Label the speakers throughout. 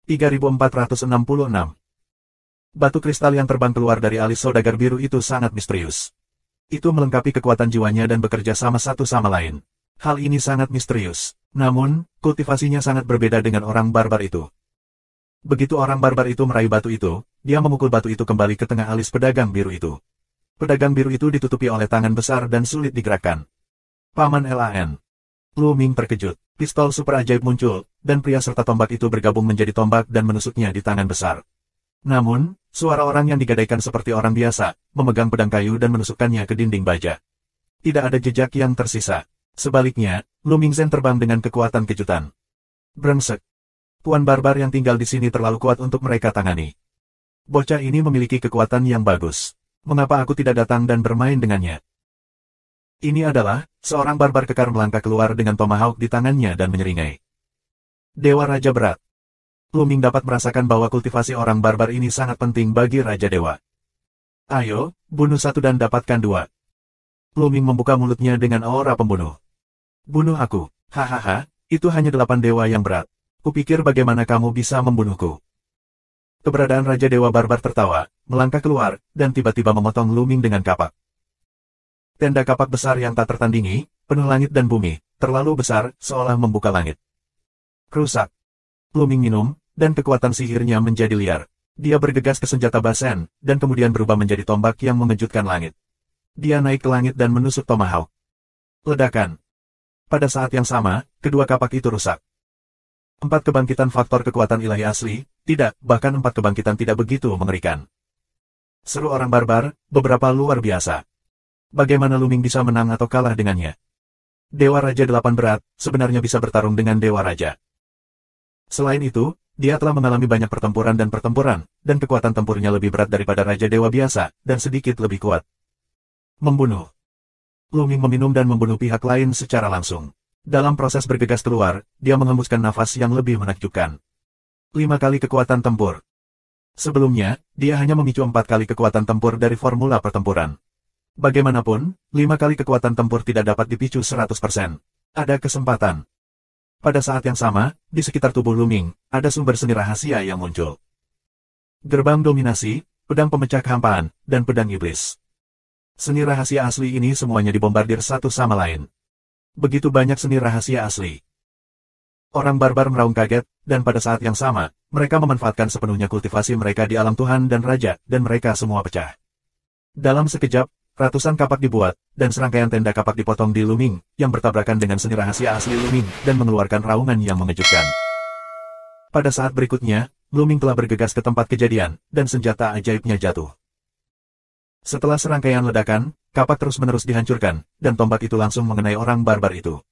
Speaker 1: 3466. Batu kristal yang terbang keluar dari alis saudagar biru itu sangat misterius. Itu melengkapi kekuatan jiwanya dan bekerja sama satu sama lain. Hal ini sangat misterius. Namun, kultivasinya sangat berbeda dengan orang barbar itu. Begitu orang barbar itu meraih batu itu, dia memukul batu itu kembali ke tengah alis pedagang biru itu. Pedagang biru itu ditutupi oleh tangan besar dan sulit digerakkan. Paman Lan. Lu Ming terkejut. Pistol super ajaib muncul, dan pria serta tombak itu bergabung menjadi tombak dan menusuknya di tangan besar. Namun, suara orang yang digadaikan seperti orang biasa, memegang pedang kayu dan menusukkannya ke dinding baja. Tidak ada jejak yang tersisa. Sebaliknya, Lu Mingzhen terbang dengan kekuatan kejutan. Brengsek. Tuan barbar yang tinggal di sini terlalu kuat untuk mereka tangani. Bocah ini memiliki kekuatan yang bagus. Mengapa aku tidak datang dan bermain dengannya? Ini adalah, seorang barbar kekar melangkah keluar dengan tomahawk di tangannya dan menyeringai. Dewa Raja Berat. Lu Ming dapat merasakan bahwa kultivasi orang barbar ini sangat penting bagi Raja Dewa. Ayo, bunuh satu dan dapatkan dua. Lu Ming membuka mulutnya dengan aura pembunuh. Bunuh aku, hahaha, itu hanya 8 dewa yang berat. Kupikir bagaimana kamu bisa membunuhku. Keberadaan Raja Dewa Barbar tertawa, melangkah keluar, dan tiba-tiba memotong Lu Ming dengan kapak. Tenda kapak besar yang tak tertandingi, penuh langit dan bumi, terlalu besar, seolah membuka langit. Rusak. Lu Ming minum, dan kekuatan sihirnya menjadi liar. Dia bergegas ke senjata basen, dan kemudian berubah menjadi tombak yang mengejutkan langit. Dia naik ke langit dan menusuk tomahawk. Ledakan. Pada saat yang sama, kedua kapak itu rusak. 4 kebangkitan faktor kekuatan ilahi asli, tidak, bahkan 4 kebangkitan tidak begitu mengerikan. Seru orang barbar, beberapa luar biasa. Bagaimana Lu Ming bisa menang atau kalah dengannya? Dewa Raja 8 berat, sebenarnya bisa bertarung dengan Dewa Raja. Selain itu, dia telah mengalami banyak pertempuran, dan kekuatan tempurnya lebih berat daripada Raja Dewa biasa, dan sedikit lebih kuat. Membunuh. Lu Ming meminum dan membunuh pihak lain secara langsung. Dalam proses bergegas keluar, dia menghembuskan nafas yang lebih menakjubkan. 5 kali kekuatan tempur. Sebelumnya, dia hanya memicu 4 kali kekuatan tempur dari formula pertempuran. Bagaimanapun, 5 kali kekuatan tempur tidak dapat dipicu 100%. Ada kesempatan. Pada saat yang sama, di sekitar tubuh Lu Ming, ada sumber seni rahasia yang muncul. Gerbang dominasi, pedang pemecah kehampaan, dan pedang iblis. Seni rahasia asli ini semuanya dibombardir satu sama lain. Begitu banyak seni rahasia asli. Orang barbar meraung kaget, dan pada saat yang sama, mereka memanfaatkan sepenuhnya kultivasi mereka di alam Tuhan dan Raja, dan mereka semua pecah. Dalam sekejap, ratusan kapak dibuat, dan serangkaian tenda kapak dipotong di Lu Ming, yang bertabrakan dengan seni rahasia asli Lu Ming, dan mengeluarkan raungan yang mengejutkan. Pada saat berikutnya, Lu Ming telah bergegas ke tempat kejadian, dan senjata ajaibnya jatuh. Setelah serangkaian ledakan, kapak terus-menerus dihancurkan, dan tombak itu langsung mengenai orang barbar itu.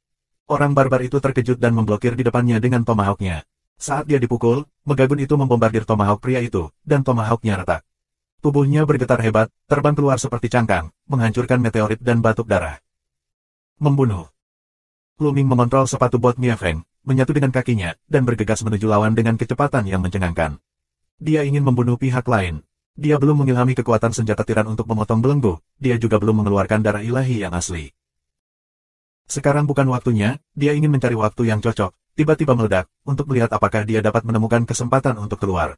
Speaker 1: Orang barbar itu terkejut dan memblokir di depannya dengan tomahawknya. Saat dia dipukul, Megagun itu membombardir tomahawk pria itu, dan tomahawknya retak. Tubuhnya bergetar hebat, terbang keluar seperti cangkang, menghancurkan meteorit dan batuk darah. Membunuh. Lu Ming mengontrol sepatu bot Mia Feng, menyatu dengan kakinya, dan bergegas menuju lawan dengan kecepatan yang mencengangkan. Dia ingin membunuh pihak lain. Dia belum mengilhami kekuatan senjata tiran untuk memotong belenggu, dia juga belum mengeluarkan darah ilahi yang asli. Sekarang bukan waktunya, dia ingin mencari waktu yang cocok, tiba-tiba meledak, untuk melihat apakah dia dapat menemukan kesempatan untuk keluar.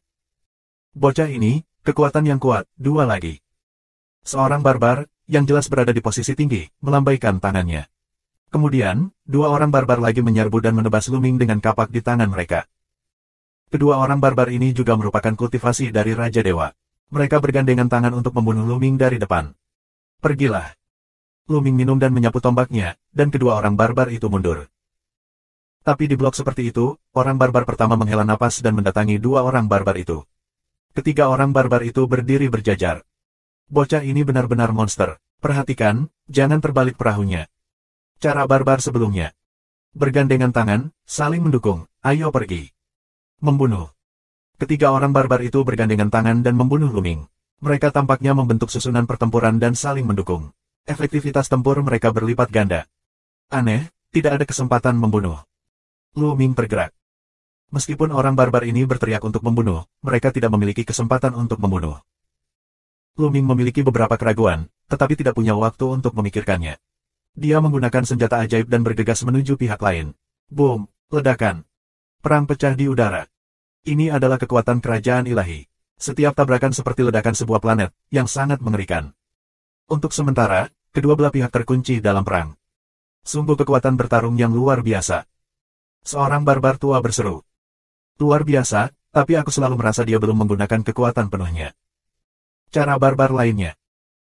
Speaker 1: Bocah ini, kekuatan yang kuat, 2 lagi. Seorang barbar, yang jelas berada di posisi tinggi, melambaikan tangannya. Kemudian, 2 orang barbar lagi menyerbu dan menebas Lu Ming dengan kapak di tangan mereka. Kedua orang barbar ini juga merupakan kultivasi dari Raja Dewa. Mereka bergandengan tangan untuk membunuh Lu Ming dari depan. Pergilah. Lu Ming minum dan menyapu tombaknya, dan kedua orang barbar itu mundur. Tapi di blok seperti itu, orang barbar pertama menghela napas dan mendatangi 2 orang barbar itu. Ketiga orang barbar itu berdiri berjajar. Bocah ini benar-benar monster. Perhatikan, jangan terbalik perahunya. Cara barbar sebelumnya. Bergandengan tangan, saling mendukung, ayo pergi. Membunuh. Ketiga orang barbar itu bergandengan tangan dan membunuh Lu Ming. Mereka tampaknya membentuk susunan pertempuran dan saling mendukung. Efektivitas tempur mereka berlipat ganda. Aneh, tidak ada kesempatan membunuh. Lu Ming tergerak. Meskipun orang barbar ini berteriak untuk membunuh, mereka tidak memiliki kesempatan untuk membunuh. Lu Ming memiliki beberapa keraguan, tetapi tidak punya waktu untuk memikirkannya. Dia menggunakan senjata ajaib dan bergegas menuju pihak lain. Boom, ledakan. Perang pecah di udara. Ini adalah kekuatan kerajaan ilahi. Setiap tabrakan seperti ledakan sebuah planet, yang sangat mengerikan. Untuk sementara, kedua belah pihak terkunci dalam perang. Sungguh kekuatan bertarung yang luar biasa. Seorang barbar tua berseru. Luar biasa, tapi aku selalu merasa dia belum menggunakan kekuatan penuhnya. Cara barbar lainnya.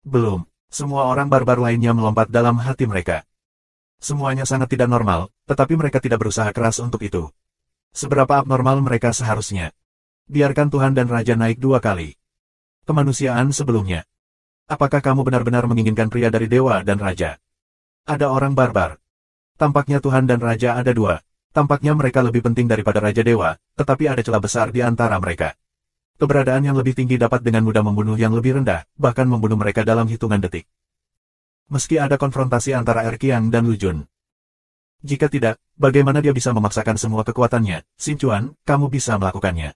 Speaker 1: Belum. Semua orang barbar lainnya melompat dalam hati mereka. Semuanya sangat tidak normal, tetapi mereka tidak berusaha keras untuk itu. Seberapa abnormal mereka seharusnya. Biarkan Tuhan dan Raja naik 2 kali. Kemanusiaan sebelumnya. Apakah kamu benar-benar menginginkan pria dari dewa dan raja? Ada orang barbar. Tampaknya Tuhan dan Raja ada 2. Tampaknya mereka lebih penting daripada Raja Dewa, tetapi ada celah besar di antara mereka. Keberadaan yang lebih tinggi dapat dengan mudah membunuh yang lebih rendah, bahkan membunuh mereka dalam hitungan detik. Meski ada konfrontasi antara Erqiang dan Lu Jun. Jika tidak, bagaimana dia bisa memaksakan semua kekuatannya? Xinchuan, kamu bisa melakukannya.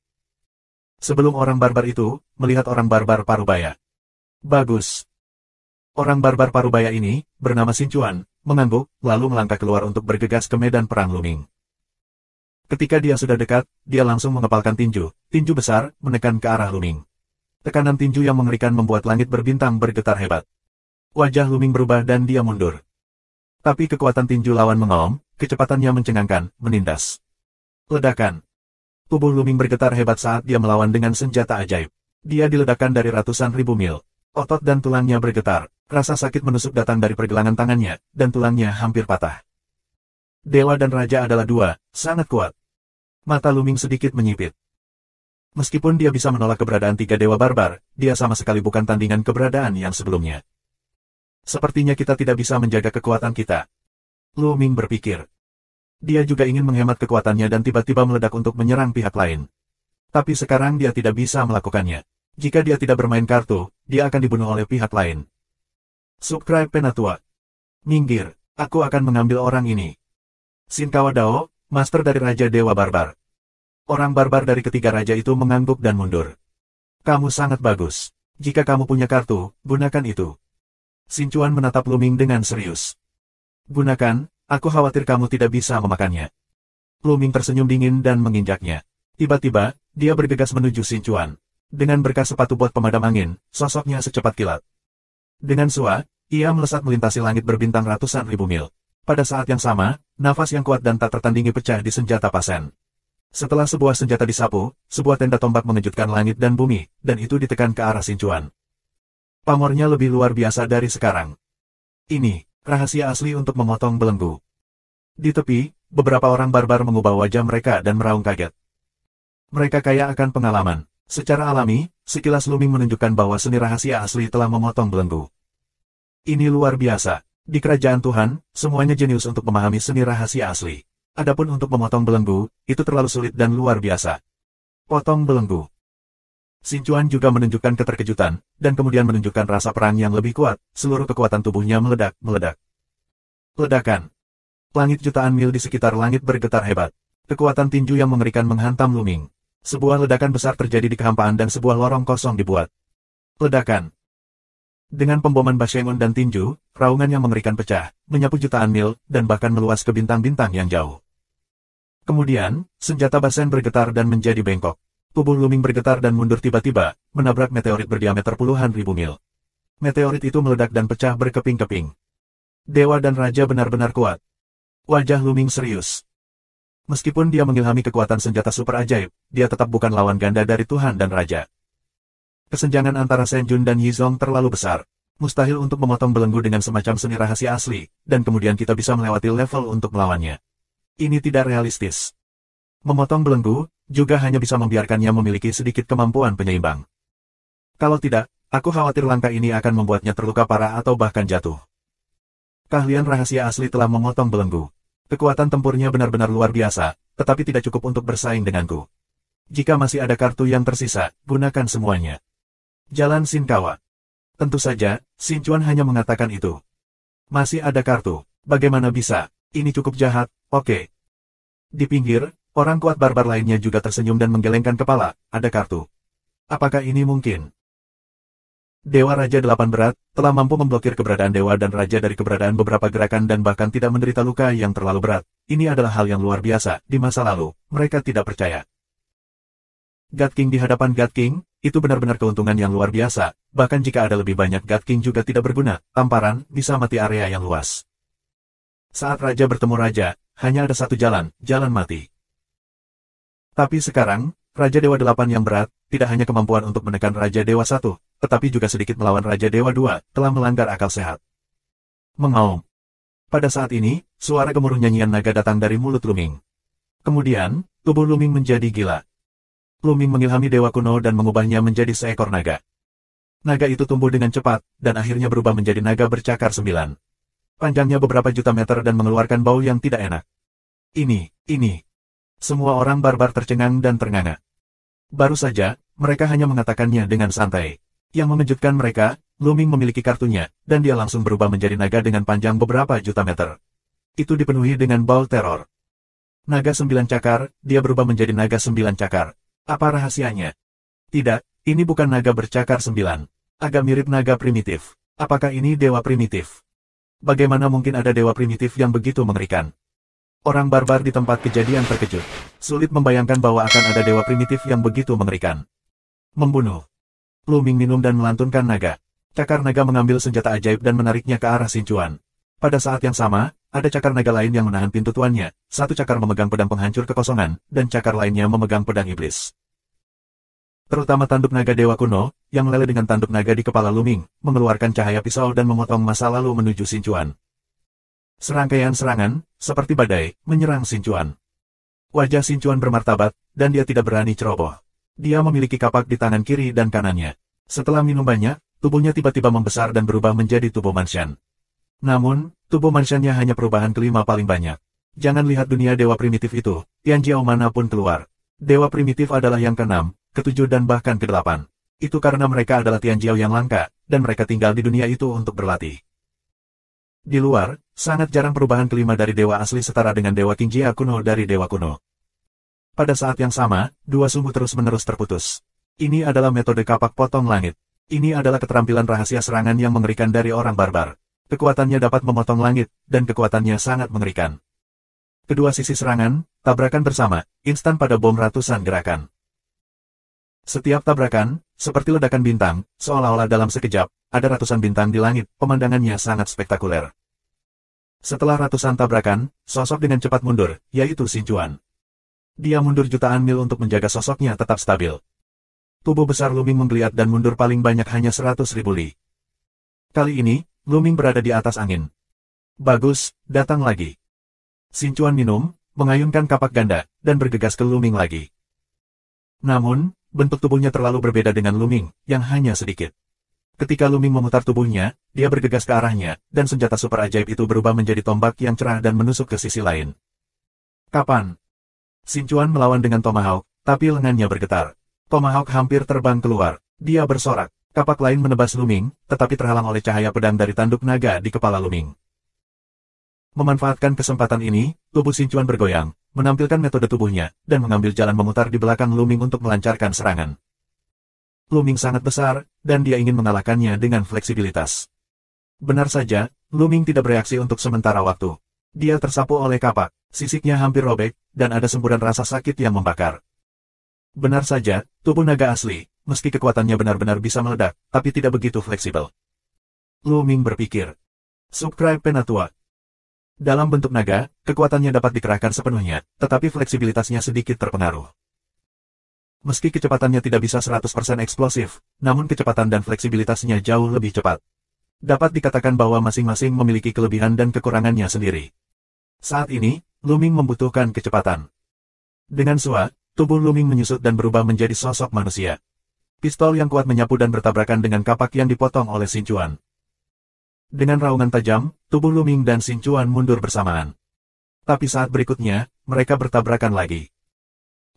Speaker 1: Sebelum orang barbar itu, melihat orang barbar Parubaya. Bagus. Orang barbar Parubaya ini, bernama Xinchuan, mengangguk, lalu melangkah keluar untuk bergegas ke medan perang Luming. Ketika dia sudah dekat, dia langsung mengepalkan tinju besar, menekan ke arah Luming. Tekanan tinju yang mengerikan membuat langit berbintang bergetar hebat. Wajah Luming berubah dan dia mundur. Tapi kekuatan tinju lawan mengaum, kecepatannya mencengangkan, menindas. Ledakan. Tubuh Luming bergetar hebat saat dia melawan dengan senjata ajaib. Dia diledakkan dari ratusan ribu mil. Otot dan tulangnya bergetar. Rasa sakit menusuk datang dari pergelangan tangannya, dan tulangnya hampir patah. Dewa dan Raja adalah 2, sangat kuat. Mata Luming sedikit menyipit. Meskipun dia bisa menolak keberadaan 3 dewa barbar, dia sama sekali bukan tandingan keberadaan yang sebelumnya. Sepertinya kita tidak bisa menjaga kekuatan kita. Luming berpikir. Dia juga ingin menghemat kekuatannya dan tiba-tiba meledak untuk menyerang pihak lain. Tapi sekarang dia tidak bisa melakukannya. Jika dia tidak bermain kartu, dia akan dibunuh oleh pihak lain. Subscribe Penatua. Minggir, aku akan mengambil orang ini. Shinkawa Dao, master dari Raja Dewa Barbar. Orang barbar dari ketiga raja itu mengangguk dan mundur. Kamu sangat bagus. Jika kamu punya kartu, gunakan itu. Xinchuan menatap Luming dengan serius. Gunakan, aku khawatir kamu tidak bisa memakannya. Luming tersenyum dingin dan menginjaknya. Tiba-tiba, dia bergegas menuju Xinchuan. Dengan berkas sepatu bot pemadam angin, sosoknya secepat kilat. Dengan sua, ia melesat melintasi langit berbintang ratusan ribu mil. Pada saat yang sama, nafas yang kuat dan tak tertandingi pecah di senjata Pasen. Setelah sebuah senjata disapu, sebuah tenda tombak mengejutkan langit dan bumi, dan itu ditekan ke arah Xinchuan. Pamornya lebih luar biasa dari sekarang. Ini, rahasia asli untuk memotong belenggu. Di tepi, beberapa orang barbar mengubah wajah mereka dan meraung kaget. Mereka kaya akan pengalaman. Secara alami, sekilas Luming menunjukkan bahwa seni rahasia asli telah memotong belenggu. Ini luar biasa. Di kerajaan Tuhan, semuanya jenius untuk memahami seni rahasia asli. Adapun untuk memotong belenggu, itu terlalu sulit dan luar biasa. Potong belenggu. Xinchuan juga menunjukkan keterkejutan, dan kemudian menunjukkan rasa perang yang lebih kuat, seluruh kekuatan tubuhnya meledak. Ledakan. Langit jutaan mil di sekitar langit bergetar hebat. Kekuatan tinju yang mengerikan menghantam Luming. Sebuah ledakan besar terjadi di kehampaan dan sebuah lorong kosong dibuat. Ledakan. Dengan pemboman Bashengun dan tinju, raungan yang mengerikan pecah, menyapu jutaan mil, dan bahkan meluas ke bintang-bintang yang jauh. Kemudian, senjata Basen bergetar dan menjadi bengkok. Tubuh Luming bergetar dan mundur tiba-tiba, menabrak meteorit berdiameter puluhan ribu mil. Meteorit itu meledak dan pecah berkeping-keping. Dewa dan Raja benar-benar kuat. Wajah Luming serius. Meskipun dia mengilhami kekuatan senjata super ajaib, dia tetap bukan lawan ganda dari Tuhan dan Raja. Kesenjangan antara Shenjun dan Yizong terlalu besar. Mustahil untuk memotong belenggu dengan semacam seni rahasia asli, dan kemudian kita bisa melewati level untuk melawannya. Ini tidak realistis. Memotong belenggu, juga hanya bisa membiarkannya memiliki sedikit kemampuan penyeimbang. Kalau tidak, aku khawatir langkah ini akan membuatnya terluka parah atau bahkan jatuh. Keahlian rahasia asli telah memotong belenggu. Kekuatan tempurnya benar-benar luar biasa, tetapi tidak cukup untuk bersaing denganku. Jika masih ada kartu yang tersisa, gunakan semuanya. Jalan Shinkawa. Tentu saja, Xinchuan hanya mengatakan itu. Masih ada kartu. Bagaimana bisa? Ini cukup jahat, oke. Di pinggir, orang kuat barbar lainnya juga tersenyum dan menggelengkan kepala. Ada kartu. Apakah ini mungkin? Dewa Raja 8 berat, telah mampu memblokir keberadaan Dewa dan Raja dari keberadaan beberapa gerakan dan bahkan tidak menderita luka yang terlalu berat. Ini adalah hal yang luar biasa. Di masa lalu, mereka tidak percaya. God King di hadapan God King, itu benar-benar keuntungan yang luar biasa, bahkan jika ada lebih banyak God King juga tidak berguna, tamparan bisa mati area yang luas. Saat Raja bertemu Raja, hanya ada satu jalan, jalan mati. Tapi sekarang, Raja Dewa 8 yang berat, tidak hanya kemampuan untuk menekan Raja Dewa 1, tetapi juga sedikit melawan Raja Dewa 2, telah melanggar akal sehat. Mengaum. Pada saat ini, suara gemuruh nyanyian naga datang dari mulut Luming. Kemudian, tubuh Luming menjadi gila. Luming mengilhami Dewa Kuno dan mengubahnya menjadi seekor naga. Naga itu tumbuh dengan cepat, dan akhirnya berubah menjadi naga bercakar 9. Panjangnya beberapa juta meter dan mengeluarkan bau yang tidak enak. Ini. Semua orang barbar tercengang dan ternganga. Baru saja, mereka hanya mengatakannya dengan santai. Yang mengejutkan mereka, Luming memiliki kartunya, dan dia langsung berubah menjadi naga dengan panjang beberapa juta meter. Itu dipenuhi dengan bau teror. Naga 9 cakar, dia berubah menjadi naga 9 cakar. Apa rahasianya? Tidak, ini bukan naga bercakar 9. Agak mirip naga primitif. Apakah ini dewa primitif? Bagaimana mungkin ada dewa primitif yang begitu mengerikan? Orang barbar di tempat kejadian terkejut. Sulit membayangkan bahwa akan ada dewa primitif yang begitu mengerikan. Membunuh. Luming minum dan melantunkan naga. Cakar naga mengambil senjata ajaib dan menariknya ke arah Xinchuan. Pada saat yang sama, ada cakar naga lain yang menahan pintu tuannya. Satu cakar memegang pedang penghancur kekosongan, dan cakar lainnya memegang pedang iblis. Terutama tanduk naga Dewa Kuno, yang meleleh dengan tanduk naga di kepala Luming, mengeluarkan cahaya pisau dan memotong masa lalu menuju Xinchuan. Serangkaian serangan, seperti badai, menyerang Xinchuan. Wajah Xinchuan bermartabat, dan dia tidak berani ceroboh. Dia memiliki kapak di tangan kiri dan kanannya. Setelah minum banyak, tubuhnya tiba-tiba membesar dan berubah menjadi tubuh Manshan. Namun, tubuh Manshannya hanya perubahan kelima paling banyak. Jangan lihat dunia dewa primitif itu, Tianjiao manapun keluar. Dewa primitif adalah yang ke-6, ke-7 dan bahkan ke-8. Itu karena mereka adalah Tianjiao yang langka, dan mereka tinggal di dunia itu untuk berlatih. Di luar, sangat jarang perubahan kelima dari dewa asli setara dengan dewa Qingjia kuno dari dewa kuno. Pada saat yang sama, dua sumbu terus-menerus terputus. Ini adalah metode kapak potong langit. Ini adalah keterampilan rahasia serangan yang mengerikan dari orang barbar. Kekuatannya dapat memotong langit, dan kekuatannya sangat mengerikan. Kedua sisi serangan, tabrakan bersama, instan pada bom ratusan gerakan. Setiap tabrakan, seperti ledakan bintang, seolah-olah dalam sekejap, ada ratusan bintang di langit, pemandangannya sangat spektakuler. Setelah ratusan tabrakan, sosok dengan cepat mundur, yaitu Xinchuan. Dia mundur jutaan mil untuk menjaga sosoknya tetap stabil. Tubuh besar Luming menggeliat dan mundur paling banyak hanya 100.000 li. Kali ini, Luming berada di atas angin. Bagus, datang lagi. Xinchuan minum, mengayunkan kapak ganda, dan bergegas ke Luming lagi. Namun, bentuk tubuhnya terlalu berbeda dengan Luming, yang hanya sedikit. Ketika Luming memutar tubuhnya, dia bergegas ke arahnya, dan senjata super ajaib itu berubah menjadi tombak yang cerah dan menusuk ke sisi lain. Kapan? Xinchuan melawan dengan Tomahawk, tapi lengannya bergetar. Tomahawk hampir terbang keluar. Dia bersorak. Kapak lain menebas Luming, tetapi terhalang oleh cahaya pedang dari tanduk naga di kepala Luming. Memanfaatkan kesempatan ini, tubuh Xinchuan bergoyang, menampilkan metode tubuhnya, dan mengambil jalan memutar di belakang Luming untuk melancarkan serangan. Luming sangat besar, dan dia ingin mengalahkannya dengan fleksibilitas. Benar saja, Luming tidak bereaksi untuk sementara waktu. Dia tersapu oleh kapak, sisiknya hampir robek, dan ada semburan rasa sakit yang membakar. Benar saja, tubuh naga asli, meski kekuatannya benar-benar bisa meledak, tapi tidak begitu fleksibel. Luming berpikir. Subscribe Penatua. Dalam bentuk naga, kekuatannya dapat dikerahkan sepenuhnya, tetapi fleksibilitasnya sedikit terpengaruh. Meski kecepatannya tidak bisa 100% eksplosif, namun kecepatan dan fleksibilitasnya jauh lebih cepat. Dapat dikatakan bahwa masing-masing memiliki kelebihan dan kekurangannya sendiri. Saat ini, Luming membutuhkan kecepatan. Dengan sua, tubuh Luming menyusut dan berubah menjadi sosok manusia. Pistol yang kuat menyapu dan bertabrakan dengan kapak yang dipotong oleh Xinchuan. Dengan raungan tajam, tubuh Luming dan Xinchuan mundur bersamaan. Tapi saat berikutnya, mereka bertabrakan lagi.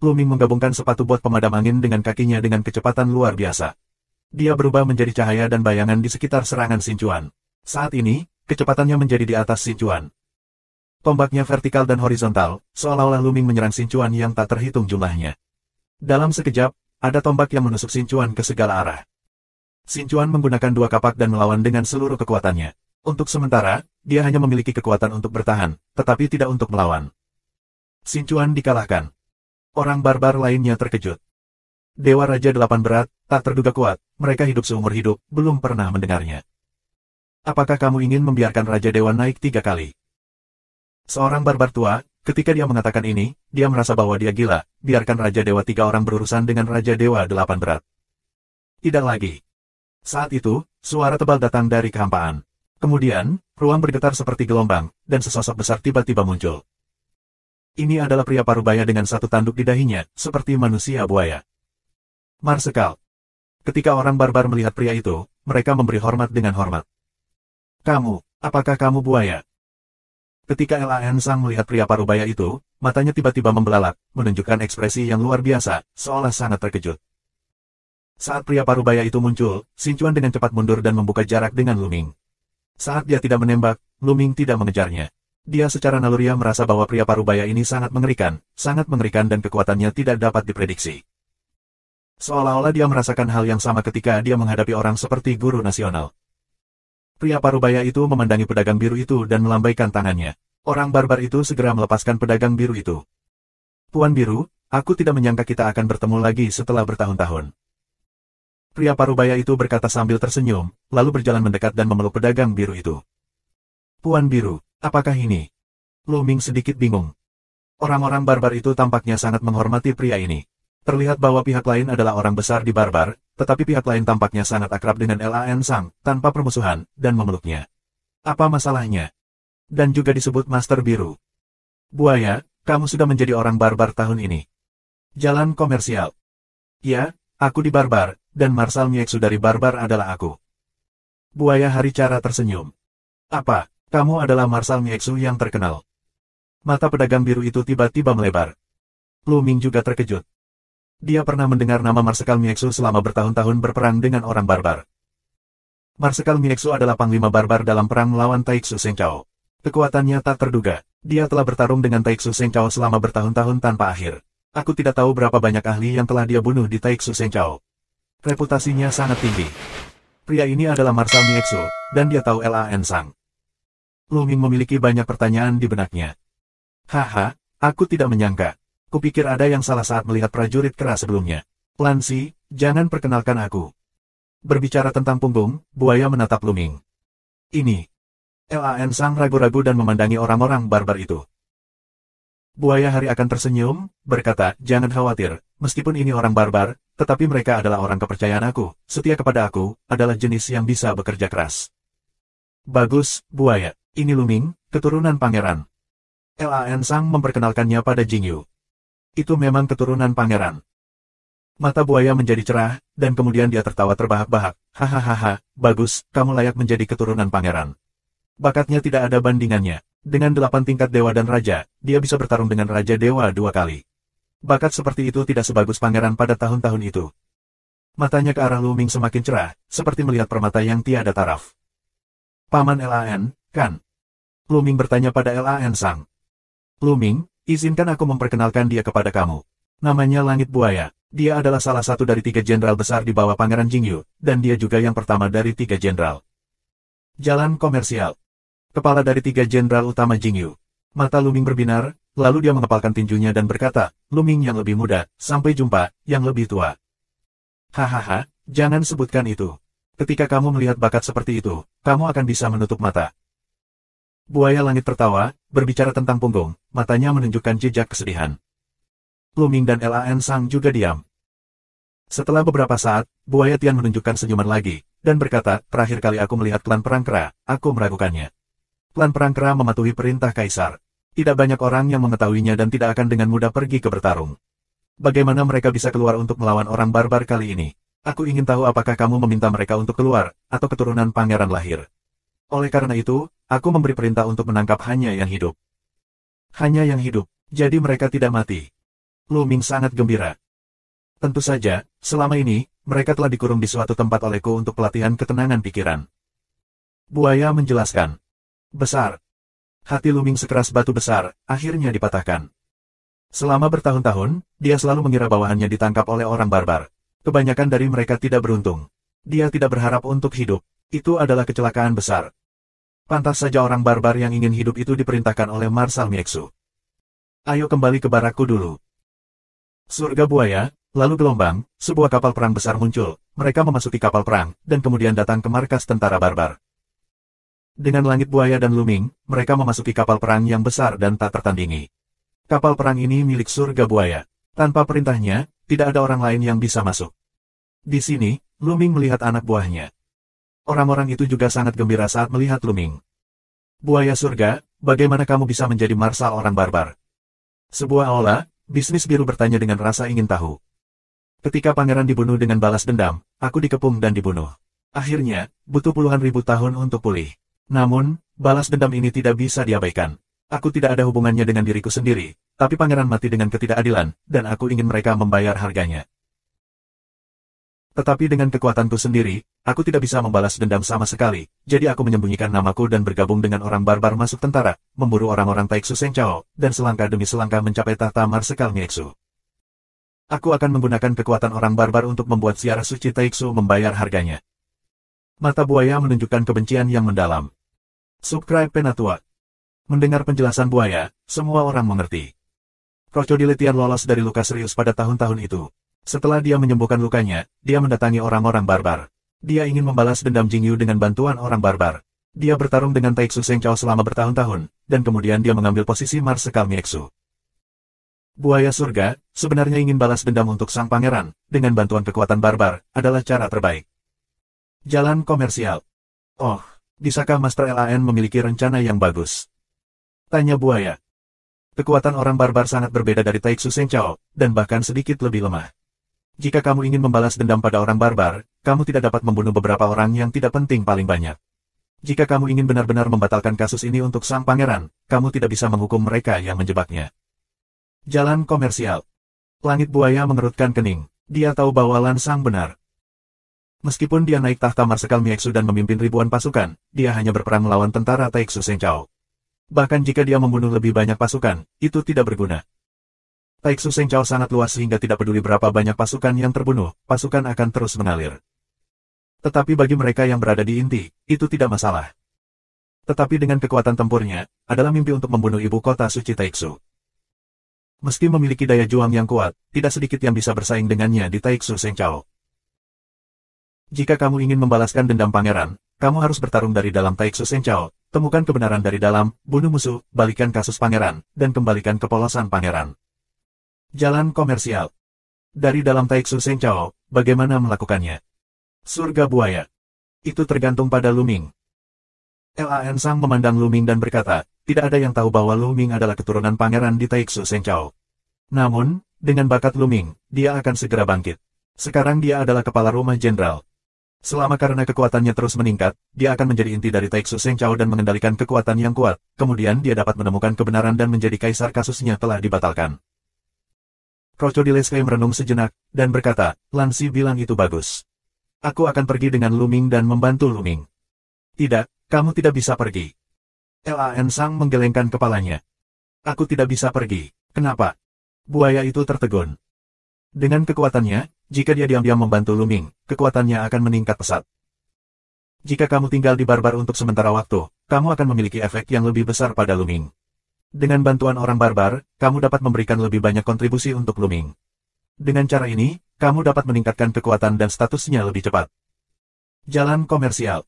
Speaker 1: Luming menggabungkan sepatu bot pemadam angin dengan kakinya dengan kecepatan luar biasa. Dia berubah menjadi cahaya dan bayangan di sekitar serangan Xinchuan. Saat ini, kecepatannya menjadi di atas Xinchuan. Tombaknya vertikal dan horizontal, seolah-olah Luming menyerang Xinchuan yang tak terhitung jumlahnya. Dalam sekejap, ada tombak yang menusuk Xinchuan ke segala arah. Xinchuan menggunakan dua kapak dan melawan dengan seluruh kekuatannya. Untuk sementara, dia hanya memiliki kekuatan untuk bertahan, tetapi tidak untuk melawan. Xinchuan dikalahkan. Orang barbar lainnya terkejut. Dewa Raja Delapan Berat, tak terduga kuat, mereka hidup seumur hidup, belum pernah mendengarnya. Apakah kamu ingin membiarkan Raja Dewa naik 3 kali? Seorang barbar tua, ketika dia mengatakan ini, dia merasa bahwa dia gila, biarkan Raja Dewa 3 orang berurusan dengan Raja Dewa Delapan Berat. Tidak lagi. Saat itu, suara tebal datang dari kehampaan. Kemudian, ruang bergetar seperti gelombang, dan sesosok besar tiba-tiba muncul. Ini adalah pria parubaya dengan satu tanduk di dahinya, seperti manusia buaya. Marsekal. Ketika orang barbar melihat pria itu, mereka memberi hormat dengan hormat. Kamu, apakah kamu buaya? Ketika Lan Sang melihat pria parubaya itu, matanya tiba-tiba membelalak, menunjukkan ekspresi yang luar biasa, seolah sangat terkejut. Saat pria parubaya itu muncul, Xin Chuan dengan cepat mundur dan membuka jarak dengan Lu Ming. Saat dia tidak menembak, Lu Ming tidak mengejarnya. Dia secara naluriah merasa bahwa pria parubaya ini sangat mengerikan dan kekuatannya tidak dapat diprediksi. Seolah-olah dia merasakan hal yang sama ketika dia menghadapi orang seperti guru nasional. Pria parubaya itu memandangi pedagang biru itu dan melambaikan tangannya. Orang barbar itu segera melepaskan pedagang biru itu. Tuan Biru, aku tidak menyangka kita akan bertemu lagi setelah bertahun-tahun. Pria parubaya itu berkata sambil tersenyum, lalu berjalan mendekat dan memeluk pedagang biru itu. Tuan Biru, apakah ini? Lu Ming sedikit bingung. Orang-orang barbar itu tampaknya sangat menghormati pria ini. Terlihat bahwa pihak lain adalah orang besar di barbar, tetapi pihak lain tampaknya sangat akrab dengan Lan Sang, tanpa permusuhan, dan memeluknya. Apa masalahnya? Dan juga disebut Master Biru. Buaya, kamu sudah menjadi orang barbar tahun ini. Jalan komersial. Ya, aku di barbar, dan Marshal Mieksu dari barbar adalah aku. Buaya Haricara tersenyum. Apa, kamu adalah Marshal Mieksu yang terkenal? Mata pedagang biru itu tiba-tiba melebar. Lu Ming juga terkejut. Dia pernah mendengar nama Marsekal Mieksu selama bertahun-tahun berperang dengan orang barbar. Marsekal Mieksu adalah panglima barbar dalam perang melawan Taiksu Sengchao. Kekuatannya tak terduga. Dia telah bertarung dengan Taiksu Sengchao selama bertahun-tahun tanpa akhir. Aku tidak tahu berapa banyak ahli yang telah dia bunuh di Taiksu Sengchao. Reputasinya sangat tinggi. Pria ini adalah Marshal Mieksu, dan dia tahu Lan Sang. Lu Ming memiliki banyak pertanyaan di benaknya. Haha, aku tidak menyangka. Kupikir ada yang salah saat melihat prajurit keras sebelumnya. Lansi, jangan perkenalkan aku. Berbicara tentang punggung, buaya menatap Lu Ming. Ini. Lan Sang ragu-ragu dan memandangi orang-orang barbar itu. Buaya Hari akan tersenyum, berkata, jangan khawatir, meskipun ini orang barbar, tetapi mereka adalah orang kepercayaan aku, setia kepada aku, adalah jenis yang bisa bekerja keras. Bagus, buaya, ini Lu Ming, keturunan pangeran. Lan Sang memperkenalkannya pada Jingyu. Itu memang keturunan pangeran. Mata buaya menjadi cerah, dan kemudian dia tertawa terbahak-bahak. Hahaha, bagus, kamu layak menjadi keturunan pangeran. Bakatnya tidak ada bandingannya. Dengan 8 tingkat dewa dan raja, dia bisa bertarung dengan Raja Dewa 2 kali. Bakat seperti itu tidak sebagus pangeran pada tahun-tahun itu. Matanya ke arah Lu Ming semakin cerah, seperti melihat permata yang tiada taraf. Paman Lan, kan? Lu Ming bertanya pada Lan Sang. Lu Ming, izinkan aku memperkenalkan dia kepada kamu. Namanya Langit Buaya. Dia adalah salah satu dari 3 jenderal besar di bawah Pangeran Jingyu, dan dia juga yang pertama dari 3 jenderal. Jalan komersial. Kepala dari 3 jenderal utama Jingyu. Mata Lu Ming berbinar, lalu dia mengepalkan tinjunya dan berkata, Lu Ming yang lebih muda, sampai jumpa, yang lebih tua. Hahaha, jangan sebutkan itu. Ketika kamu melihat bakat seperti itu, kamu akan bisa menutup mata. Buaya Langit tertawa, berbicara tentang punggung, matanya menunjukkan jejak kesedihan. Lu Ming dan Lan Sang juga diam. Setelah beberapa saat, Buaya Tian menunjukkan senyuman lagi, dan berkata, terakhir kali aku melihat klan Perang Kera, aku meragukannya. Klan Perang Kera mematuhi perintah Kaisar. Tidak banyak orang yang mengetahuinya dan tidak akan dengan mudah pergi ke bertarung. Bagaimana mereka bisa keluar untuk melawan orang barbar kali ini? Aku ingin tahu apakah kamu meminta mereka untuk keluar, atau keturunan pangeran lahir. Oleh karena itu, aku memberi perintah untuk menangkap hanya yang hidup. Hanya yang hidup, jadi mereka tidak mati. Lu Ming sangat gembira. Tentu saja, selama ini, mereka telah dikurung di suatu tempat olehku untuk pelatihan ketenangan pikiran. Buaya menjelaskan. Besar. Hati Lu Ming sekeras batu besar, akhirnya dipatahkan. Selama bertahun-tahun, dia selalu mengira bawahannya ditangkap oleh orang barbar. Kebanyakan dari mereka tidak beruntung. Dia tidak berharap untuk hidup. Itu adalah kecelakaan besar. Pantas saja orang barbar yang ingin hidup itu diperintahkan oleh Marshal Mieksu. Ayo kembali ke barakku dulu. Surga buaya, Lalu gelombang, sebuah kapal perang besar muncul, mereka memasuki kapal perang, dan kemudian datang ke markas tentara barbar. Dengan langit buaya dan Luming, mereka memasuki kapal perang yang besar dan tak tertandingi. Kapal perang ini milik surga buaya. Tanpa perintahnya, tidak ada orang lain yang bisa masuk. Di sini, Luming melihat anak buahnya. Orang-orang itu juga sangat gembira saat melihat Luming. Buaya surga, bagaimana kamu bisa menjadi marsal orang barbar? Sebuah aula, bisnis biru bertanya dengan rasa ingin tahu. Ketika pangeran dibunuh dengan balas dendam, aku dikepung dan dibunuh. Akhirnya, butuh puluhan ribu tahun untuk pulih. Namun, balas dendam ini tidak bisa diabaikan. Aku tidak ada hubungannya dengan diriku sendiri, tapi pangeran mati dengan ketidakadilan, dan aku ingin mereka membayar harganya. Tetapi dengan kekuatanku sendiri, aku tidak bisa membalas dendam sama sekali, jadi aku menyembunyikan namaku dan bergabung dengan orang barbar masuk tentara, memburu orang-orang Taiksu Senchao, dan selangkah demi selangkah mencapai tahta Marsekal Mieksu. Aku akan menggunakan kekuatan orang barbar untuk membuat siara suci Taiksu membayar harganya. Mata buaya menunjukkan kebencian yang mendalam. Subscribe Penatua. Mendengar penjelasan buaya, semua orang mengerti. Crocodile Tian lolos dari luka serius pada tahun-tahun itu. Setelah dia menyembuhkan lukanya, dia mendatangi orang-orang barbar. Dia ingin membalas dendam Jingyu dengan bantuan orang barbar. Dia bertarung dengan Taiksu Senchao selama bertahun-tahun, dan kemudian dia mengambil posisi Marsekal Mieksu. Buaya surga, sebenarnya ingin balas dendam untuk sang pangeran, dengan bantuan kekuatan barbar, adalah cara terbaik. Jalan komersial. Oh, bisakah Master LAN memiliki rencana yang bagus? Tanya buaya. Kekuatan orang barbar sangat berbeda dari Taiksu Senchao, dan bahkan sedikit lebih lemah. Jika kamu ingin membalas dendam pada orang barbar, kamu tidak dapat membunuh beberapa orang yang tidak penting paling banyak. Jika kamu ingin benar-benar membatalkan kasus ini untuk sang pangeran, kamu tidak bisa menghukum mereka yang menjebaknya. Jalan komersial. Langit buaya mengerutkan kening. Dia tahu bahwa Lan Sang benar. Meskipun dia naik tahta Marsekal Mieksu dan memimpin ribuan pasukan, dia hanya berperang melawan tentara Taiksu Senchao. Bahkan jika dia membunuh lebih banyak pasukan, itu tidak berguna. Taiksu Senchao sangat luas sehingga tidak peduli berapa banyak pasukan yang terbunuh, pasukan akan terus mengalir. Tetapi bagi mereka yang berada di inti, itu tidak masalah. Tetapi dengan kekuatan tempurnya, adalah mimpi untuk membunuh ibu kota suci Taiksu. Meski memiliki daya juang yang kuat, tidak sedikit yang bisa bersaing dengannya di Taiksu Senchao. Jika kamu ingin membalaskan dendam pangeran, kamu harus bertarung dari dalam Taiksu Senchao, temukan kebenaran dari dalam, bunuh musuh, balikan kasus pangeran, dan kembalikan kepolosan pangeran. Jalan komersial. Dari dalam Taiksu Senchao, bagaimana melakukannya? Surga buaya. Itu tergantung pada Luming. Lan Sang memandang Luming dan berkata, tidak ada yang tahu bahwa Luming adalah keturunan pangeran di Taiksu Senchao. Namun, dengan bakat Luming, dia akan segera bangkit. Sekarang dia adalah kepala rumah jenderal. Selama karena kekuatannya terus meningkat, dia akan menjadi inti dari Taiksu Senchao dan mengendalikan kekuatan yang kuat, kemudian dia dapat menemukan kebenaran dan menjadi kaisar kasusnya telah dibatalkan. Crocodile Sky merenung sejenak, dan berkata, Lansi bilang itu bagus. Aku akan pergi dengan Luming dan membantu Luming. Tidak, kamu tidak bisa pergi. Lan Sang menggelengkan kepalanya. Aku tidak bisa pergi. Kenapa? Buaya itu tertegun. Dengan kekuatannya, jika dia diam-diam membantu Luming, kekuatannya akan meningkat pesat. Jika kamu tinggal di barbar untuk sementara waktu, kamu akan memiliki efek yang lebih besar pada Luming. Dengan bantuan orang barbar, kamu dapat memberikan lebih banyak kontribusi untuk Luming. Dengan cara ini, kamu dapat meningkatkan kekuatan dan statusnya lebih cepat. Jalan komersial.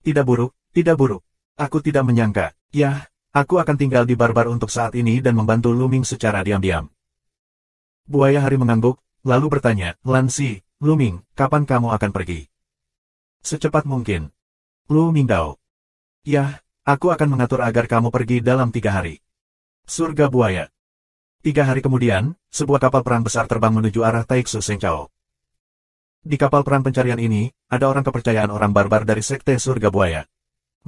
Speaker 1: Tidak buruk, tidak buruk. Aku tidak menyangka. Ya, aku akan tinggal di barbar untuk saat ini dan membantu Luming secara diam-diam. Buaya hari mengangguk, lalu bertanya, Lansi, Luming, kapan kamu akan pergi? Secepat mungkin. Luming Dao. Ya, aku akan mengatur agar kamu pergi dalam 3 hari. Surga buaya. 3 hari kemudian, sebuah kapal perang besar terbang menuju arah Taiksu Senchao. Di kapal perang pencarian ini, ada orang kepercayaan orang barbar dari sekte surga buaya.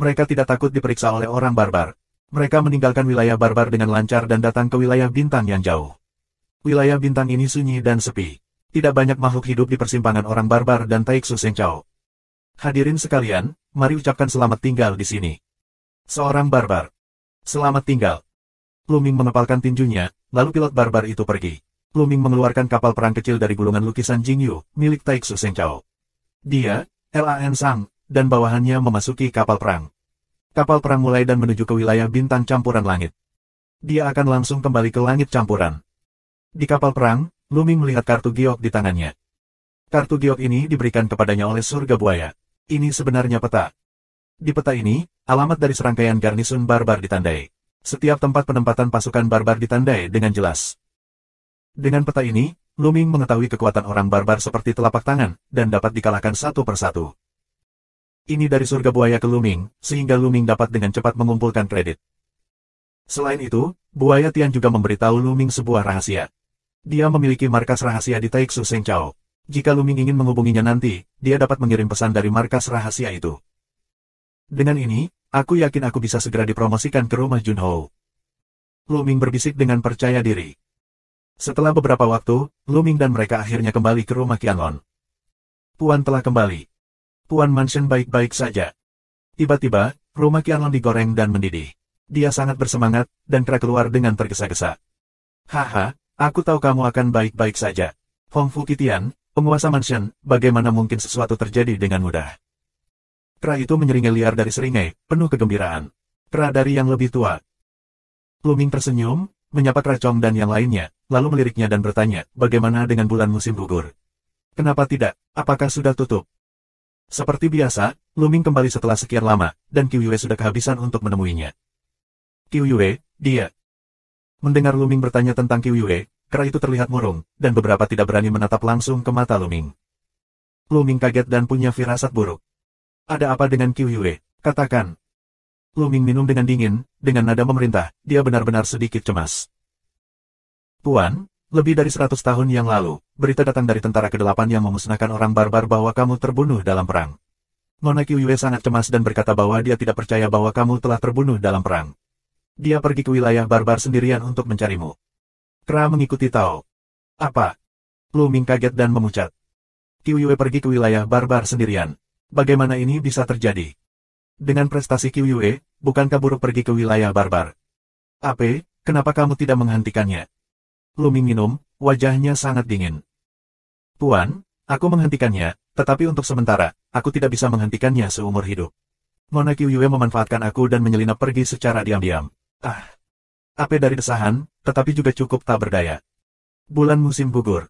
Speaker 1: Mereka tidak takut diperiksa oleh orang barbar. Mereka meninggalkan wilayah barbar dengan lancar dan datang ke wilayah bintang yang jauh. Wilayah bintang ini sunyi dan sepi. Tidak banyak makhluk hidup di persimpangan orang barbar dan Taiksu Senchao. Hadirin sekalian, mari ucapkan selamat tinggal di sini. Seorang barbar. Selamat tinggal. Luming mengepalkan tinjunya, lalu pilot barbar itu pergi. Luming mengeluarkan kapal perang kecil dari gulungan lukisan Jingyu, milik Taiksu Senchao. Dia, Lan Sang, dan bawahannya memasuki kapal perang. Kapal perang mulai dan menuju ke wilayah bintang campuran langit. Dia akan langsung kembali ke langit campuran. Di kapal perang, Luming melihat kartu giok di tangannya. Kartu giok ini diberikan kepadanya oleh surga buaya. Ini sebenarnya peta. Di peta ini, alamat dari serangkaian garnisun barbar ditandai. Setiap tempat penempatan pasukan barbar ditandai dengan jelas. Dengan peta ini, Luming mengetahui kekuatan orang barbar seperti telapak tangan, dan dapat dikalahkan satu persatu. Ini dari surga buaya ke Luming, sehingga Luming dapat dengan cepat mengumpulkan kredit. Selain itu, Buaya Tian juga memberitahu Luming sebuah rahasia. Dia memiliki markas rahasia di Taiksu Sengchao. Jika Luming ingin menghubunginya nanti, dia dapat mengirim pesan dari markas rahasia itu. Dengan ini, aku yakin aku bisa segera dipromosikan ke rumah Junho. Luming berbisik dengan percaya diri. Setelah beberapa waktu, Luming dan mereka akhirnya kembali ke rumah Qianlong. Puan telah kembali. Puan Mansion baik-baik saja. Tiba-tiba, rumah Qianlong digoreng dan mendidih. Dia sangat bersemangat, dan Kra keluar dengan tergesa-gesa. Haha, aku tahu kamu akan baik-baik saja. Hong Fu Kitian, penguasa mansion, bagaimana mungkin sesuatu terjadi dengan mudah? Kra itu menyeringai liar dari seringai, penuh kegembiraan. Kra dari yang lebih tua. Luming tersenyum, menyapa Kra Chong dan yang lainnya, lalu meliriknya dan bertanya, bagaimana dengan bulan musim gugur? Kenapa tidak? Apakah sudah tutup? Seperti biasa, Luming kembali setelah sekian lama, dan Qiu Yue sudah kehabisan untuk menemuinya. Qiu Yue, dia. Mendengar Luming bertanya tentang Qiu Yue, Kra itu terlihat murung, dan beberapa tidak berani menatap langsung ke mata Luming. Luming kaget dan punya firasat buruk. Ada apa dengan Qiu Yue? Katakan. Luming minum dengan dingin, dengan nada memerintah, dia benar-benar sedikit cemas. Puan, lebih dari 100 tahun yang lalu, berita datang dari tentara ke-8 yang memusnahkan orang barbar bahwa kamu terbunuh dalam perang. Nona Qiu Yue sangat cemas dan berkata bahwa dia tidak percaya bahwa kamu telah terbunuh dalam perang. Dia pergi ke wilayah barbar sendirian untuk mencarimu. Kra mengikuti Tao. Apa? Luming kaget dan memucat. Qiu Yue pergi ke wilayah barbar sendirian. Bagaimana ini bisa terjadi? Dengan prestasi Qiu Yue, bukankah buruk pergi ke wilayah barbar? Ape, kenapa kamu tidak menghentikannya? Luming minum, wajahnya sangat dingin. Puan, aku menghentikannya, tetapi untuk sementara, aku tidak bisa menghentikannya seumur hidup. Nona Qiu Yue memanfaatkan aku dan menyelinap pergi secara diam-diam. Ape dari desahan, tetapi juga cukup tak berdaya. Bulan musim gugur.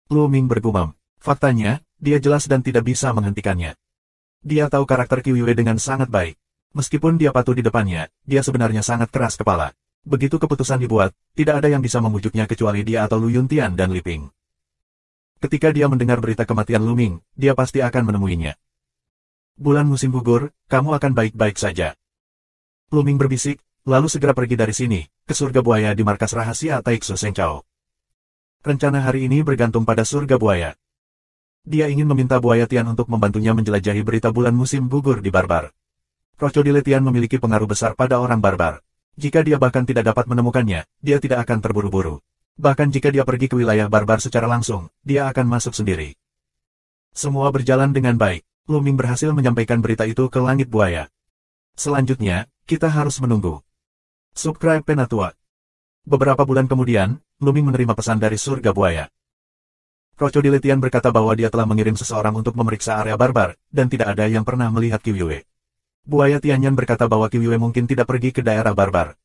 Speaker 1: Luming bergumam. Faktanya, dia jelas dan tidak bisa menghentikannya. Dia tahu karakter Qiu Yue dengan sangat baik. Meskipun dia patuh di depannya, dia sebenarnya sangat keras kepala. Begitu keputusan dibuat, tidak ada yang bisa memujuknya kecuali dia atau Lu Yuntian dan Li Ping. Ketika dia mendengar berita kematian Luming, dia pasti akan menemuinya. Bulan musim gugur, kamu akan baik-baik saja. Luming berbisik, lalu segera pergi dari sini, ke surga buaya di markas rahasia Taiksu Sengchao. Rencana hari ini bergantung pada surga buaya. Dia ingin meminta Buaya Tian untuk membantunya menjelajahi berita bulan musim gugur di barbar. Krokodil Tian memiliki pengaruh besar pada orang barbar. Jika dia bahkan tidak dapat menemukannya, dia tidak akan terburu-buru. Bahkan jika dia pergi ke wilayah barbar secara langsung, dia akan masuk sendiri. Semua berjalan dengan baik. Luming berhasil menyampaikan berita itu ke langit buaya. Selanjutnya, kita harus menunggu. Subscribe Penatua. Beberapa bulan kemudian, Luming menerima pesan dari surga buaya. Krokodil Tian berkata bahwa dia telah mengirim seseorang untuk memeriksa area barbar, dan tidak ada yang pernah melihat Qiu Yue. Buaya Tianyan berkata bahwa Qiu Yue mungkin tidak pergi ke daerah barbar.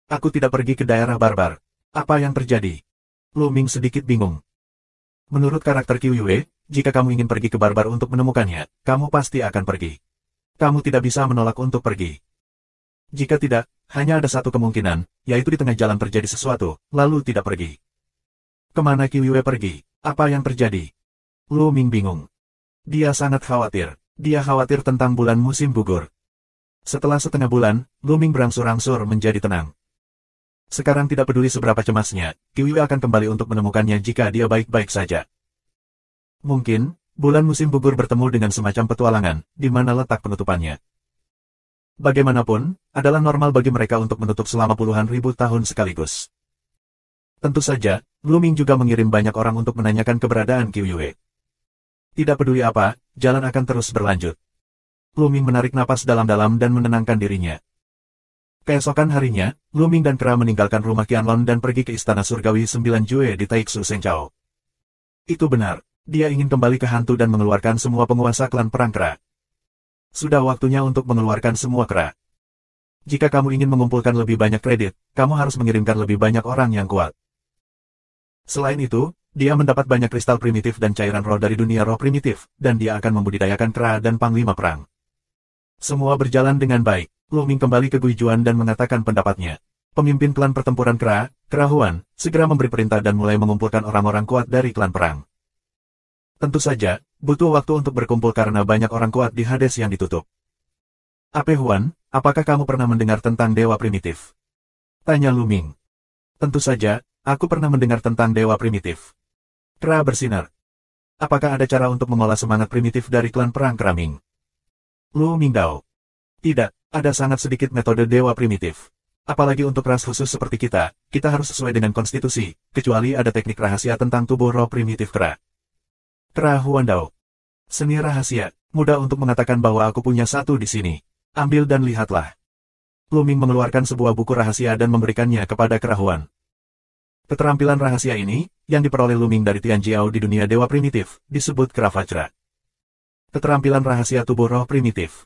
Speaker 1: Aku tidak pergi ke daerah barbar. Apa yang terjadi? Luming sedikit bingung. Menurut karakter Qiu Yue, jika kamu ingin pergi ke barbar untuk menemukannya, kamu pasti akan pergi. Kamu tidak bisa menolak untuk pergi. Jika tidak, hanya ada satu kemungkinan, yaitu di tengah jalan terjadi sesuatu, lalu tidak pergi. Kemana Qiu Yue pergi? Apa yang terjadi? Luming bingung. Dia sangat khawatir. Dia khawatir tentang bulan musim gugur. Setelah setengah bulan, Luming berangsur-angsur menjadi tenang. Sekarang tidak peduli seberapa cemasnya, Qiu Yue akan kembali untuk menemukannya jika dia baik-baik saja. Mungkin, bulan musim gugur bertemu dengan semacam petualangan, di mana letak penutupannya. Bagaimanapun, adalah normal bagi mereka untuk menutup selama puluhan ribu tahun sekaligus. Tentu saja, Luming juga mengirim banyak orang untuk menanyakan keberadaan Qiu Yue. Tidak peduli apa, jalan akan terus berlanjut. Luming menarik napas dalam-dalam dan menenangkan dirinya. Keesokan harinya, Luming dan Kra meninggalkan rumah Qianlong dan pergi ke istana surgawi 9 Jue di Taiksu Sengchao. Itu benar, dia ingin kembali ke hantu dan mengeluarkan semua penguasa klan perang Kra. Sudah waktunya untuk mengeluarkan semua Kra. Jika kamu ingin mengumpulkan lebih banyak kredit, kamu harus mengirimkan lebih banyak orang yang kuat. Selain itu, dia mendapat banyak kristal primitif dan cairan roh dari dunia roh primitif, dan dia akan membudidayakan kera dan panglima perang. Semua berjalan dengan baik. Lu Ming kembali ke Guijuan dan mengatakan pendapatnya. Pemimpin klan pertempuran Kera Huan, segera memberi perintah dan mulai mengumpulkan orang-orang kuat dari klan perang. Tentu saja, butuh waktu untuk berkumpul karena banyak orang kuat di Hades yang ditutup. Ape Huan, apakah kamu pernah mendengar tentang dewa primitif? Tanya Lu Ming. Tentu saja, aku pernah mendengar tentang dewa primitif. Kera bersinar. Apakah ada cara untuk mengolah semangat primitif dari klan perang Keraming? Lu Mingdao. Tidak, ada sangat sedikit metode dewa primitif. Apalagi untuk ras khusus seperti kita harus sesuai dengan konstitusi, kecuali ada teknik rahasia tentang tubuh roh primitif kera. Kera Huandao. Seni rahasia, mudah untuk mengatakan bahwa aku punya satu di sini. Ambil dan lihatlah. Lu Ming mengeluarkan sebuah buku rahasia dan memberikannya kepada Kera Huan. Keterampilan rahasia ini, yang diperoleh Lu Ming dari Tian Jiao di dunia dewa primitif, disebut Kera Vajra. Keterampilan rahasia tubuh roh primitif.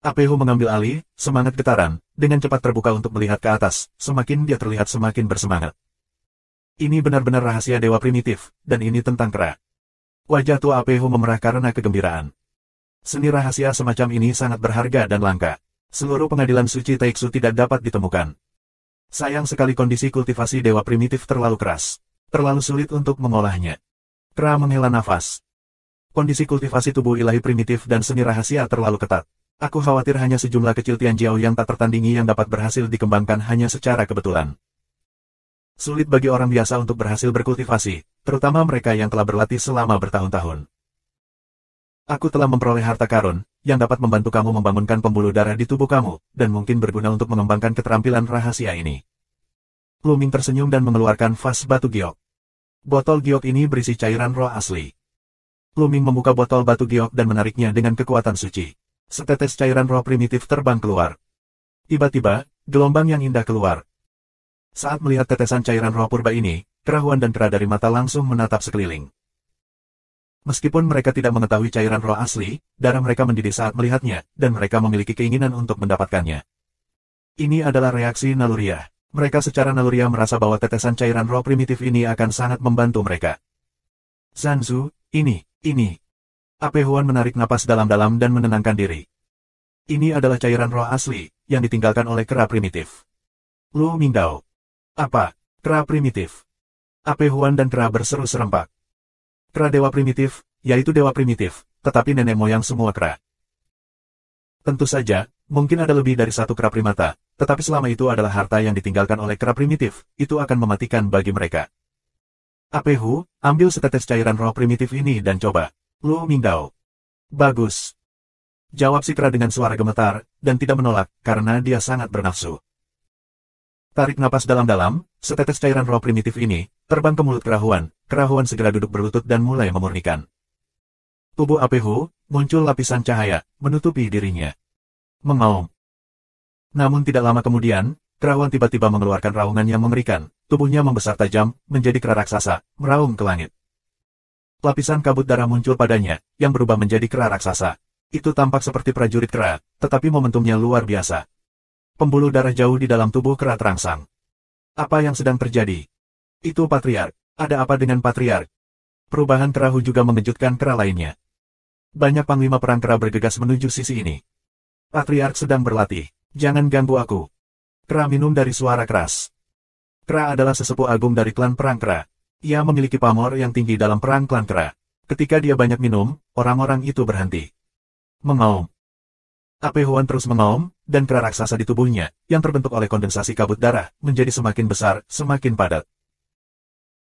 Speaker 1: Apehu mengambil alih, semangat getaran, dengan cepat terbuka untuk melihat ke atas, semakin dia terlihat semakin bersemangat. Ini benar-benar rahasia dewa primitif, dan ini tentang kera. Wajah tua Apehu memerah karena kegembiraan. Seni rahasia semacam ini sangat berharga dan langka. Seluruh pengadilan suci Taiksu tidak dapat ditemukan. Sayang sekali kondisi kultivasi dewa primitif terlalu keras. Terlalu sulit untuk mengolahnya. Kera menghela nafas. Kondisi kultivasi tubuh ilahi primitif dan seni rahasia terlalu ketat. Aku khawatir hanya sejumlah kecil Tian Jiao yang tak tertandingi yang dapat berhasil dikembangkan hanya secara kebetulan. Sulit bagi orang biasa untuk berhasil berkultivasi, terutama mereka yang telah berlatih selama bertahun-tahun. Aku telah memperoleh harta karun, yang dapat membantu kamu membangunkan pembuluh darah di tubuh kamu, dan mungkin berguna untuk mengembangkan keterampilan rahasia ini. Lu Ming tersenyum dan mengeluarkan vas batu giok. Botol giok ini berisi cairan roh asli. Lu Ming membuka botol batu giok dan menariknya dengan kekuatan suci. Setetes cairan roh primitif terbang keluar. Tiba-tiba, gelombang yang indah keluar. Saat melihat tetesan cairan roh purba ini, Kera Huan dan kera dari mata langsung menatap sekeliling. Meskipun mereka tidak mengetahui cairan roh asli, darah mereka mendidih saat melihatnya, dan mereka memiliki keinginan untuk mendapatkannya. Ini adalah reaksi naluriah. Mereka secara naluriah merasa bahwa tetesan cairan roh primitif ini akan sangat membantu mereka. Zanzu, ini. Ape Huan menarik napas dalam-dalam dan menenangkan diri. Ini adalah cairan roh asli, yang ditinggalkan oleh kera primitif. Lu Mingdao. Apa? Kera primitif? Ape Huan dan kera berseru serempak. Kera dewa primitif, yaitu dewa primitif, tetapi nenek moyang semua kera. Tentu saja, mungkin ada lebih dari satu kera primata, tetapi selama itu adalah harta yang ditinggalkan oleh kera primitif, itu akan mematikan bagi mereka. Ape Hu, ambil setetes cairan roh primitif ini dan coba. Lu Mingdao. Bagus. Jawab si kera dengan suara gemetar, dan tidak menolak, karena dia sangat bernafsu. Tarik napas dalam-dalam, setetes cairan roh primitif ini, terbang ke mulut Kera Huan segera duduk berlutut dan mulai memurnikan. Tubuh Apehu, muncul lapisan cahaya, menutupi dirinya. Mengaum. Namun tidak lama kemudian, Kera Huan tiba-tiba mengeluarkan raungan yang mengerikan, tubuhnya membesar tajam, menjadi kera raksasa, meraung ke langit. Lapisan kabut darah muncul padanya, yang berubah menjadi kera raksasa. Itu tampak seperti prajurit kera, tetapi momentumnya luar biasa. Pembuluh darah jauh di dalam tubuh kera terangsang. Apa yang sedang terjadi? Itu Patriark. Ada apa dengan Patriark? Perubahan Kera Hu juga mengejutkan kera lainnya. Banyak panglima perang kera bergegas menuju sisi ini. Patriark sedang berlatih. Jangan ganggu aku. Kera minum dari suara keras. Kera adalah sesepuh agung dari klan perang kera. Ia memiliki pamor yang tinggi dalam perang klan kera. Ketika dia banyak minum, orang-orang itu berhenti. Mengaum. Ape Huan terus mengaum, dan kera raksasa di tubuhnya, yang terbentuk oleh kondensasi kabut darah, menjadi semakin besar, semakin padat.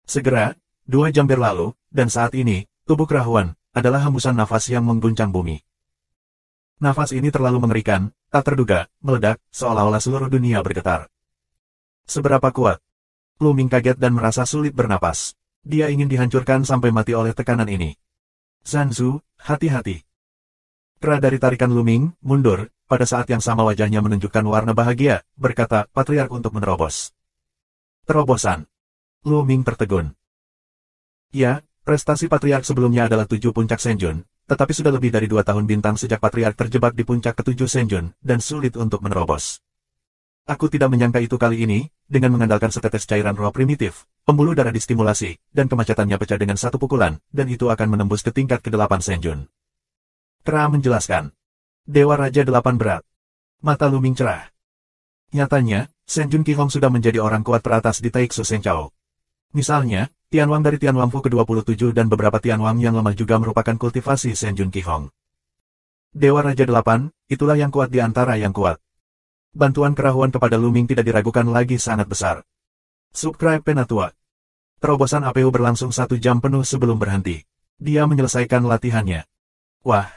Speaker 1: Segera, 2 jam berlalu, dan saat ini, tubuh Kera Huan adalah hembusan nafas yang mengguncang bumi. Nafas ini terlalu mengerikan, tak terduga, meledak, seolah-olah seluruh dunia bergetar. Seberapa kuat? Lu Ming kaget dan merasa sulit bernapas. Dia ingin dihancurkan sampai mati oleh tekanan ini. Zanzu, hati-hati. Kera dari tarikan Lu Ming mundur, pada saat yang sama wajahnya menunjukkan warna bahagia, berkata Patriark untuk menerobos. Terobosan. Lu Ming tertegun. Ya, prestasi Patriark sebelumnya adalah 7 puncak Senjun, tetapi sudah lebih dari 2 tahun bintang sejak Patriark terjebak di puncak ke-7 Senjun, dan sulit untuk menerobos. Aku tidak menyangka itu kali ini, dengan mengandalkan setetes cairan roh primitif, pembuluh darah distimulasi, dan kemacetannya pecah dengan satu pukulan, dan itu akan menembus ke tingkat ke-8 Senjun. Kra menjelaskan. Dewa Raja 8 berat. Mata Luming cerah. Nyatanya, Senjun Qihong sudah menjadi orang kuat teratas di Taiksu Senchao. Misalnya, Tianwang dari Tianwang Fu ke-27 dan beberapa Tianwang yang lemah juga merupakan kultivasi Senjun Qihong. Dewa Raja 8, itulah yang kuat di antara yang kuat. Bantuan kerahuan kepada Luming tidak diragukan lagi sangat besar. Subscribe Penatua. Terobosan APU berlangsung 1 jam penuh sebelum berhenti. Dia menyelesaikan latihannya. Wah!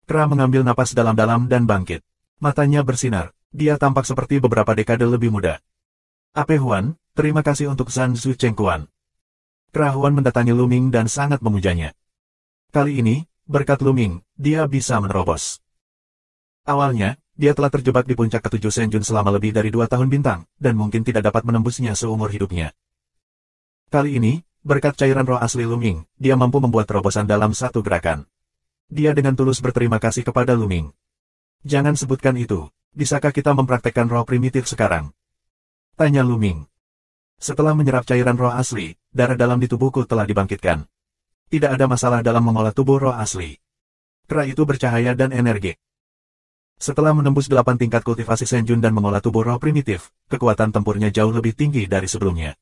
Speaker 1: Kra mengambil napas dalam-dalam dan bangkit. Matanya bersinar. Dia tampak seperti beberapa dekade lebih muda. Ape Huan, terima kasih untuk San Su Cheng Kuan. Kra Huan mendatangi Luming dan sangat memujanya. Kali ini, berkat Luming, dia bisa menerobos. Awalnya, dia telah terjebak di puncak ke-7 Senjun selama lebih dari 2 tahun bintang, dan mungkin tidak dapat menembusnya seumur hidupnya. Kali ini, berkat cairan roh asli Luming, dia mampu membuat terobosan dalam satu gerakan. Dia dengan tulus berterima kasih kepada Luming. Jangan sebutkan itu. Bisakah kita mempraktekkan roh primitif sekarang? Tanya Luming. Setelah menyerap cairan roh asli, darah dalam di tubuhku telah dibangkitkan. Tidak ada masalah dalam mengolah tubuh roh asli. Kra itu bercahaya dan energik. Setelah menembus 8 tingkat kultivasi Senjun dan mengolah tubuh roh primitif, kekuatan tempurnya jauh lebih tinggi dari sebelumnya.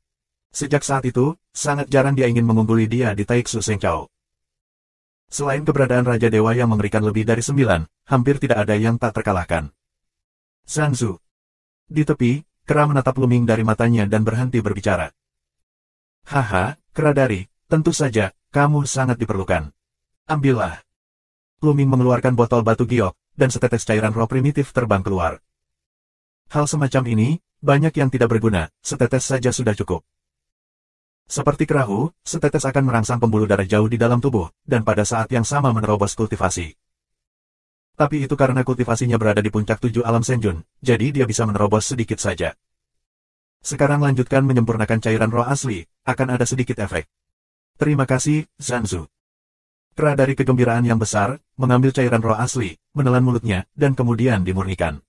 Speaker 1: Sejak saat itu, sangat jarang dia ingin mengungguli dia di Taiksu Senchao. Selain keberadaan Raja Dewa yang mengerikan lebih dari 9, hampir tidak ada yang tak terkalahkan. Sanzu. Di tepi, Kra menatap Luming dari matanya dan berhenti berbicara. Haha, Kra dari, tentu saja, kamu sangat diperlukan. Ambillah. Luming mengeluarkan botol batu giok, dan setetes cairan roh primitif terbang keluar. Hal semacam ini, banyak yang tidak berguna, setetes saja sudah cukup. Seperti kerahu, setetes akan merangsang pembuluh darah jauh di dalam tubuh, dan pada saat yang sama menerobos kultivasi. Tapi itu karena kultivasinya berada di puncak 7 alam Senjun, jadi dia bisa menerobos sedikit saja. Sekarang lanjutkan menyempurnakan cairan roh asli, akan ada sedikit efek. Terima kasih, Zanzu. Kra dari kegembiraan yang besar, mengambil cairan roh asli, menelan mulutnya, dan kemudian dimurnikan.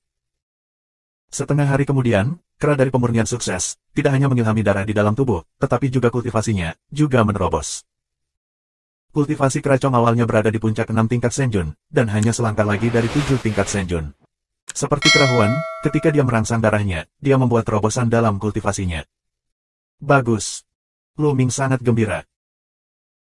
Speaker 1: Setengah hari kemudian, Kra dari pemurnian sukses, tidak hanya mengilhami darah di dalam tubuh, tetapi juga kultivasinya, juga menerobos. Kultivasi Kra Chong awalnya berada di puncak 6 tingkat Senjun, dan hanya selangkah lagi dari 7 tingkat Senjun. Seperti Kra Huan, ketika dia merangsang darahnya, dia membuat terobosan dalam kultivasinya. Bagus. Luming sangat gembira.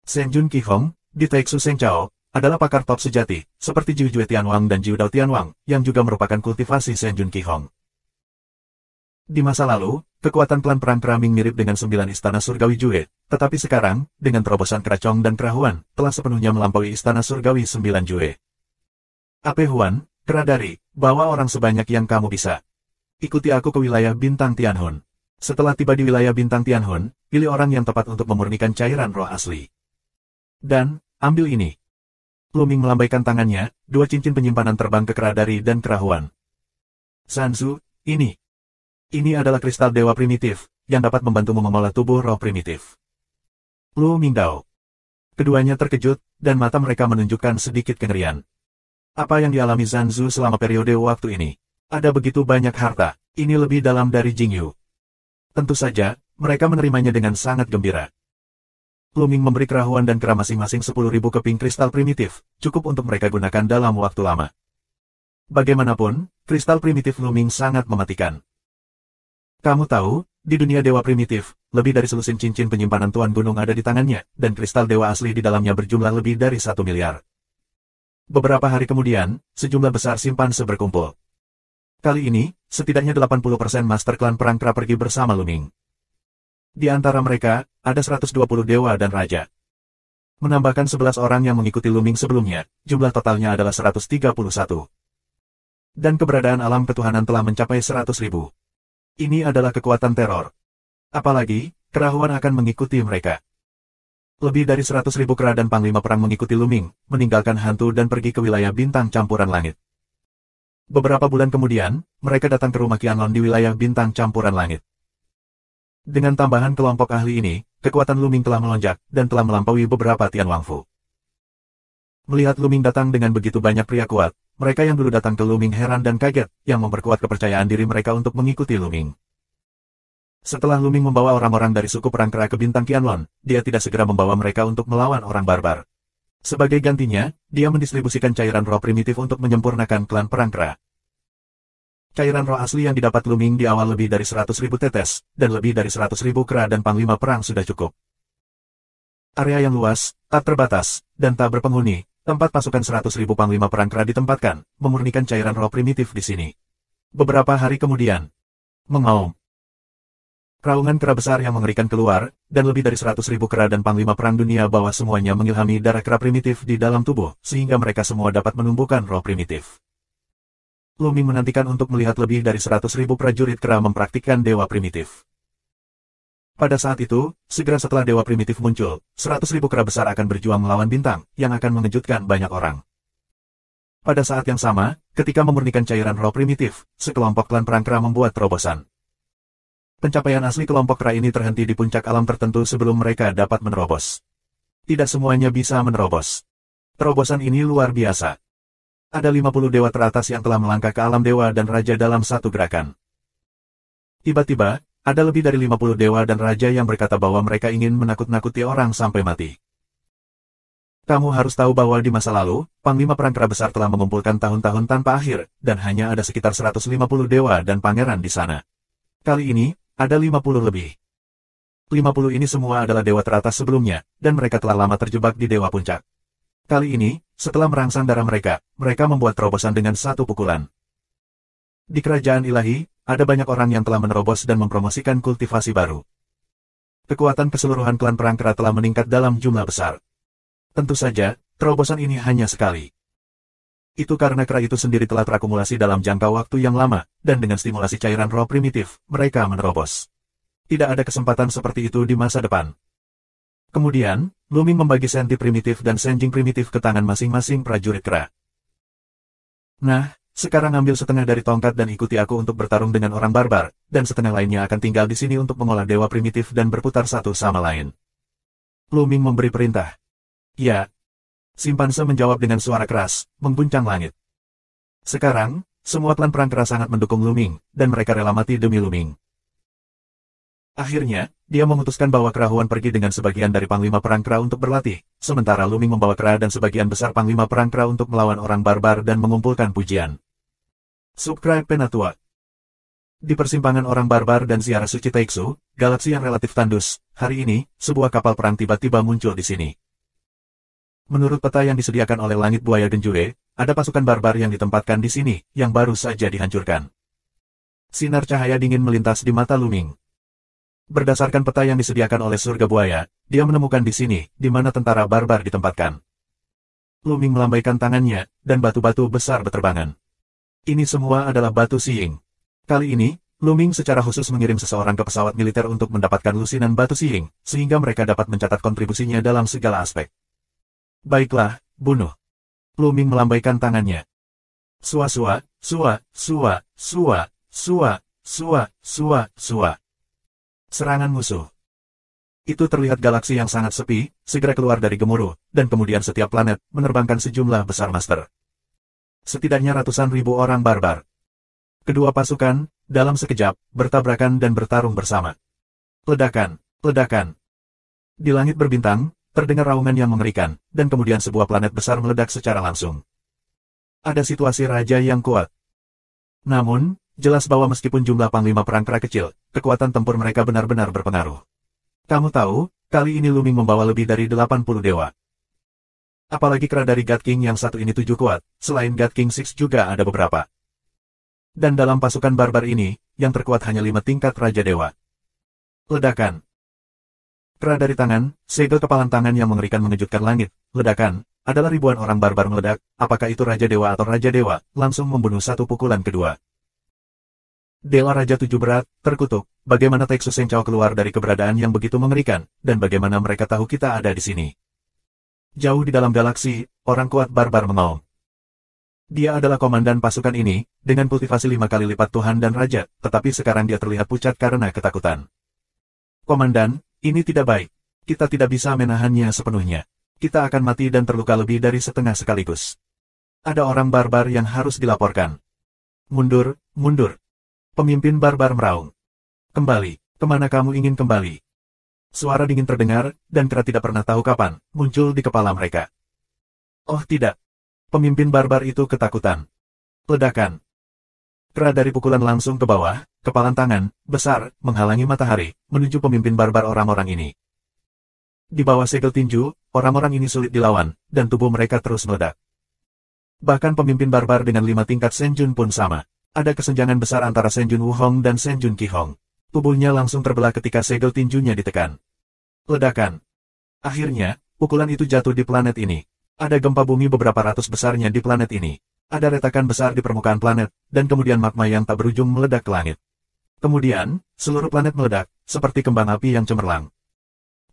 Speaker 1: Senjun Qihong, di Taiksu Senchao, adalah pakar top sejati, seperti Jiu Jue Tianwang dan Jiu Dao Tianwang, yang juga merupakan kultivasi Senjun Qihong. Di masa lalu, kekuatan klan perang Kraming mirip dengan 9 istana surgawi Jue, tetapi sekarang, dengan terobosan Kra Chong dan Kra Huan, telah sepenuhnya melampaui istana surgawi 9 Jue. Ape Huan, Kra dari, bawa orang sebanyak yang kamu bisa. Ikuti aku ke wilayah Bintang Tianhun. Setelah tiba di wilayah Bintang Tianhun, pilih orang yang tepat untuk memurnikan cairan roh asli. Dan, ambil ini. Luming melambaikan tangannya, 2 cincin penyimpanan terbang ke Kra dari dan Kra Huan. Sanzu, ini. Ini adalah kristal dewa primitif, yang dapat membantumu mengolah tubuh roh primitif. Lu Mingdao. Keduanya terkejut, dan mata mereka menunjukkan sedikit kengerian. Apa yang dialami Zanzu selama periode waktu ini? Ada begitu banyak harta, ini lebih dalam dari Jingyu. Tentu saja, mereka menerimanya dengan sangat gembira. Luming memberi Kra Huan dan Kra masing-masing 10.000 keping kristal primitif, cukup untuk mereka gunakan dalam waktu lama. Bagaimanapun, kristal primitif Luming sangat mematikan. Kamu tahu, di dunia dewa primitif, lebih dari selusin cincin penyimpanan Tuan Gunung ada di tangannya, dan kristal dewa asli di dalamnya berjumlah lebih dari 1 miliar. Beberapa hari kemudian, sejumlah besar simpanse berkumpul. Kali ini, setidaknya 80% master klan perang Kra pergi bersama Luming. Di antara mereka, ada 120 dewa dan raja. Menambahkan 11 orang yang mengikuti Luming sebelumnya, jumlah totalnya adalah 131. Dan keberadaan alam ketuhanan telah mencapai 100.000. Ini adalah kekuatan teror. Apalagi, Kra Huan akan mengikuti mereka. Lebih dari 100.000 kera dan panglima perang mengikuti Luming, meninggalkan hantu dan pergi ke wilayah bintang campuran langit. Beberapa bulan kemudian, mereka datang ke rumah Qianlong di wilayah bintang campuran langit. Dengan tambahan kelompok ahli ini, kekuatan Luming telah melonjak, dan telah melampaui beberapa Tianwang Fu. Melihat Luming datang dengan begitu banyak pria kuat, mereka yang dulu datang ke Luming heran dan kaget, yang memperkuat kepercayaan diri mereka untuk mengikuti Luming. Setelah Luming membawa orang-orang dari suku perang kera ke bintang Qianlong, dia tidak segera membawa mereka untuk melawan orang barbar. Sebagai gantinya, dia mendistribusikan cairan roh primitif untuk menyempurnakan klan perang kera. Cairan roh asli yang didapat Luming di awal lebih dari 100.000 tetes, dan lebih dari 100.000 kera dan panglima perang sudah cukup. Area yang luas, tak terbatas, dan tak berpenghuni, tempat pasukan 100.000 panglima perang kera ditempatkan, memurnikan cairan roh primitif di sini. Beberapa hari kemudian, mengaum. Raungan kera besar yang mengerikan keluar, dan lebih dari 100.000 kera dan panglima perang dunia bawah semuanya mengilhami darah kera primitif di dalam tubuh, sehingga mereka semua dapat menumbuhkan roh primitif. Luming menantikan untuk melihat lebih dari 100.000 prajurit kera mempraktikkan dewa primitif. Pada saat itu, segera setelah dewa primitif muncul, 100.000 kera besar akan berjuang melawan bintang, yang akan mengejutkan banyak orang. Pada saat yang sama, ketika memurnikan cairan roh primitif, sekelompok klan perang kera membuat terobosan. Pencapaian asli kelompok kera ini terhenti di puncak alam tertentu sebelum mereka dapat menerobos. Tidak semuanya bisa menerobos. Terobosan ini luar biasa. Ada 50 dewa teratas yang telah melangkah ke alam dewa dan raja dalam satu gerakan. Tiba-tiba, ada lebih dari 50 dewa dan raja yang berkata bahwa mereka ingin menakut-nakuti orang sampai mati. Kamu harus tahu bahwa di masa lalu, panglima perang kera besar telah mengumpulkan tahun-tahun tanpa akhir, dan hanya ada sekitar 150 dewa dan pangeran di sana. Kali ini, ada 50 lebih. 50 ini semua adalah dewa teratas sebelumnya, dan mereka telah lama terjebak di dewa puncak. Kali ini, setelah merangsang darah mereka membuat terobosan dengan satu pukulan. Di kerajaan ilahi, ada banyak orang yang telah menerobos dan mempromosikan kultivasi baru. Kekuatan keseluruhan klan perang kera telah meningkat dalam jumlah besar. Tentu saja, terobosan ini hanya sekali. Itu karena kera itu sendiri telah terakumulasi dalam jangka waktu yang lama, dan dengan stimulasi cairan roh primitif, mereka menerobos. Tidak ada kesempatan seperti itu di masa depan. Kemudian, Luming membagi senti primitif dan senjing primitif ke tangan masing-masing prajurit kera. Nah, sekarang ambil setengah dari tongkat dan ikuti aku untuk bertarung dengan orang barbar, dan setengah lainnya akan tinggal di sini untuk mengolah dewa primitif dan berputar satu sama lain. Luming memberi perintah. Ya. Simpanse menjawab dengan suara keras, mengguncang langit. Sekarang, semua klan perang kera sangat mendukung Luming, dan mereka rela mati demi Luming. Akhirnya, dia memutuskan bahwa kerahuan pergi dengan sebagian dari panglima perang kera untuk berlatih, sementara Luming membawa kera dan sebagian besar panglima perang kera untuk melawan orang barbar dan mengumpulkan pujian. Subscribe Penatua. Di persimpangan orang barbar dan ziarah suci Taixu, galaksi yang relatif tandus, hari ini, sebuah kapal perang tiba-tiba muncul di sini. Menurut peta yang disediakan oleh Langit Buaya Genjue, ada pasukan barbar yang ditempatkan di sini, yang baru saja dihancurkan. Sinar cahaya dingin melintas di mata Luming. Berdasarkan peta yang disediakan oleh surga buaya, dia menemukan di sini, di mana tentara barbar ditempatkan. Luming melambaikan tangannya, dan batu-batu besar berterbangan. Ini semua adalah batu Siying. Kali ini, Luming secara khusus mengirim seseorang ke pesawat militer untuk mendapatkan lusinan batu Siying, sehingga mereka dapat mencatat kontribusinya dalam segala aspek. Baiklah, bunuh. Luming melambaikan tangannya. Sua-sua, sua, sua, sua, sua, sua, sua, sua. Serangan musuh. Itu terlihat galaksi yang sangat sepi, segera keluar dari gemuruh, dan kemudian setiap planet menerbangkan sejumlah besar master. Setidaknya ratusan ribu orang barbar. Kedua pasukan, dalam sekejap, bertabrakan dan bertarung bersama. Ledakan, ledakan. Di langit berbintang, terdengar raungan yang mengerikan, dan kemudian sebuah planet besar meledak secara langsung. Ada situasi raja yang kuat. Namun, jelas bahwa meskipun jumlah panglima perang kera kecil, kekuatan tempur mereka benar-benar berpengaruh. Kamu tahu, kali ini Luming membawa lebih dari 80 dewa. Apalagi kera dari God King yang satu ini 7 kuat, selain God King 6 juga ada beberapa. Dan dalam pasukan barbar ini, yang terkuat hanya 5 tingkat Raja Dewa. Ledakan. Kera dari tangan, segel kepalan tangan yang mengerikan mengejutkan langit. Ledakan, adalah ribuan orang barbar meledak, apakah itu Raja Dewa atau Raja Dewa, langsung membunuh satu pukulan kedua. Dewa Raja 7 berat, terkutuk, bagaimana Taixu Chao keluar dari keberadaan yang begitu mengerikan, dan bagaimana mereka tahu kita ada di sini. Jauh di dalam galaksi, orang kuat barbar mengaum. Dia adalah komandan pasukan ini, dengan kultivasi 5 kali lipat Tuhan dan Raja, tetapi sekarang dia terlihat pucat karena ketakutan. Komandan, ini tidak baik. Kita tidak bisa menahannya sepenuhnya. Kita akan mati dan terluka lebih dari setengah sekaligus. Ada orang barbar yang harus dilaporkan. Mundur, mundur. Pemimpin barbar meraung. Kembali, kemana kamu ingin kembali? Suara dingin terdengar, dan Kera tidak pernah tahu kapan muncul di kepala mereka. Oh tidak. Pemimpin barbar itu ketakutan. Ledakan. Kera dari pukulan langsung ke bawah, kepalan tangan, besar, menghalangi matahari, menuju pemimpin barbar orang-orang ini. Di bawah segel tinju, orang-orang ini sulit dilawan, dan tubuh mereka terus meledak. Bahkan pemimpin barbar dengan 5 tingkat Senjun pun sama. Ada kesenjangan besar antara Senjun Wuhong dan Senjun Qihong. Tubuhnya langsung terbelah ketika segel tinjunya ditekan. Ledakan. Akhirnya, pukulan itu jatuh di planet ini. Ada gempa bumi beberapa ratus besarnya di planet ini. Ada retakan besar di permukaan planet, dan kemudian magma yang tak berujung meledak ke langit. Kemudian, seluruh planet meledak, seperti kembang api yang cemerlang.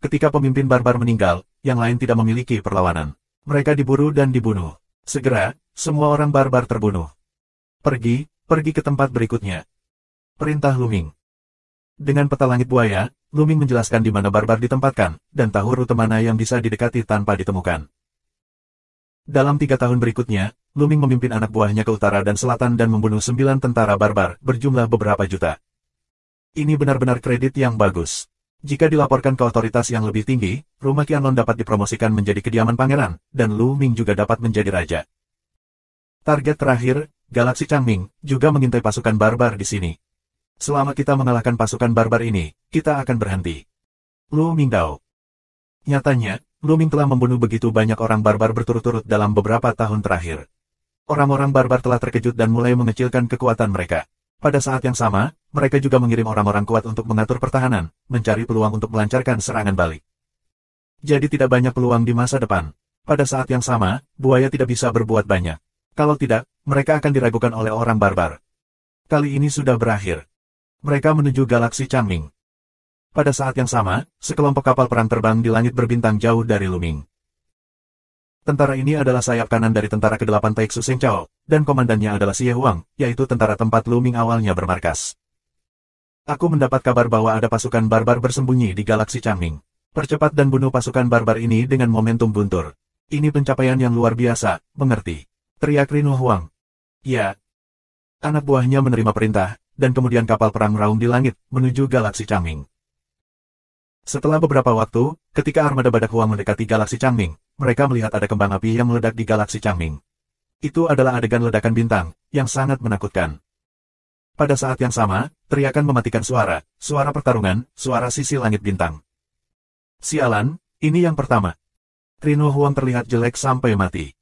Speaker 1: Ketika pemimpin barbar meninggal, yang lain tidak memiliki perlawanan. Mereka diburu dan dibunuh. Segera, semua orang barbar terbunuh. Pergi ke tempat berikutnya. Perintah Luming. Dengan peta langit buaya, Luming menjelaskan di mana barbar ditempatkan, dan tahu rute mana yang bisa didekati tanpa ditemukan. Dalam 3 tahun berikutnya, Luming memimpin anak buahnya ke utara dan selatan dan membunuh 9 tentara barbar, berjumlah beberapa juta. Ini benar-benar kredit yang bagus. Jika dilaporkan ke otoritas yang lebih tinggi, rumah Qianlong dapat dipromosikan menjadi kediaman pangeran, dan Lu Ming juga dapat menjadi raja. Target terakhir, Galaksi Changming, juga mengintai pasukan barbar di sini. Selama kita mengalahkan pasukan barbar ini, kita akan berhenti. Lu Mingdao. Nyatanya, Lu Ming telah membunuh begitu banyak orang barbar berturut-turut dalam beberapa tahun terakhir. Orang-orang barbar telah terkejut dan mulai mengecilkan kekuatan mereka. Pada saat yang sama, mereka juga mengirim orang-orang kuat untuk mengatur pertahanan, mencari peluang untuk melancarkan serangan balik. Jadi tidak banyak peluang di masa depan. Pada saat yang sama, buaya tidak bisa berbuat banyak. Kalau tidak, mereka akan diragukan oleh orang barbar. Kali ini sudah berakhir. Mereka menuju galaksi Changming. Pada saat yang sama, sekelompok kapal perang terbang di langit berbintang jauh dari Luming. Tentara ini adalah sayap kanan dari tentara ke-8 Taixu Seng Chao, dan komandannya adalah Xie Huang, yaitu tentara tempat Luming awalnya bermarkas. Aku mendapat kabar bahwa ada pasukan barbar bersembunyi di galaksi Changming. Percepat dan bunuh pasukan barbar ini dengan momentum guntur. Ini pencapaian yang luar biasa, mengerti? Teriak Rinu Huang. Ya. Anak buahnya menerima perintah, dan kemudian kapal perang meraung di langit, menuju galaksi Changming. Setelah beberapa waktu, ketika armada badak Huang mendekati galaksi Changming, mereka melihat ada kembang api yang meledak di galaksi Changming. Itu adalah adegan ledakan bintang, yang sangat menakutkan. Pada saat yang sama, teriakan mematikan suara pertarungan, suara sisi langit bintang. Sialan, ini yang pertama. Rinu Huang terlihat jelek sampai mati.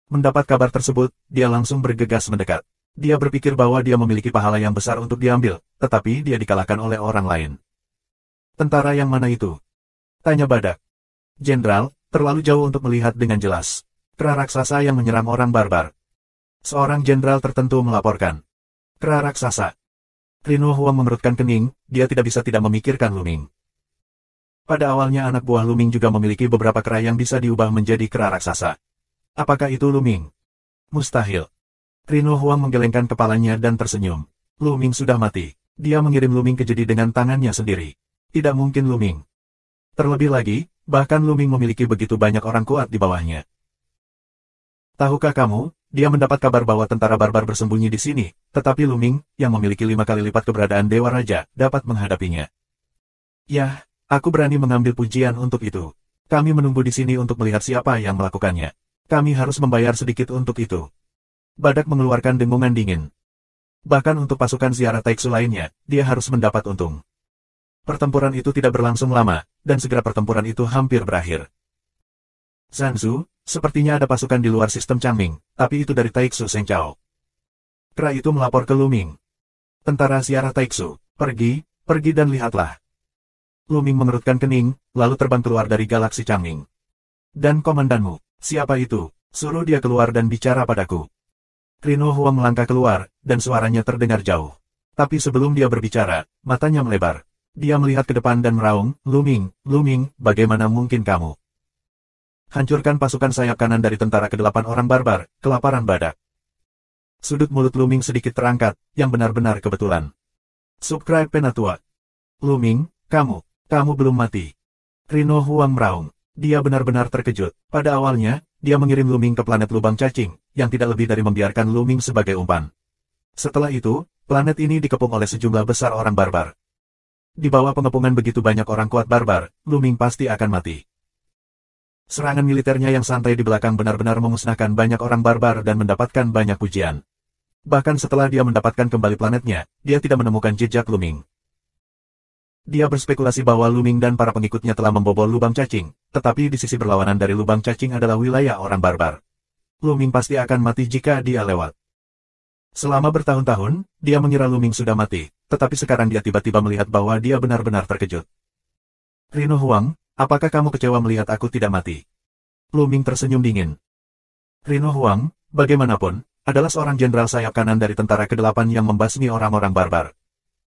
Speaker 1: Mendapat kabar tersebut, dia langsung bergegas mendekat. Dia berpikir bahwa dia memiliki pahala yang besar untuk diambil, tetapi dia dikalahkan oleh orang lain. Tentara yang mana itu? Tanya badak. Jenderal, terlalu jauh untuk melihat dengan jelas. Kera raksasa yang menyerang orang barbar. Seorang jenderal tertentu melaporkan. Kera raksasa. Rinu Huang mengerutkan kening, dia tidak bisa tidak memikirkan Luming. Pada awalnya anak buah Luming juga memiliki beberapa kera yang bisa diubah menjadi kera raksasa. Apakah itu Luming? Mustahil. Rinu Huang menggelengkan kepalanya dan tersenyum. Luming sudah mati. Dia mengirim Luming ke jedi dengan tangannya sendiri. Tidak mungkin Luming. Terlebih lagi, bahkan Luming memiliki begitu banyak orang kuat di bawahnya. Tahukah kamu, dia mendapat kabar bahwa tentara barbar bersembunyi di sini, tetapi Luming, yang memiliki 5 kali lipat keberadaan Dewa Raja, dapat menghadapinya. Yah, aku berani mengambil pujian untuk itu. Kami menunggu di sini untuk melihat siapa yang melakukannya. Kami harus membayar sedikit untuk itu. Badak mengeluarkan dengungan dingin. Bahkan untuk pasukan ziarah Taixu lainnya, dia harus mendapat untung. Pertempuran itu tidak berlangsung lama, dan segera pertempuran itu hampir berakhir. Zanzu, sepertinya ada pasukan di luar sistem Changming, tapi itu dari Taixu Seng Chao. Kera itu melapor ke Luming. Tentara ziarah Taixu, pergi dan lihatlah. Luming mengerutkan kening, lalu terbang keluar dari galaksi Changming. Dan komandanmu, siapa itu? Suruh dia keluar dan bicara padaku. Rinu Huang melangkah keluar, dan suaranya terdengar jauh. Tapi sebelum dia berbicara, matanya melebar. Dia melihat ke depan dan meraung, Luming, bagaimana mungkin kamu? Hancurkan pasukan sayap kanan dari tentara ke-8 orang barbar, kelaparan badak. Sudut mulut Luming sedikit terangkat, yang benar-benar kebetulan. Subscribe Penatua. Luming, kamu belum mati. Rinu Huang meraung. Dia benar-benar terkejut. Pada awalnya, dia mengirim Luming ke planet lubang cacing, yang tidak lebih dari membiarkan Luming sebagai umpan. Setelah itu, planet ini dikepung oleh sejumlah besar orang barbar. Di bawah pengepungan begitu banyak orang kuat barbar, Luming pasti akan mati. Serangan militernya yang santai di belakang benar-benar memusnahkan banyak orang barbar dan mendapatkan banyak pujian. Bahkan setelah dia mendapatkan kembali planetnya, dia tidak menemukan jejak Luming. Dia berspekulasi bahwa Luming dan para pengikutnya telah membobol lubang cacing, tetapi di sisi berlawanan dari lubang cacing adalah wilayah orang barbar. Luming pasti akan mati jika dia lewat. Selama bertahun-tahun, dia mengira Luming sudah mati, tetapi sekarang dia tiba-tiba melihat bahwa dia benar-benar terkejut. Rino Huang, apakah kamu kecewa melihat aku tidak mati? Luming tersenyum dingin. Rino Huang, bagaimanapun, adalah seorang jenderal sayap kanan dari tentara ke-8 yang membasmi orang-orang barbar.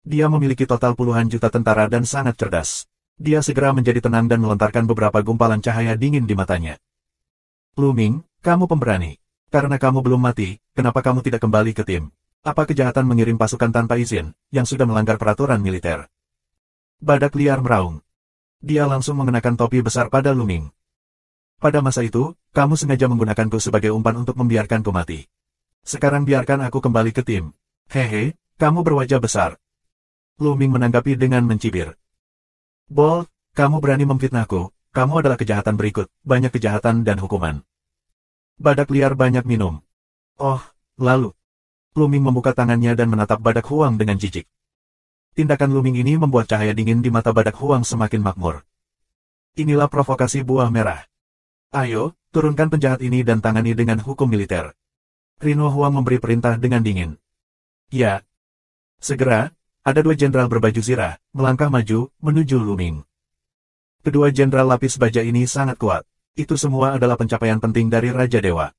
Speaker 1: Dia memiliki total puluhan juta tentara dan sangat cerdas. Dia segera menjadi tenang dan melontarkan beberapa gumpalan cahaya dingin di matanya. Luming, kamu pemberani. Karena kamu belum mati, kenapa kamu tidak kembali ke tim? Apa kejahatan mengirim pasukan tanpa izin, yang sudah melanggar peraturan militer? Badak liar meraung. Dia langsung mengenakan topi besar pada Luming. Pada masa itu, kamu sengaja menggunakanku sebagai umpan untuk membiarkanku mati. Sekarang biarkan aku kembali ke tim. Hehe, kamu berwajah besar. Luming menanggapi dengan mencibir. Bold, kamu berani memfitnahku, kamu adalah kejahatan berikut, banyak kejahatan dan hukuman. Badak liar banyak minum. Oh, lalu. Luming membuka tangannya dan menatap Badak Huang dengan jijik. Tindakan Luming ini membuat cahaya dingin di mata Badak Huang semakin makmur. Inilah provokasi buah merah. Ayo, turunkan penjahat ini dan tangani dengan hukum militer. Rino Huang memberi perintah dengan dingin. Ya. Segera, ada dua jenderal berbaju zirah, melangkah maju, menuju Luming. Kedua jenderal lapis baja ini sangat kuat. Itu semua adalah pencapaian penting dari Raja Dewa.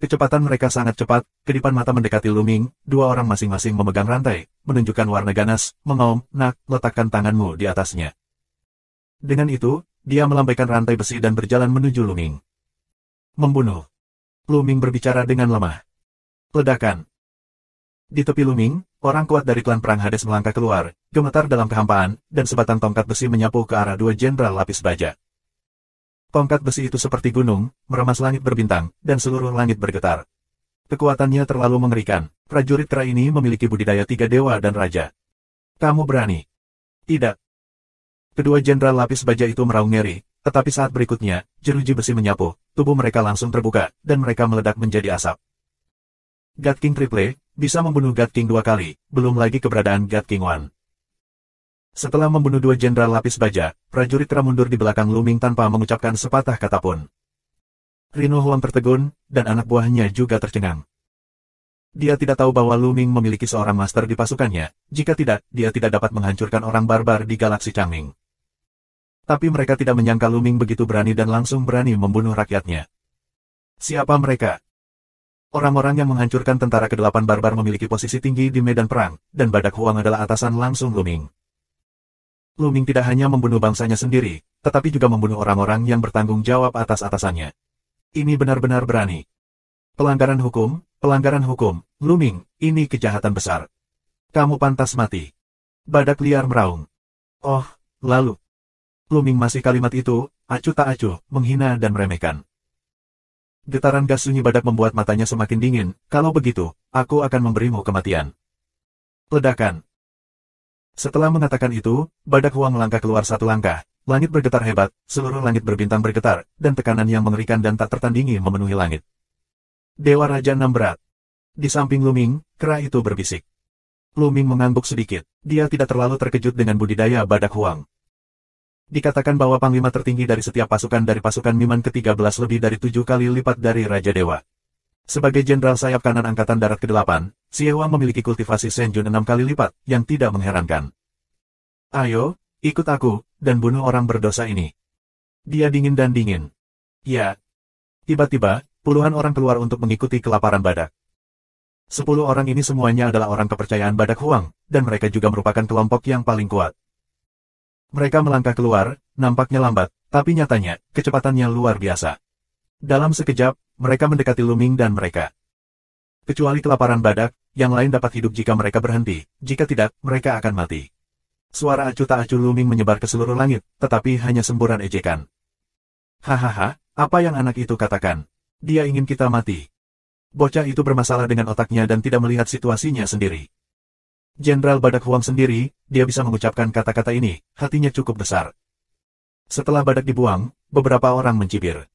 Speaker 1: Kecepatan mereka sangat cepat, kedipan mata mendekati Luming, dua orang masing-masing memegang rantai, menunjukkan warna ganas, mengaum, nak, letakkan tanganmu di atasnya. Dengan itu, dia melambaikan rantai besi dan berjalan menuju Luming. Membunuh. Luming berbicara dengan lemah. Ledakan. Di tepi Luming, orang kuat dari klan perang Hades melangkah keluar, gemetar dalam kehampaan, dan sebatang tongkat besi menyapu ke arah dua jenderal lapis baja. Tongkat besi itu seperti gunung, meremas langit berbintang, dan seluruh langit bergetar. Kekuatannya terlalu mengerikan. Prajurit kera ini memiliki budidaya 3 dewa dan raja. Kamu berani? Tidak. Kedua jenderal lapis baja itu meraung ngeri, tetapi saat berikutnya, jeruji besi menyapu, tubuh mereka langsung terbuka, dan mereka meledak menjadi asap. God King Triple bisa membunuh God King 2 kali, belum lagi keberadaan God King 1. Setelah membunuh dua jenderal lapis baja, prajurit kera mundur di belakang Luming tanpa mengucapkan sepatah kata pun. Rino Huang tertegun, dan anak buahnya juga tercengang. Dia tidak tahu bahwa Luming memiliki seorang master di pasukannya, jika tidak, dia tidak dapat menghancurkan orang barbar di galaksi Changming. Tapi mereka tidak menyangka Luming begitu berani dan langsung berani membunuh rakyatnya. Siapa mereka? Orang-orang yang menghancurkan tentara ke-8 barbar memiliki posisi tinggi di medan perang, dan Badak Huang adalah atasan langsung Luming. Luming tidak hanya membunuh bangsanya sendiri, tetapi juga membunuh orang-orang yang bertanggung jawab atas atasannya. Ini benar-benar berani. Pelanggaran hukum, Luming, ini kejahatan besar. Kamu pantas mati. Badak liar meraung. Oh, lalu. Luming masih kalimat itu, acuh tak acuh, menghina dan meremehkan. Getaran gas sunyi badak membuat matanya semakin dingin, kalau begitu, aku akan memberimu kematian. Ledakan. Setelah mengatakan itu, Badak Huang melangkah keluar satu langkah, langit bergetar hebat, seluruh langit berbintang bergetar, dan tekanan yang mengerikan dan tak tertandingi memenuhi langit. Dewa Raja 6 berat. Di samping Luming, kera itu berbisik. Luming mengangguk sedikit, dia tidak terlalu terkejut dengan budidaya Badak Huang. Dikatakan bahwa panglima tertinggi dari setiap pasukan dari pasukan Miman ke-13 lebih dari 7 kali lipat dari Raja Dewa. Sebagai jenderal sayap kanan Angkatan Darat ke-8, Xie Huang memiliki kultivasi Senjun 6 kali lipat, yang tidak mengherankan. Ayo, ikut aku, dan bunuh orang berdosa ini. Dia dingin dan dingin. Ya. Tiba-tiba, puluhan orang keluar untuk mengikuti kelaparan badak. 10 orang ini semuanya adalah orang kepercayaan Badak Huang, dan mereka juga merupakan kelompok yang paling kuat. Mereka melangkah keluar, nampaknya lambat, tapi nyatanya, kecepatannya luar biasa. Dalam sekejap, mereka mendekati Luming dan mereka. Kecuali kelaparan badak, yang lain dapat hidup jika mereka berhenti, jika tidak, mereka akan mati. Suara acuh tak acuh Luming menyebar ke seluruh langit, tetapi hanya semburan ejekan. Hahaha, Apa yang anak itu katakan? Dia ingin kita mati. Bocah itu bermasalah dengan otaknya dan tidak melihat situasinya sendiri. Jenderal Badak Huang sendiri, dia bisa mengucapkan kata-kata ini, hatinya cukup besar. Setelah badak dibuang, beberapa orang mencibir.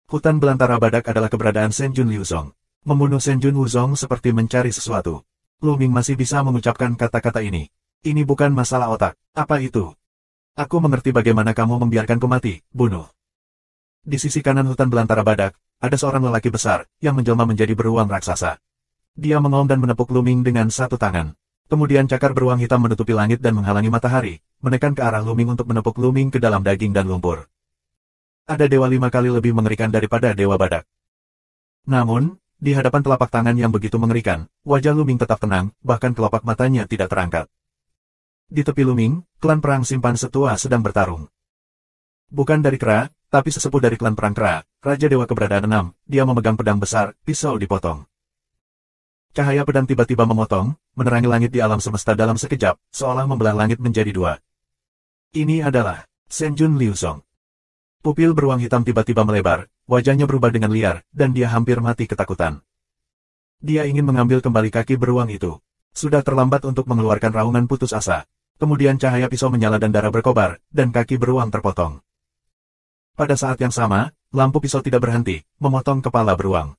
Speaker 1: Hutan belantara badak adalah keberadaan Senjun Liuzong. Membunuh Senjun Wuzong seperti mencari sesuatu. Lu Ming masih bisa mengucapkan kata-kata ini. Ini bukan masalah otak. Apa itu? Aku mengerti bagaimana kamu membiarkanku mati, bunuh. Di sisi kanan hutan belantara badak, ada seorang lelaki besar, yang menjelma menjadi beruang raksasa. Dia mengaum dan menepuk Lu Ming dengan satu tangan. Kemudian cakar beruang hitam menutupi langit dan menghalangi matahari, menekan ke arah Lu Ming untuk menepuk Lu Ming ke dalam daging dan lumpur. Ada dewa 5 kali lebih mengerikan daripada dewa badak. Namun, di hadapan telapak tangan yang begitu mengerikan, wajah Lu Ming tetap tenang, bahkan kelopak matanya tidak terangkat. Di tepi Lu Ming, klan perang simpan setua sedang bertarung. Bukan dari Kera, tapi sesepuh dari klan perang Kera, Raja Dewa Keberadaan 6, dia memegang pedang besar, pisau dipotong. Cahaya pedang tiba-tiba memotong, menerangi langit di alam semesta dalam sekejap, seolah membelah langit menjadi dua. Ini adalah Senjun Liuzong. Pupil beruang hitam tiba-tiba melebar, wajahnya berubah dengan liar, dan dia hampir mati ketakutan. Dia ingin mengambil kembali kaki beruang itu. Sudah terlambat untuk mengeluarkan raungan putus asa. Kemudian cahaya pisau menyala dan darah berkobar, dan kaki beruang terpotong. Pada saat yang sama, lampu pisau tidak berhenti, memotong kepala beruang.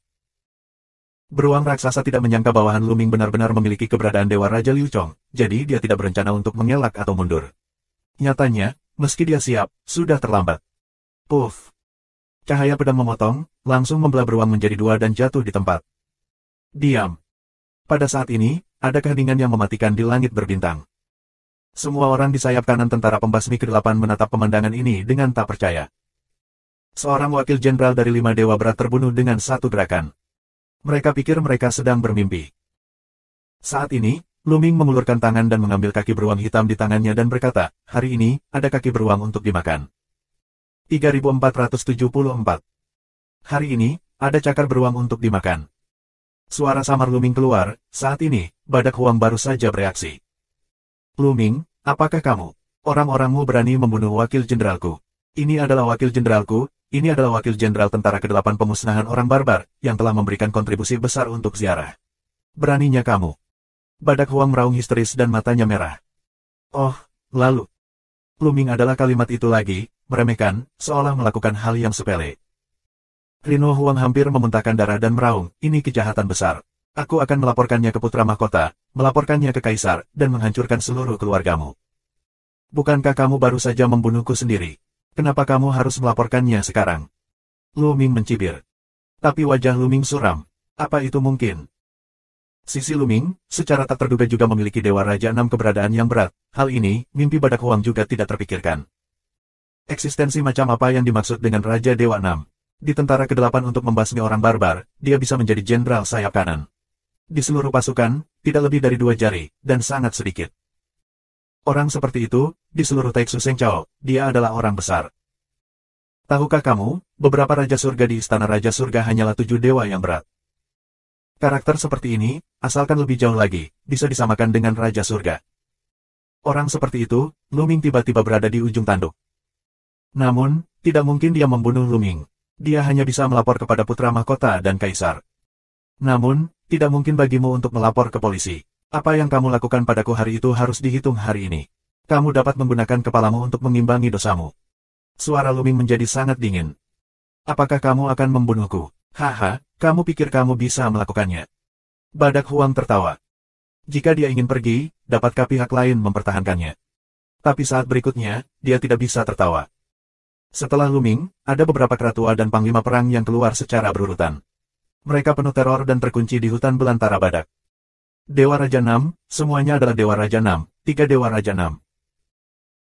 Speaker 1: Beruang raksasa tidak menyangka bawahan Lu Ming benar-benar memiliki keberadaan Dewa Raja Liu Chong, jadi dia tidak berencana untuk mengelak atau mundur. Nyatanya, meski dia siap, sudah terlambat. Puff! Cahaya pedang memotong, langsung membelah beruang menjadi dua dan jatuh di tempat. Diam! Pada saat ini, ada keheningan yang mematikan di langit berbintang. Semua orang di sayap kanan tentara pembasmi ke-8 menatap pemandangan ini dengan tak percaya. Seorang wakil jenderal dari 5 dewa berat terbunuh dengan satu gerakan. Mereka pikir mereka sedang bermimpi. Saat ini, Lu Ming mengulurkan tangan dan mengambil kaki beruang hitam di tangannya dan berkata, hari ini, ada kaki beruang untuk dimakan. 3474. Hari ini, ada cakar beruang untuk dimakan. Suara samar Lu Ming keluar, saat ini, Badak Huang baru saja bereaksi. Lu Ming, apakah kamu? Orang-orangmu berani membunuh wakil jenderalku. Ini adalah wakil jenderalku. Ini adalah wakil jenderal tentara ke-8 pemusnahan orang barbar, yang telah memberikan kontribusi besar untuk ziarah. Beraninya kamu. Badak Huang meraung histeris dan matanya merah. Oh, lalu. Lu Ming adalah kalimat itu lagi, meremehkan, seolah melakukan hal yang sepele. Rino Huang hampir memuntahkan darah dan meraung, ini kejahatan besar. Aku akan melaporkannya ke putra mahkota, melaporkannya ke kaisar, dan menghancurkan seluruh keluargamu. Bukankah kamu baru saja membunuhku sendiri? Kenapa kamu harus melaporkannya sekarang? Lu Ming mencibir. Tapi wajah Lu Ming suram. Apa itu mungkin? Sisi Lu Ming, secara tak terduga juga memiliki Dewa Raja 6 keberadaan yang berat. Hal ini, mimpi Badak Huang juga tidak terpikirkan. Eksistensi macam apa yang dimaksud dengan Raja Dewa 6? Di tentara ke-8 untuk membasmi orang barbar, dia bisa menjadi jenderal sayap kanan. Di seluruh pasukan, tidak lebih dari 2 jari, dan sangat sedikit. Orang seperti itu, di seluruh Taiksu Sengchao, dia adalah orang besar. Tahukah kamu, beberapa Raja Surga di Istana Raja Surga hanyalah 7 dewa yang berat. Karakter seperti ini, asalkan lebih jauh lagi, bisa disamakan dengan Raja Surga. Orang seperti itu, Lu Ming tiba-tiba berada di ujung tanduk. Namun, tidak mungkin dia membunuh Lu Ming. Dia hanya bisa melapor kepada putra mahkota dan kaisar. Namun, tidak mungkin bagimu untuk melapor ke polisi. Apa yang kamu lakukan padaku hari itu harus dihitung hari ini. Kamu dapat menggunakan kepalamu untuk mengimbangi dosamu. Suara Lu Ming menjadi sangat dingin. Apakah kamu akan membunuhku? Haha, kamu pikir kamu bisa melakukannya? Badak Huang tertawa. Jika dia ingin pergi, dapatkah pihak lain mempertahankannya? Tapi saat berikutnya, dia tidak bisa tertawa. Setelah Lu Ming, ada beberapa keratua dan panglima perang yang keluar secara berurutan. Mereka penuh teror dan terkunci di hutan belantara badak. Dewa Raja 6, semuanya adalah Dewa Raja 6, 3 Dewa Raja 6.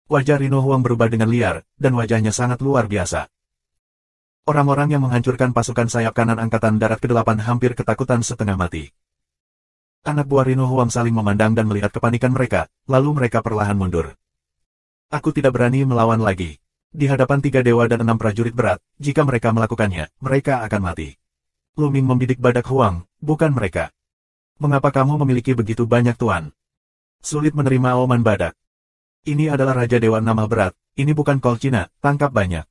Speaker 1: Wajah Rino Huang berubah dengan liar, dan wajahnya sangat luar biasa. Orang-orang yang menghancurkan pasukan sayap kanan Angkatan Darat ke-8 hampir ketakutan setengah mati. Anak buah Rino Huang saling memandang dan melihat kepanikan mereka, lalu mereka perlahan mundur. Aku tidak berani melawan lagi. Di hadapan 3 dewa dan 6 prajurit berat, jika mereka melakukannya, mereka akan mati. Lu Ming membidik Badak Huang, bukan mereka. Mengapa kamu memiliki begitu banyak tuan? Sulit menerima oman badak. Ini adalah Raja Dewa 6 berat, ini bukan kol Cina, tangkap banyak.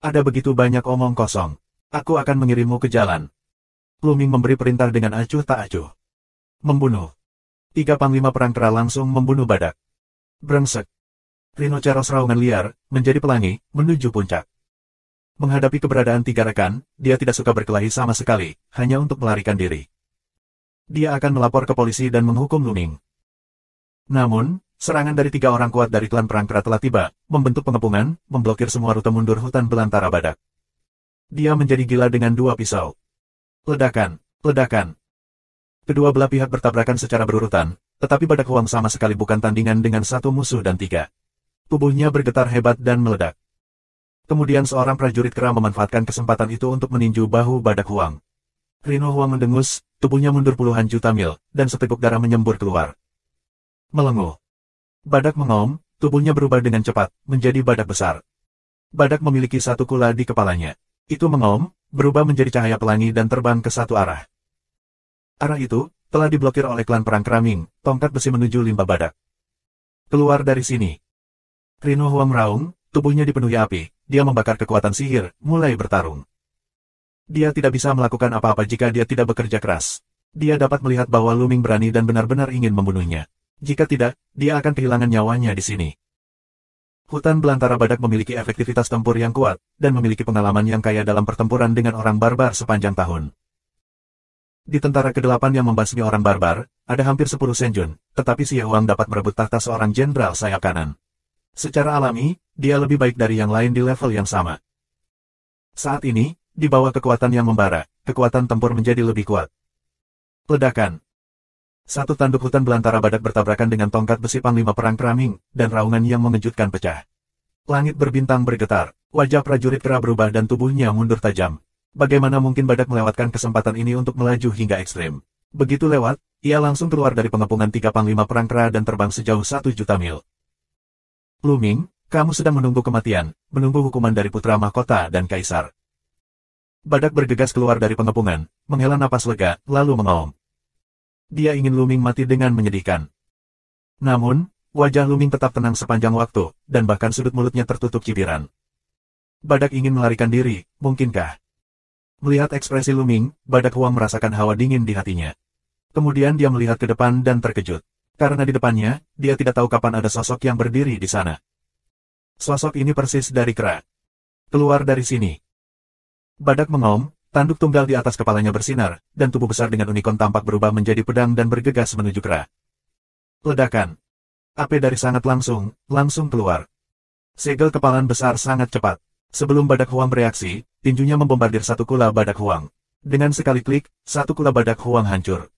Speaker 1: Ada begitu banyak omong kosong. Aku akan mengirimmu ke jalan. Lu Ming memberi perintah dengan acuh tak acuh. Membunuh. 3 panglima perang kera langsung membunuh badak. Brengsek. Rhinoceros raungan liar, menjadi pelangi, menuju puncak. Menghadapi keberadaan 3 rekan, dia tidak suka berkelahi sama sekali, hanya untuk melarikan diri. Dia akan melapor ke polisi dan menghukum Lu Ming. Namun, serangan dari 3 orang kuat dari klan perang kera telah tiba, membentuk pengepungan, memblokir semua rute mundur hutan belantara badak. Dia menjadi gila dengan 2 pisau. Ledakan, ledakan. Kedua belah pihak bertabrakan secara berurutan, tetapi badak Huang sama sekali bukan tandingan dengan 1 musuh dan 3. Tubuhnya bergetar hebat dan meledak. Kemudian seorang prajurit kera memanfaatkan kesempatan itu untuk meninju bahu badak Huang. Rhino Huang mendengus, tubuhnya mundur puluhan juta mil, dan seteguk darah menyembur keluar. Melenguh. Badak mengaum, tubuhnya berubah dengan cepat, menjadi badak besar. Badak memiliki 1 kula di kepalanya. Itu mengaum, berubah menjadi cahaya pelangi dan terbang ke 1 arah. Arah itu, telah diblokir oleh klan perang Kraming, tongkat besi menuju limbah badak. Keluar dari sini. Rhino Huang meraung, tubuhnya dipenuhi api, dia membakar kekuatan sihir, mulai bertarung. Dia tidak bisa melakukan apa-apa jika dia tidak bekerja keras. Dia dapat melihat bahwa Lu Ming berani dan benar-benar ingin membunuhnya. Jika tidak, dia akan kehilangan nyawanya di sini. Hutan belantara badak memiliki efektivitas tempur yang kuat, dan memiliki pengalaman yang kaya dalam pertempuran dengan orang barbar sepanjang tahun. Di tentara ke-8 yang membasmi orang barbar, ada hampir 10 senjun, tetapi si Huang dapat merebut tahta seorang jenderal sayap kanan. Secara alami, dia lebih baik dari yang lain di level yang sama. Saat ini, di bawah kekuatan yang membara, kekuatan tempur menjadi lebih kuat. Ledakan. 1 tanduk hutan belantara badak bertabrakan dengan tongkat besi panglima perang Kraming, dan raungan yang mengejutkan pecah. Langit berbintang bergetar, wajah prajurit kera berubah dan tubuhnya mundur tajam. Bagaimana mungkin badak melewatkan kesempatan ini untuk melaju hingga ekstrim? Begitu lewat, ia langsung keluar dari pengepungan 3 panglima perang kera dan terbang sejauh 1 juta mil. Lu Ming, kamu sedang menunggu kematian, menunggu hukuman dari putra mahkota dan kaisar. Badak bergegas keluar dari pengepungan, menghela napas lega, lalu mengaum. Dia ingin Lu Ming mati dengan menyedihkan. Namun, wajah Lu Ming tetap tenang sepanjang waktu, dan bahkan sudut mulutnya tertutup cibiran. Badak ingin melarikan diri, mungkinkah? Melihat ekspresi Lu Ming, badak Huang merasakan hawa dingin di hatinya. Kemudian dia melihat ke depan dan terkejut. Karena di depannya, dia tidak tahu kapan ada sosok yang berdiri di sana. Sosok ini persis dari kera. Keluar dari sini. Badak mengaum, tanduk tunggal di atas kepalanya bersinar, dan tubuh besar dengan unikon tampak berubah menjadi pedang dan bergegas menuju kera. Ledakan. Api dari sangat langsung keluar. Segel kepalan besar sangat cepat. Sebelum badak Huang bereaksi, tinjunya membombardir 1 kula badak Huang. Dengan sekali klik, 1 kula badak Huang hancur.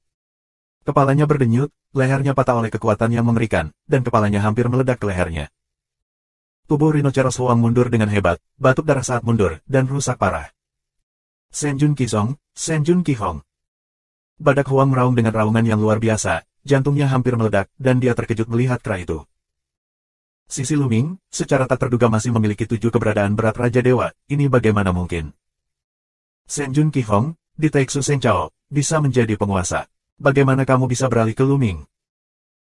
Speaker 1: Kepalanya berdenyut, lehernya patah oleh kekuatan yang mengerikan, dan kepalanya hampir meledak ke lehernya. Tubuh Rhinoceros Huang mundur dengan hebat, batuk darah saat mundur, dan rusak parah. Senjun Qizong, Senjun Qihong. Badak Huang meraung dengan raungan yang luar biasa, jantungnya hampir meledak, dan dia terkejut melihat kera itu. Sisi Lu Ming, secara tak terduga masih memiliki 7 keberadaan berat Raja Dewa, ini bagaimana mungkin? Senjun Qihong, di Taiksu Senchao, bisa menjadi penguasa. Bagaimana kamu bisa beralih ke Lu Ming?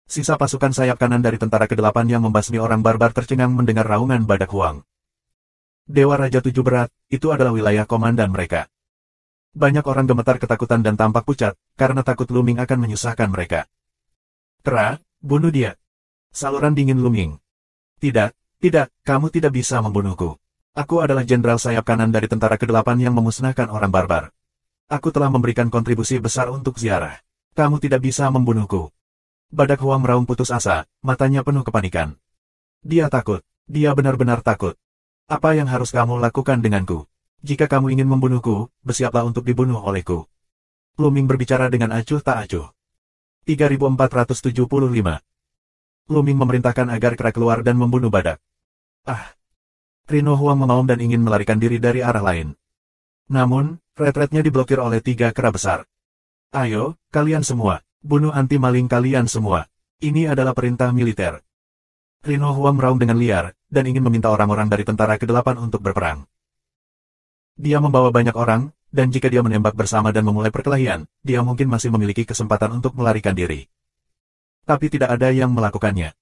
Speaker 1: Sisa pasukan sayap kanan dari tentara ke-8 yang membasmi orang barbar tercengang mendengar raungan badak Huang. Dewa Raja 7 berat, itu adalah wilayah komandan mereka. Banyak orang gemetar ketakutan dan tampak pucat, karena takut Lu Ming akan menyusahkan mereka. Kera, bunuh dia. Saluran dingin Lu Ming. Tidak, kamu tidak bisa membunuhku. Aku adalah jenderal sayap kanan dari tentara ke-8 yang memusnahkan orang barbar. Aku telah memberikan kontribusi besar untuk ziarah. Kamu tidak bisa membunuhku. Badak Huang meraung putus asa, matanya penuh kepanikan. Dia takut, dia benar-benar takut. Apa yang harus kamu lakukan denganku? Jika kamu ingin membunuhku, bersiaplah untuk dibunuh olehku. Lu Ming berbicara dengan acuh tak acuh. 3475. Lu Ming memerintahkan agar kera keluar dan membunuh badak. Rhino Huang mengaum dan ingin melarikan diri dari arah lain. Namun, retretnya diblokir oleh 3 kera besar. Ayo, kalian semua, bunuh anti-maling kalian semua. Ini adalah perintah militer. Rhino Huang meraung dengan liar, dan ingin meminta orang-orang dari tentara ke-8 untuk berperang. Dia membawa banyak orang, dan jika dia menembak bersama dan memulai perkelahian, dia mungkin masih memiliki kesempatan untuk melarikan diri. Tapi tidak ada yang melakukannya.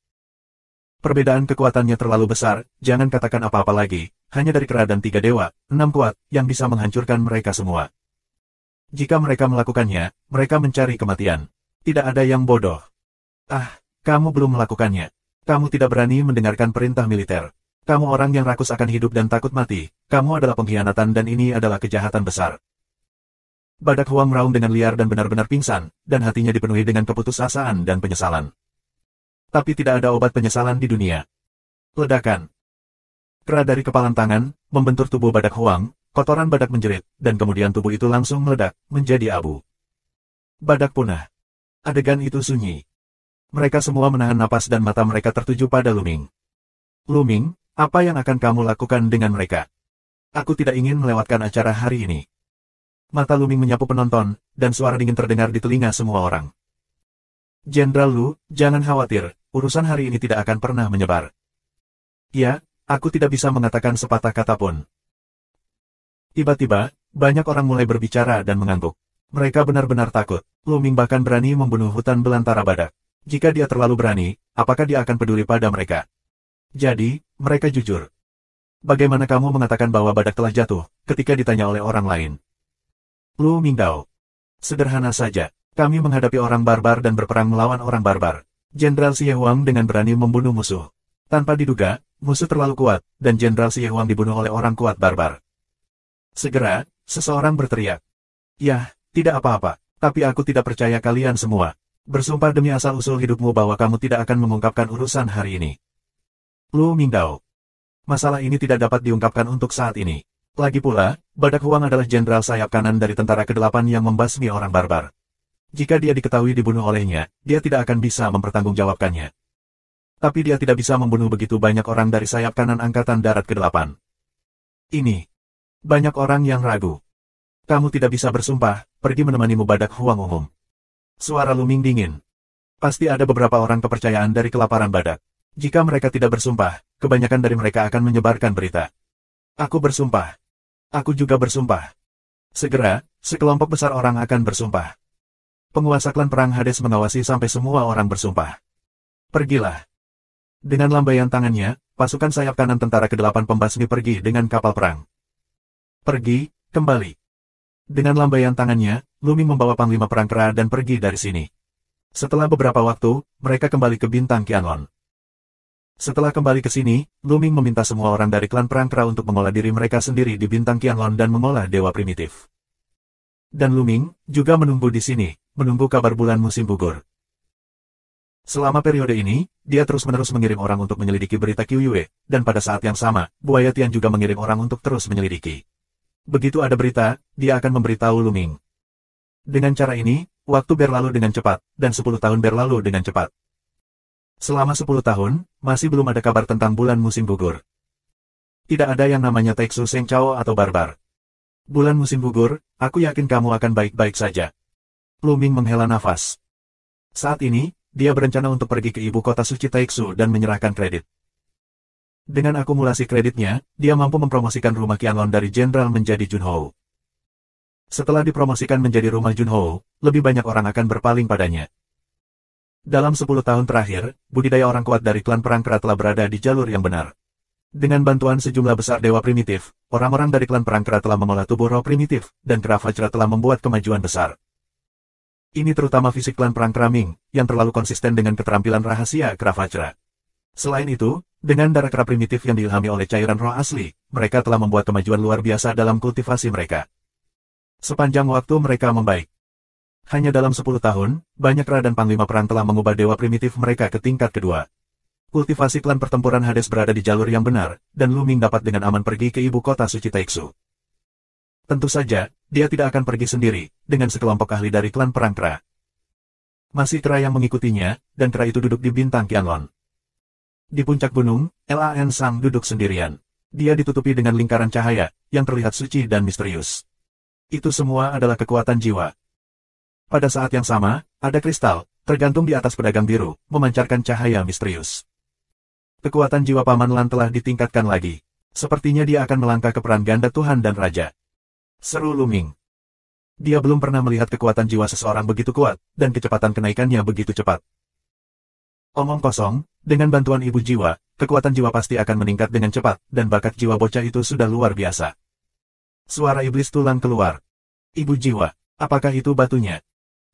Speaker 1: Perbedaan kekuatannya terlalu besar, jangan katakan apa-apa lagi, hanya dari Kera dan 3 dewa, 6 kuat, yang bisa menghancurkan mereka semua. Jika mereka melakukannya, mereka mencari kematian. Tidak ada yang bodoh. Ah, kamu belum melakukannya. Kamu tidak berani mendengarkan perintah militer. Kamu orang yang rakus akan hidup dan takut mati. Kamu adalah pengkhianatan dan ini adalah kejahatan besar. Badak Huang meraung dengan liar dan benar-benar pingsan, dan hatinya dipenuhi dengan keputusasaan dan penyesalan. Tapi tidak ada obat penyesalan di dunia. Ledakan. Kera dari kepalan tangan, membentur tubuh Badak Huang, kotoran badak menjerit, dan kemudian tubuh itu langsung meledak, menjadi abu. Badak punah. Adegan itu sunyi. Mereka semua menahan napas dan mata mereka tertuju pada Luming. Luming, apa yang akan kamu lakukan dengan mereka? Aku tidak ingin melewatkan acara hari ini. Mata Luming menyapu penonton, dan suara dingin terdengar di telinga semua orang. Jenderal Lu, jangan khawatir, urusan hari ini tidak akan pernah menyebar. Ya, aku tidak bisa mengatakan sepatah kata pun. Tiba-tiba, banyak orang mulai berbicara dan mengantuk. Mereka benar-benar takut. Luming bahkan berani membunuh hutan belantara badak. Jika dia terlalu berani, apakah dia akan peduli pada mereka? Jadi, mereka jujur. Bagaimana kamu mengatakan bahwa badak telah jatuh, ketika ditanya oleh orang lain? Lu Mingdao. Sederhana saja. Kami menghadapi orang barbar dan berperang melawan orang barbar. Jenderal Xie Huang dengan berani membunuh musuh. Tanpa diduga, musuh terlalu kuat, dan Jenderal Xie Huang dibunuh oleh orang kuat barbar. Segera, seseorang berteriak. Yah, tidak apa-apa, tapi aku tidak percaya kalian semua. Bersumpah demi asal-usul hidupmu bahwa kamu tidak akan mengungkapkan urusan hari ini. Lu Mingdao. Masalah ini tidak dapat diungkapkan untuk saat ini. Lagi pula, Badak Huang adalah jenderal sayap kanan dari tentara ke-8 yang membasmi orang barbar. Jika dia diketahui dibunuh olehnya, dia tidak akan bisa mempertanggungjawabkannya. Tapi dia tidak bisa membunuh begitu banyak orang dari sayap kanan Angkatan Darat ke-8. Ini. Banyak orang yang ragu. Kamu tidak bisa bersumpah, pergi menemanimu Badak Huang umum. Suara Luming dingin. Pasti ada beberapa orang kepercayaan dari kelaparan badak. Jika mereka tidak bersumpah, kebanyakan dari mereka akan menyebarkan berita. Aku bersumpah. Aku juga bersumpah. Segera, sekelompok besar orang akan bersumpah. Penguasa klan perang Hades mengawasi sampai semua orang bersumpah. Pergilah. Dengan lambaian tangannya, pasukan sayap kanan tentara ke-8 pembasmi pergi dengan kapal perang. Pergi, kembali. Dengan lambaian tangannya, Luming membawa panglima perang Kera dan pergi dari sini. Setelah beberapa waktu, mereka kembali ke bintang Qianlong. Setelah kembali ke sini, Luming meminta semua orang dari klan perang Kera untuk mengolah diri mereka sendiri di bintang Qianlong dan mengolah dewa primitif. Dan Luming juga menunggu di sini, menunggu kabar bulan musim gugur. Selama periode ini, dia terus-menerus mengirim orang untuk menyelidiki berita Qiuyue, dan pada saat yang sama, Buaya Tian juga mengirim orang untuk terus menyelidiki. Begitu ada berita, dia akan memberitahu Luming. Dengan cara ini, waktu berlalu dengan cepat, dan 10 tahun berlalu dengan cepat. Selama 10 tahun, masih belum ada kabar tentang bulan musim gugur. Tidak ada yang namanya Taixu Seng Chao atau barbar. Bulan musim gugur, aku yakin kamu akan baik-baik saja. Luming menghela nafas. Saat ini, dia berencana untuk pergi ke ibu kota suci Taixu dan menyerahkan kredit. Dengan akumulasi kreditnya, dia mampu mempromosikan rumah Qianlong dari jenderal menjadi Junhou. Setelah dipromosikan menjadi rumah Junhou, lebih banyak orang akan berpaling padanya. Dalam 10 tahun terakhir, budidaya orang kuat dari klan perang Kera telah berada di jalur yang benar. Dengan bantuan sejumlah besar dewa primitif, orang-orang dari klan perang Kera telah mengolah tubuh roh primitif, dan Kera Vajra telah membuat kemajuan besar. Ini terutama fisik klan perang Kera Ming, yang terlalu konsisten dengan keterampilan rahasia Kera Vajra. Selain itu, dengan darah Kera primitif yang diilhami oleh cairan roh asli, mereka telah membuat kemajuan luar biasa dalam kultivasi mereka. Sepanjang waktu mereka membaik. Hanya dalam 10 tahun, banyak Kera dan panglima perang telah mengubah dewa primitif mereka ke tingkat kedua. Kultivasi klan pertempuran Hades berada di jalur yang benar, dan Luming dapat dengan aman pergi ke ibu kota suci Taixu. Tentu saja, dia tidak akan pergi sendiri, dengan sekelompok ahli dari klan perang Kera. Masih Kera yang mengikutinya, dan Kera itu duduk di bintang Qianlong. Di puncak gunung, Lan Sang duduk sendirian. Dia ditutupi dengan lingkaran cahaya, yang terlihat suci dan misterius. Itu semua adalah kekuatan jiwa. Pada saat yang sama, ada kristal, tergantung di atas pedagang biru, memancarkan cahaya misterius. Kekuatan jiwa Paman Lan telah ditingkatkan lagi. Sepertinya dia akan melangkah ke peran ganda Tuhan dan Raja. Seru Luming. Dia belum pernah melihat kekuatan jiwa seseorang begitu kuat, dan kecepatan kenaikannya begitu cepat. Omong kosong, Dengan bantuan ibu jiwa, kekuatan jiwa pasti akan meningkat dengan cepat, dan bakat jiwa bocah itu sudah luar biasa. Suara iblis tulang keluar. Ibu jiwa, apakah itu batunya?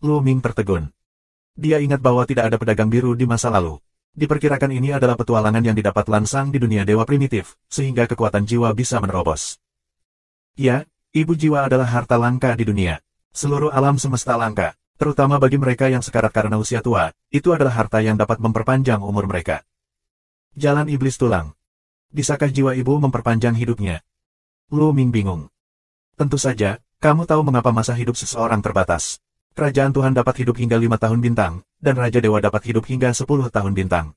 Speaker 1: Lu Ming tertegun. Dia ingat bahwa tidak ada pedagang biru di masa lalu. Diperkirakan ini adalah petualangan yang didapat Lan Sang di dunia dewa primitif, sehingga kekuatan jiwa bisa menerobos. Ya, ibu jiwa adalah harta langka di dunia. Seluruh alam semesta langka. Terutama bagi mereka yang sekarat karena usia tua, itu adalah harta yang dapat memperpanjang umur mereka. Jalan iblis tulang. Bisakah jiwa ibu memperpanjang hidupnya? Lu Ming bingung. Tentu saja, kamu tahu mengapa masa hidup seseorang terbatas. Kerajaan Tuhan dapat hidup hingga 5 tahun bintang, dan Raja Dewa dapat hidup hingga 10 tahun bintang.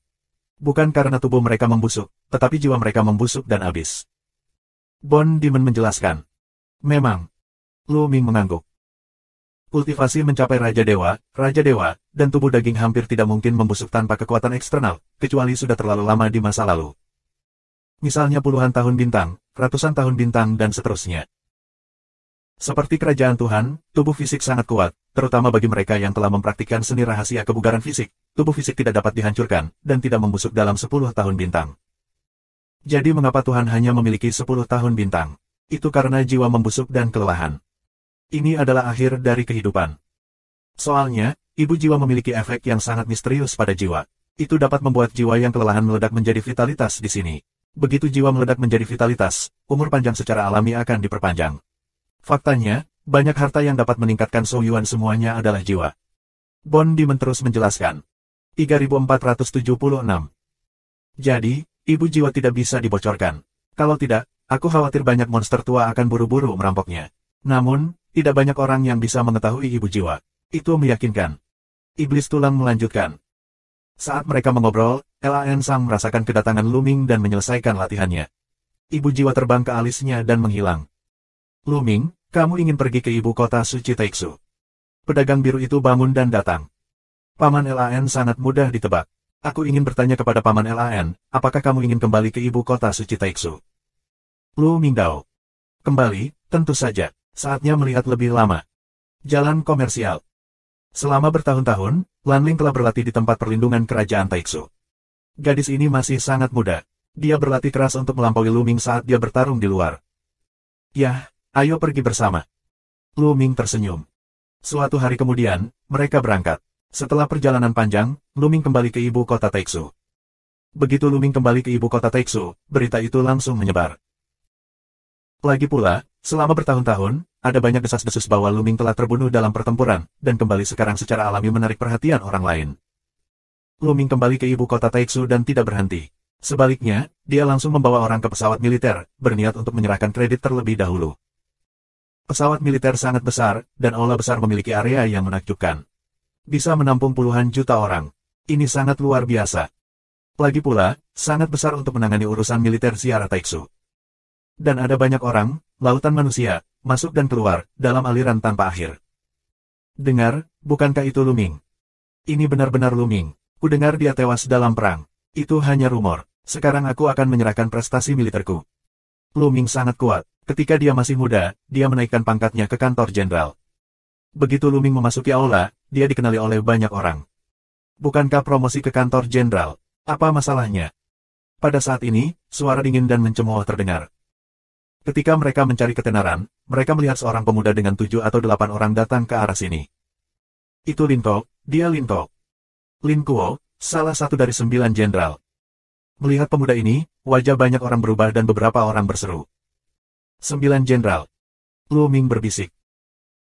Speaker 1: Bukan karena tubuh mereka membusuk, tetapi jiwa mereka membusuk dan habis. Bond Demon menjelaskan. Memang. Lu Ming mengangguk. Kultivasi mencapai Raja Dewa, dan tubuh daging hampir tidak mungkin membusuk tanpa kekuatan eksternal, kecuali sudah terlalu lama di masa lalu. Misalnya puluhan tahun bintang, ratusan tahun bintang dan seterusnya. Seperti kerajaan Tuhan, tubuh fisik sangat kuat, terutama bagi mereka yang telah mempraktikkan seni rahasia kebugaran fisik, tubuh fisik tidak dapat dihancurkan, dan tidak membusuk dalam 10 tahun bintang. Jadi mengapa Tuhan hanya memiliki 10 tahun bintang? Itu karena jiwa membusuk dan kelelahan. Ini adalah akhir dari kehidupan. Soalnya, ibu jiwa memiliki efek yang sangat misterius pada jiwa. Itu dapat membuat jiwa yang kelelahan meledak menjadi vitalitas di sini. Begitu jiwa meledak menjadi vitalitas, umur panjang secara alami akan diperpanjang. Faktanya, banyak harta yang dapat meningkatkan Shou Yuan semuanya adalah jiwa. Bond Demon terus menjelaskan. 3476. Jadi, ibu jiwa tidak bisa dibocorkan. Kalau tidak, aku khawatir banyak monster tua akan buru-buru merampoknya. Namun, tidak banyak orang yang bisa mengetahui ibu jiwa. Itu meyakinkan. Iblis tulang melanjutkan. Saat mereka mengobrol, Lan Sang merasakan kedatangan Lu Ming dan menyelesaikan latihannya. Ibu jiwa terbang ke alisnya dan menghilang. Lu Ming, kamu ingin pergi ke ibu kota suci Taixu. Pedagang biru itu bangun dan datang. Paman Lan sangat mudah ditebak. Aku ingin bertanya kepada Paman Lan, apakah kamu ingin kembali ke ibu kota suci Taixu? Lu Ming Dao. Kembali, tentu saja. Saatnya melihat lebih lama. Jalan komersial. Selama bertahun-tahun, Lan Ling telah berlatih di tempat perlindungan kerajaan Taixu. Gadis ini masih sangat muda. Dia berlatih keras untuk melampaui Lu Ming saat dia bertarung di luar. Yah, ayo pergi bersama. Lu Ming tersenyum. Suatu hari kemudian, mereka berangkat. Setelah perjalanan panjang, Lu Ming kembali ke ibu kota Taixu. Begitu Lu Ming kembali ke ibu kota Taixu, berita itu langsung menyebar. Lagi pula, selama bertahun-tahun, ada banyak desas-desus bahwa Lu Ming telah terbunuh dalam pertempuran, dan kembali sekarang secara alami menarik perhatian orang lain. Lu Ming kembali ke ibu kota Taixu dan tidak berhenti. Sebaliknya, dia langsung membawa orang ke pesawat militer, berniat untuk menyerahkan kredit terlebih dahulu. Pesawat militer sangat besar, dan aula besar memiliki area yang menakjubkan. Bisa menampung puluhan juta orang. Ini sangat luar biasa. Lagi pula, sangat besar untuk menangani urusan militer ziarah Taixu. Dan ada banyak orang, lautan manusia, masuk dan keluar, dalam aliran tanpa akhir. Dengar, bukankah itu Lu Ming? Ini benar-benar Lu Ming. Kudengar dia tewas dalam perang. Itu hanya rumor. Sekarang aku akan menyerahkan prestasi militerku. Lu Ming sangat kuat. Ketika dia masih muda, dia menaikkan pangkatnya ke kantor jenderal. Begitu Lu Ming memasuki aula, dia dikenali oleh banyak orang. Bukankah promosi ke kantor jenderal? Apa masalahnya? Pada saat ini, suara dingin dan mencemooh terdengar. Ketika mereka mencari ketenaran, mereka melihat seorang pemuda dengan 7 atau 8 orang datang ke arah sini. Itu Lin Kuo, dia Lin Kuo. Lin Kuo, salah satu dari 9 jenderal. Melihat pemuda ini, wajah banyak orang berubah dan beberapa orang berseru. 9 jenderal. Lu Ming berbisik.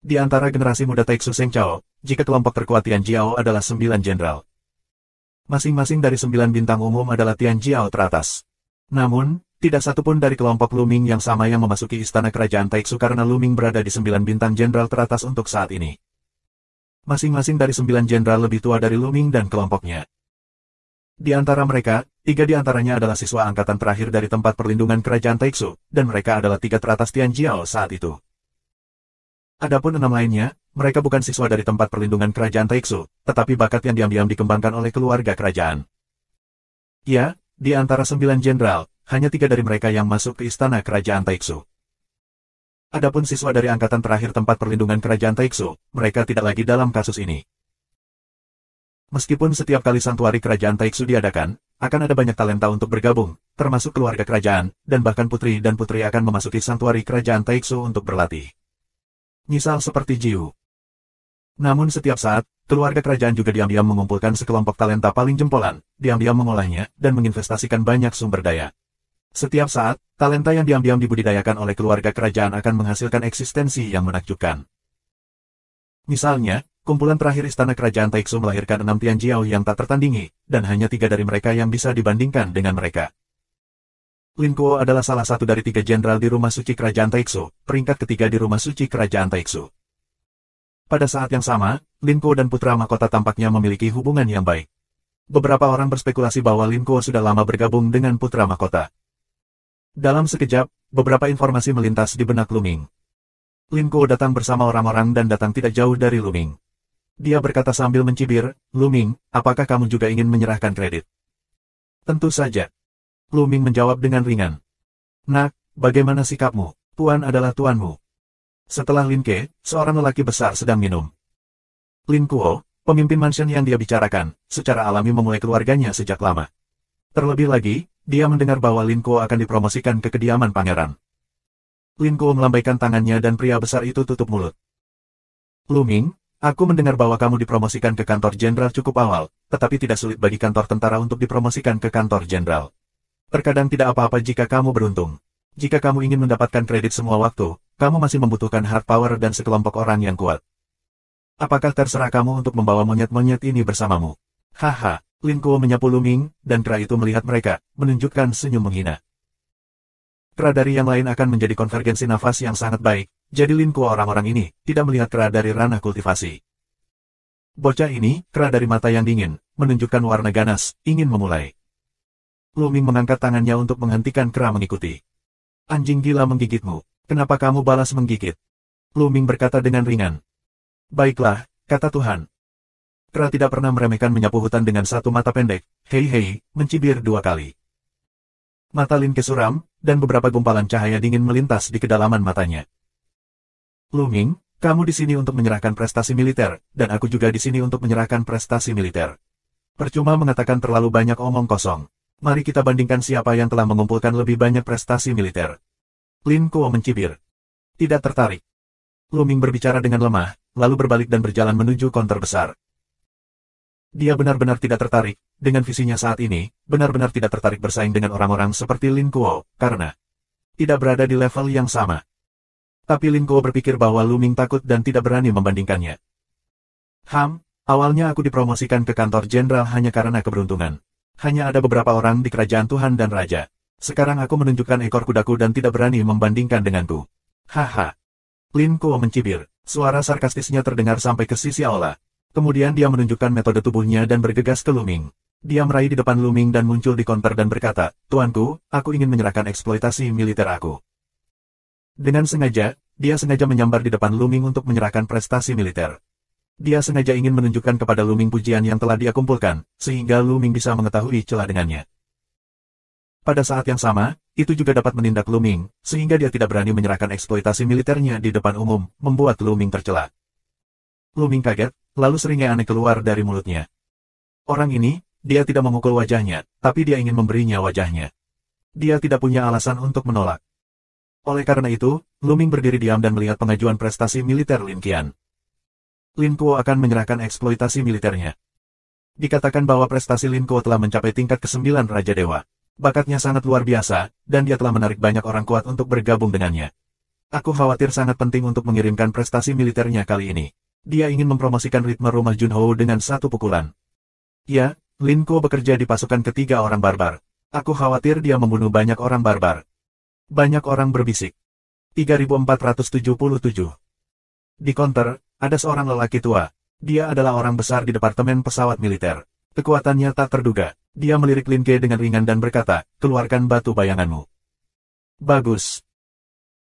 Speaker 1: Di antara generasi muda Taixu Seng Chao, jika kelompok terkuat Tian Jiao adalah 9 jenderal. Masing-masing dari 9 bintang umum adalah Tian Jiao teratas. Namun, tidak satupun dari kelompok Lu Ming yang sama yang memasuki istana kerajaan Taixu karena Lu Ming berada di 9 bintang jenderal teratas untuk saat ini. Masing-masing dari 9 jenderal lebih tua dari Lu Ming dan kelompoknya. Di antara mereka, 3 di antaranya adalah siswa angkatan terakhir dari tempat perlindungan kerajaan Taixu, dan mereka adalah 3 teratas Tian Jiao saat itu. Adapun 6 lainnya, mereka bukan siswa dari tempat perlindungan kerajaan Taixu, tetapi bakat yang diam-diam dikembangkan oleh keluarga kerajaan. Ya, di antara 9 jenderal, hanya 3 dari mereka yang masuk ke istana kerajaan Taixu. Adapun siswa dari angkatan terakhir tempat perlindungan kerajaan Taixu, mereka tidak lagi dalam kasus ini. Meskipun setiap kali santuari kerajaan Taiksu diadakan, akan ada banyak talenta untuk bergabung, termasuk keluarga kerajaan, dan bahkan putri dan putri akan memasuki santuari kerajaan Taiksu untuk berlatih. Misal seperti Jiu. Namun setiap saat, keluarga kerajaan juga diam-diam mengumpulkan sekelompok talenta paling jempolan, diam-diam mengolahnya, dan menginvestasikan banyak sumber daya. Setiap saat, talenta yang diam-diam dibudidayakan oleh keluarga kerajaan akan menghasilkan eksistensi yang menakjubkan. Misalnya, kumpulan terakhir istana kerajaan Taiksu melahirkan 6 Tianjiao yang tak tertandingi, dan hanya 3 dari mereka yang bisa dibandingkan dengan mereka. Lin Kuo adalah salah satu dari 3 jenderal di rumah suci kerajaan Taiksu, peringkat ketiga di rumah suci kerajaan Taiksu. Pada saat yang sama, Lin Kuo dan putra mahkota tampaknya memiliki hubungan yang baik. Beberapa orang berspekulasi bahwa Lin Kuo sudah lama bergabung dengan putra mahkota. Dalam sekejap, beberapa informasi melintas di benak Lu Ming. Lin Kuo datang bersama orang-orang dan datang tidak jauh dari Lu Ming. Dia berkata sambil mencibir, "Lu Ming, apakah kamu juga ingin menyerahkan kredit?" "Tentu saja." Lu Ming menjawab dengan ringan. "Nak, bagaimana sikapmu? Tuan adalah tuanmu." Setelah Lin Ke, seorang lelaki besar sedang minum. Lin Kuo, pemimpin mansion yang dia bicarakan, secara alami memulai keluarganya sejak lama. Terlebih lagi, dia mendengar bahwa Lin Kuo akan dipromosikan ke kediaman pangeran. Lin Kuo melambaikan tangannya dan pria besar itu tutup mulut. "Lu Ming, aku mendengar bahwa kamu dipromosikan ke kantor jenderal cukup awal, tetapi tidak sulit bagi kantor tentara untuk dipromosikan ke kantor jenderal. Terkadang tidak apa-apa jika kamu beruntung. Jika kamu ingin mendapatkan kredit semua waktu, kamu masih membutuhkan hard power dan sekelompok orang yang kuat. Apakah terserah kamu untuk membawa monyet-monyet ini bersamamu?" "Haha," Lin Kuo menyapu Lu Ming, dan kera itu melihat mereka, menunjukkan senyum menghina. Kera dari yang lain akan menjadi konvergensi nafas yang sangat baik, jadi Lin Kuo orang-orang ini tidak melihat kera dari ranah kultivasi. Bocah ini, kera dari mata yang dingin, menunjukkan warna ganas, ingin memulai. Lu Ming mengangkat tangannya untuk menghentikan kera mengikuti. "Anjing gila menggigitmu, kenapa kamu balas menggigit?" Lu Ming berkata dengan ringan. "Baiklah," kata Tuhan. Kera tidak pernah meremehkan menyapu hutan dengan satu mata pendek, hei, mencibir 2 kali. Mata Lin Ke suram, dan beberapa gumpalan cahaya dingin melintas di kedalaman matanya. "Lu Ming, kamu di sini untuk menyerahkan prestasi militer, dan aku juga di sini untuk menyerahkan prestasi militer. Percuma mengatakan terlalu banyak omong kosong. Mari kita bandingkan siapa yang telah mengumpulkan lebih banyak prestasi militer." Lin Kuo mencibir. "Tidak tertarik." Lu Ming berbicara dengan lemah, lalu berbalik dan berjalan menuju konter besar. Dia benar-benar tidak tertarik, dengan visinya saat ini, benar-benar tidak tertarik bersaing dengan orang-orang seperti Lin Kuo, karena tidak berada di level yang sama. Tapi Lin Kuo berpikir bahwa Lu Ming takut dan tidak berani membandingkannya. Awalnya aku dipromosikan ke kantor jenderal hanya karena keberuntungan. Hanya ada beberapa orang di kerajaan Tuhan dan Raja. Sekarang aku menunjukkan ekor kudaku dan tidak berani membandingkan denganku. Haha. Lin Kuo mencibir, suara sarkastisnya terdengar sampai ke sisi aula. Kemudian dia menunjukkan metode tubuhnya dan bergegas ke Lu Ming. Dia meraih di depan Lu Ming dan muncul di konter dan berkata, "Tuanku, aku ingin menyerahkan eksploitasi militer aku." Dengan sengaja, dia sengaja menyambar di depan Lu Ming untuk menyerahkan prestasi militer. Dia sengaja ingin menunjukkan kepada Lu Ming pujian yang telah dia kumpulkan, sehingga Lu Ming bisa mengetahui celah dengannya. Pada saat yang sama, itu juga dapat menindak Lu Ming, sehingga dia tidak berani menyerahkan eksploitasi militernya di depan umum, membuat Lu Ming tercela. Lu Ming kaget, lalu seringnya aneh keluar dari mulutnya. Orang ini, dia tidak memukul wajahnya, tapi dia ingin memberinya wajahnya. Dia tidak punya alasan untuk menolak. Oleh karena itu, Lu Ming berdiri diam dan melihat pengajuan prestasi militer Lin Qian. Lin Kuo akan menyerahkan eksploitasi militernya. Dikatakan bahwa prestasi Lin Kuo telah mencapai tingkat ke-9 Raja Dewa. Bakatnya sangat luar biasa, dan dia telah menarik banyak orang kuat untuk bergabung dengannya. Aku khawatir sangat penting untuk mengirimkan prestasi militernya kali ini. Dia ingin mempromosikan ritme rumah Junhou dengan satu pukulan. Ya, Lin Kuo bekerja di pasukan ketiga orang barbar. Aku khawatir dia membunuh banyak orang barbar. Banyak orang berbisik. 3477. Di konter, ada seorang lelaki tua. Dia adalah orang besar di departemen pesawat militer. Kekuatannya tak terduga. Dia melirik Lin Ke dengan ringan dan berkata, "Keluarkan batu bayanganmu." Bagus.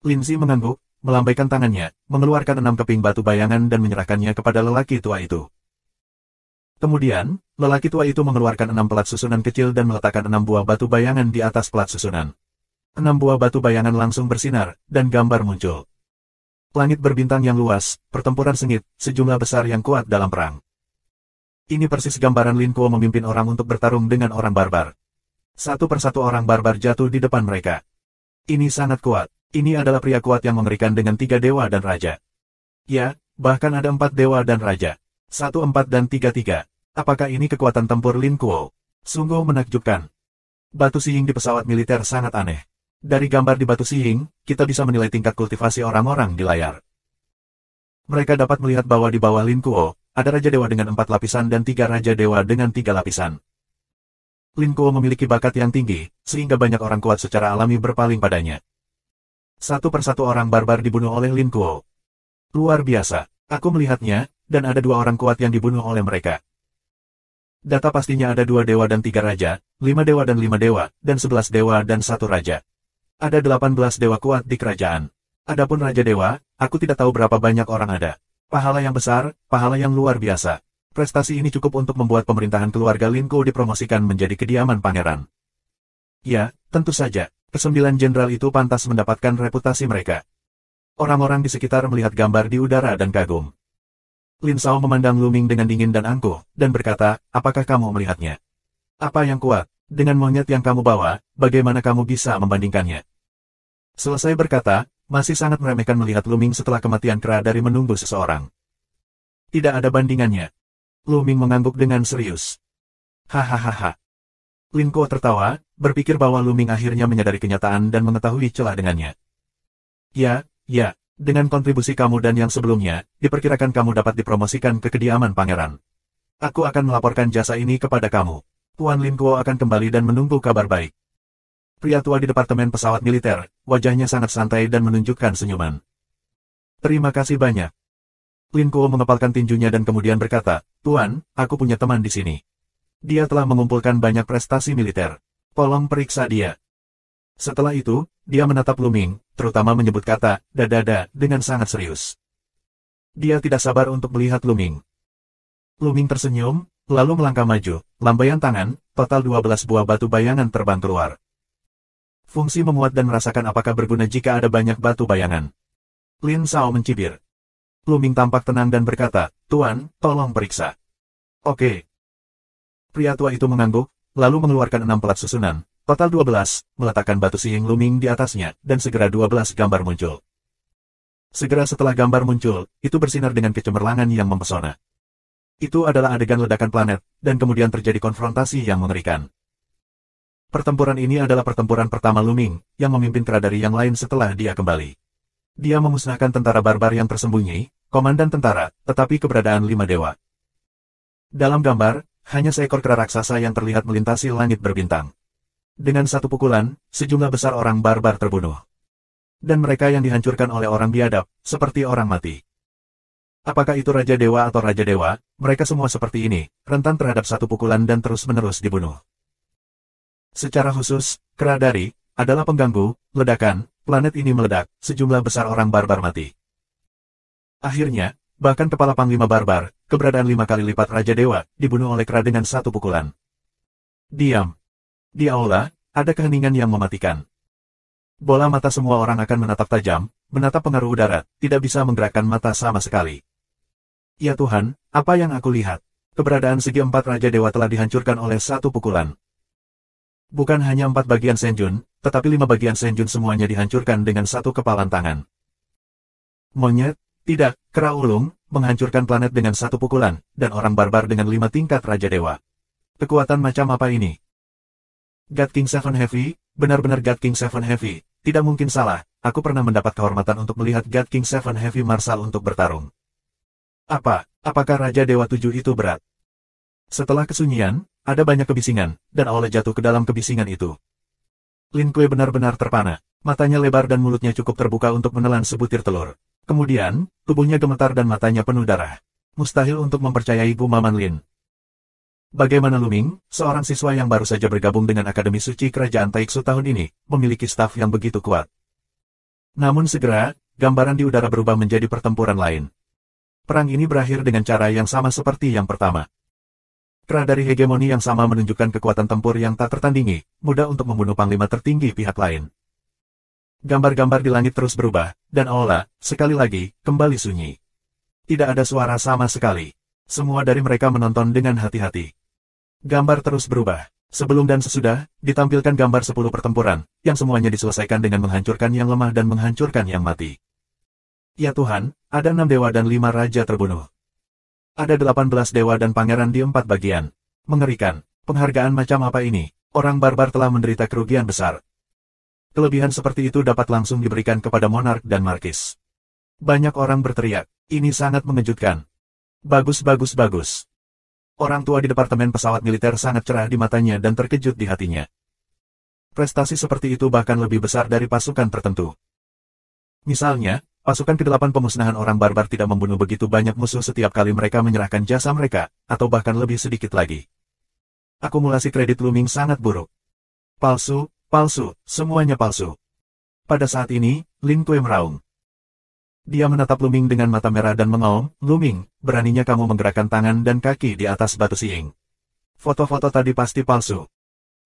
Speaker 1: Lin Zi mengangguk, melambaikan tangannya, mengeluarkan 6 keping batu bayangan dan menyerahkannya kepada lelaki tua itu. Kemudian, lelaki tua itu mengeluarkan 6 pelat susunan kecil dan meletakkan 6 buah batu bayangan di atas pelat susunan. 6 buah batu bayangan langsung bersinar, dan gambar muncul. Langit berbintang yang luas, pertempuran sengit, sejumlah besar yang kuat dalam perang. Ini persis gambaran Lin Kuo memimpin orang untuk bertarung dengan orang barbar. Satu persatu orang barbar jatuh di depan mereka. Ini sangat kuat. Ini adalah pria kuat yang mengerikan dengan 3 dewa dan raja. Ya, bahkan ada 4 dewa dan raja. 1, 4 dan 3, 3. Apakah ini kekuatan tempur Lin Kuo? Sungguh menakjubkan. Batu sihing di pesawat militer sangat aneh. Dari gambar di batu sihing, kita bisa menilai tingkat kultivasi orang-orang di layar. Mereka dapat melihat bahwa di bawah Lin Kuo, ada Raja Dewa dengan 4 lapisan dan 3 Raja Dewa dengan 3 lapisan. Lin Kuo memiliki bakat yang tinggi, sehingga banyak orang kuat secara alami berpaling padanya. Satu persatu orang barbar dibunuh oleh Lin Kuo. Luar biasa, aku melihatnya, dan ada 2 orang kuat yang dibunuh oleh mereka. Data pastinya ada 2 dewa dan 3 raja, 5 dewa dan 5 dewa, dan 11 dewa dan 1 raja. Ada 18 dewa kuat di kerajaan. Adapun Raja Dewa, aku tidak tahu berapa banyak orang ada. Pahala yang besar, pahala yang luar biasa. Prestasi ini cukup untuk membuat pemerintahan keluarga Lin Kuo dipromosikan menjadi kediaman pangeran. Ya, tentu saja, ke-9 jenderal itu pantas mendapatkan reputasi mereka. Orang-orang di sekitar melihat gambar di udara dan kagum. Lin Sao memandang Lu Ming dengan dingin dan angkuh, dan berkata, apakah kamu melihatnya? Apa yang kuat? Dengan monyet yang kamu bawa, bagaimana kamu bisa membandingkannya? Selesai berkata, masih sangat meremehkan melihat Lu Ming setelah kematian kera dari menunggu seseorang. Tidak ada bandingannya. Lu Ming mengangguk dengan serius. Hahaha. Lin Kuo tertawa, berpikir bahwa Lu Ming akhirnya menyadari kenyataan dan mengetahui celah dengannya. Ya, dengan kontribusi kamu dan yang sebelumnya, diperkirakan kamu dapat dipromosikan ke kediaman pangeran. Aku akan melaporkan jasa ini kepada kamu. Tuan Lin Kuo akan kembali dan menunggu kabar baik. Pria tua di departemen pesawat militer, wajahnya sangat santai dan menunjukkan senyuman. Terima kasih banyak. Lin Kuo mengepalkan tinjunya dan kemudian berkata, Tuan, aku punya teman di sini. Dia telah mengumpulkan banyak prestasi militer. Tolong periksa dia. Setelah itu, dia menatap Lu Ming, terutama menyebut kata, dadada, dengan sangat serius. Dia tidak sabar untuk melihat Lu Ming. Lu Ming tersenyum, lalu melangkah maju, lambaian tangan, total 12 buah batu bayangan terbang keluar. Fungsi memuat dan merasakan apakah berguna jika ada banyak batu bayangan. Lin Sao mencibir. Lu Ming tampak tenang dan berkata, Tuan, tolong periksa. Oke. Pria tua itu mengangguk, lalu mengeluarkan 6 pelat susunan, total 12, meletakkan batu sihing Lu Ming di atasnya, dan segera 12 gambar muncul. Segera setelah gambar muncul, itu bersinar dengan kecemerlangan yang mempesona. Itu adalah adegan ledakan planet, dan kemudian terjadi konfrontasi yang mengerikan. Pertempuran ini adalah pertempuran pertama Lu Ming, yang memimpin kera dari yang lain setelah dia kembali. Dia memusnahkan tentara barbar yang tersembunyi, komandan tentara, tetapi keberadaan 5 dewa. Dalam gambar, hanya seekor kera raksasa yang terlihat melintasi langit berbintang. Dengan satu pukulan, sejumlah besar orang barbar terbunuh. Dan mereka yang dihancurkan oleh orang biadab, seperti orang mati. Apakah itu Raja Dewa atau Raja Dewa, mereka semua seperti ini, rentan terhadap satu pukulan dan terus-menerus dibunuh. Secara khusus, kera dari, adalah pengganggu, ledakan, planet ini meledak, sejumlah besar orang barbar mati. Akhirnya, bahkan kepala panglima barbar, keberadaan 5 kali lipat Raja Dewa, dibunuh oleh kera dengan satu pukulan. Diam. Di aula, ada keheningan yang mematikan. Bola mata semua orang akan menatap tajam, menatap pengaruh udara, tidak bisa menggerakkan mata sama sekali. Ya Tuhan, apa yang aku lihat? Keberadaan segi 4 Raja Dewa telah dihancurkan oleh satu pukulan. Bukan hanya 4 bagian Senjun, tetapi 5 bagian Senjun semuanya dihancurkan dengan satu kepalan tangan. Monyet, tidak, kera ulung, menghancurkan planet dengan satu pukulan, dan orang barbar dengan 5 tingkat Raja Dewa. Kekuatan macam apa ini? God King Seven Heavy, benar-benar God King Seven Heavy, tidak mungkin salah, aku pernah mendapat kehormatan untuk melihat God King Seven Heavy Marshal untuk bertarung. Apakah Raja Dewa 7 itu berat? Setelah kesunyian, ada banyak kebisingan, dan Aula jatuh ke dalam kebisingan itu. Lin Kuei benar-benar terpana, matanya lebar dan mulutnya cukup terbuka untuk menelan sebutir telur. Kemudian, tubuhnya gemetar dan matanya penuh darah. Mustahil untuk mempercayai gumaman Lin. Bagaimana Lu Ming, seorang siswa yang baru saja bergabung dengan Akademi Suci Kerajaan Taiksu tahun ini, memiliki staf yang begitu kuat. Namun segera, gambaran di udara berubah menjadi pertempuran lain. Perang ini berakhir dengan cara yang sama seperti yang pertama. Kera dari hegemoni yang sama menunjukkan kekuatan tempur yang tak tertandingi, mudah untuk membunuh panglima tertinggi pihak lain. Gambar-gambar di langit terus berubah, dan aula, sekali lagi, kembali sunyi. Tidak ada suara sama sekali. Semua dari mereka menonton dengan hati-hati. Gambar terus berubah. Sebelum dan sesudah, ditampilkan gambar 10 pertempuran, yang semuanya diselesaikan dengan menghancurkan yang lemah dan menghancurkan yang mati. Ya Tuhan, ada 6 dewa dan 5 raja terbunuh. Ada 18 dewa dan pangeran di 4 bagian. Mengerikan. Penghargaan macam apa ini? Orang barbar telah menderita kerugian besar. Kelebihan seperti itu dapat langsung diberikan kepada monark dan markis. Banyak orang berteriak, ini sangat mengejutkan. Bagus bagus bagus. Orang tua di Departemen Pesawat Militer sangat cerah di matanya dan terkejut di hatinya. Prestasi seperti itu bahkan lebih besar dari pasukan tertentu. Misalnya, pasukan ke-8 pemusnahan orang barbar tidak membunuh begitu banyak musuh setiap kali mereka menyerahkan jasa mereka, atau bahkan lebih sedikit lagi. Akumulasi kredit Lu-Ming sangat buruk. Palsu, palsu, semuanya palsu. Pada saat ini, Lin Kuei meraung. Dia menatap Lu-Ming dengan mata merah dan mengaum, Lu-Ming, beraninya kamu menggerakkan tangan dan kaki di atas batu siing. Foto-foto tadi pasti palsu.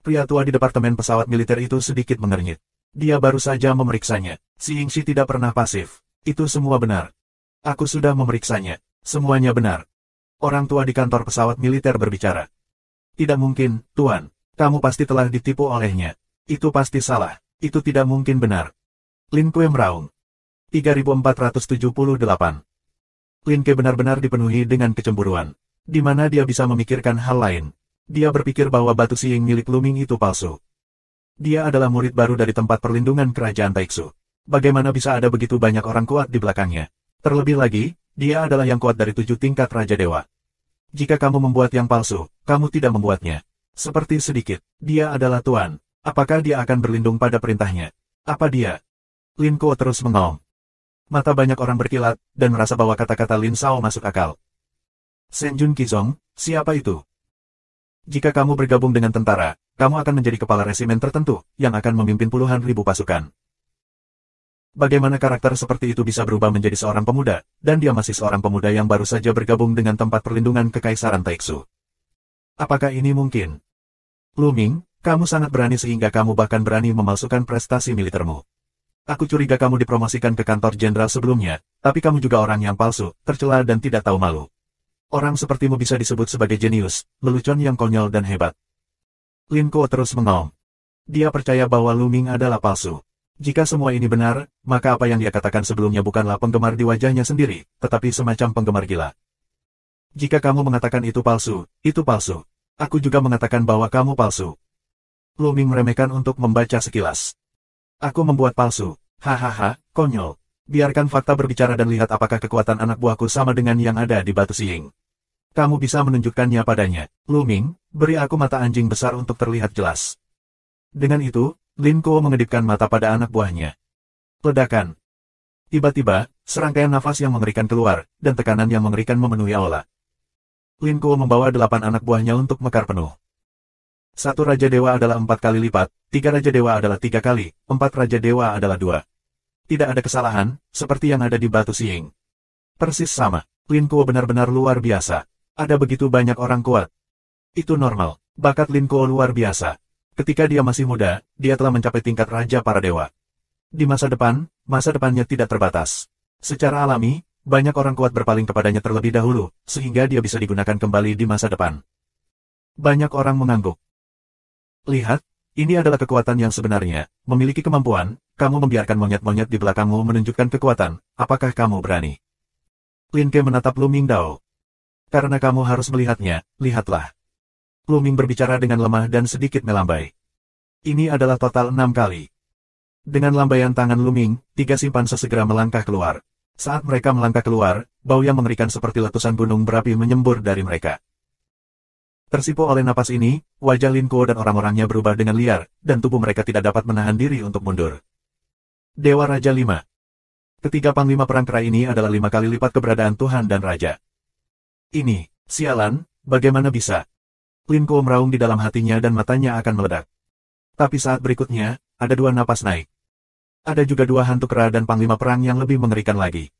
Speaker 1: Pria tua di Departemen Pesawat Militer itu sedikit mengernyit. Dia baru saja memeriksanya. Si Yingxi tidak pernah pasif. Itu semua benar. Aku sudah memeriksanya. Semuanya benar. Orang tua di kantor pesawat militer berbicara. Tidak mungkin, Tuan. Kamu pasti telah ditipu olehnya. Itu pasti salah. Itu tidak mungkin benar. Lin Kuei meraung. 3478. Lin Kuei benar-benar dipenuhi dengan kecemburuan. Di mana dia bisa memikirkan hal lain. Dia berpikir bahwa batu siing milik Lu-Ming itu palsu. Dia adalah murid baru dari tempat perlindungan kerajaan Taixu. Bagaimana bisa ada begitu banyak orang kuat di belakangnya? Terlebih lagi, dia adalah yang kuat dari 7 tingkat Raja Dewa. Jika kamu membuat yang palsu, kamu tidak membuatnya. Seperti sedikit, dia adalah Tuan. Apakah dia akan berlindung pada perintahnya? Apa dia? Lin Kuei terus mengaum. Mata banyak orang berkilat, dan merasa bahwa kata-kata Lin Sao masuk akal. Senjun Qizong, siapa itu? Jika kamu bergabung dengan tentara, kamu akan menjadi kepala resimen tertentu, yang akan memimpin puluhan ribu pasukan. Bagaimana karakter seperti itu bisa berubah menjadi seorang pemuda, dan dia masih seorang pemuda yang baru saja bergabung dengan tempat perlindungan Kekaisaran Taixu. Apakah ini mungkin? Lu-Ming, kamu sangat berani sehingga kamu bahkan berani memalsukan prestasi militermu. Aku curiga kamu dipromosikan ke kantor jenderal sebelumnya, tapi kamu juga orang yang palsu, tercela dan tidak tahu malu. Orang sepertimu bisa disebut sebagai jenius, lelucon yang konyol dan hebat. Lin Kuei terus mengaum. Dia percaya bahwa Lu-Ming adalah palsu. Jika semua ini benar, maka apa yang dia katakan sebelumnya bukanlah penggemar di wajahnya sendiri, tetapi semacam penggemar gila. Jika kamu mengatakan itu palsu, itu palsu. Aku juga mengatakan bahwa kamu palsu. Lu-Ming meremehkan untuk membaca sekilas. Aku membuat palsu. Hahaha, konyol. Biarkan fakta berbicara dan lihat apakah kekuatan anak buahku sama dengan yang ada di batu siing. Kamu bisa menunjukkannya padanya. Lu-Ming, beri aku mata anjing besar untuk terlihat jelas. Dengan itu, Lin Kuei mengedipkan mata pada anak buahnya. Ledakan. Tiba-tiba, serangkaian nafas yang mengerikan keluar, dan tekanan yang mengerikan memenuhi aula. Lin Kuei membawa 8 anak buahnya untuk mekar penuh. 1 Raja Dewa adalah 4 kali lipat, 3 Raja Dewa adalah 3 kali, 4 Raja Dewa adalah 2. Tidak ada kesalahan, seperti yang ada di batu siing. Persis sama, Lin Kuei benar-benar luar biasa. Ada begitu banyak orang kuat. Itu normal, bakat Lin Kuei luar biasa. Ketika dia masih muda, dia telah mencapai tingkat Raja para Dewa. Di masa depannya tidak terbatas. Secara alami, banyak orang kuat berpaling kepadanya terlebih dahulu, sehingga dia bisa digunakan kembali di masa depan. Banyak orang mengangguk. Lihat, ini adalah kekuatan yang sebenarnya. Memiliki kemampuan, kamu membiarkan monyet-monyet di belakangmu menunjukkan kekuatan. Apakah kamu berani? Lin Kuei menatap Lu-Ming Dao. Karena kamu harus melihatnya, lihatlah. Lu-Ming berbicara dengan lemah dan sedikit melambai. Ini adalah total 6 kali. Dengan lambaian tangan Lu-Ming, 3 simpanse segera melangkah keluar. Saat mereka melangkah keluar, bau yang mengerikan seperti letusan gunung berapi menyembur dari mereka. Tersipu oleh napas ini, wajah Lin Kuei dan orang-orangnya berubah dengan liar, dan tubuh mereka tidak dapat menahan diri untuk mundur. Dewa Raja 5. Ketiga panglima perang kera ini adalah 5 kali lipat keberadaan Tuhan dan Raja. Ini, sialan, bagaimana bisa? Lin Kuei meraung di dalam hatinya dan matanya akan meledak. Tapi saat berikutnya, ada 2 napas naik. Ada juga 2 hantu kera dan panglima perang yang lebih mengerikan lagi.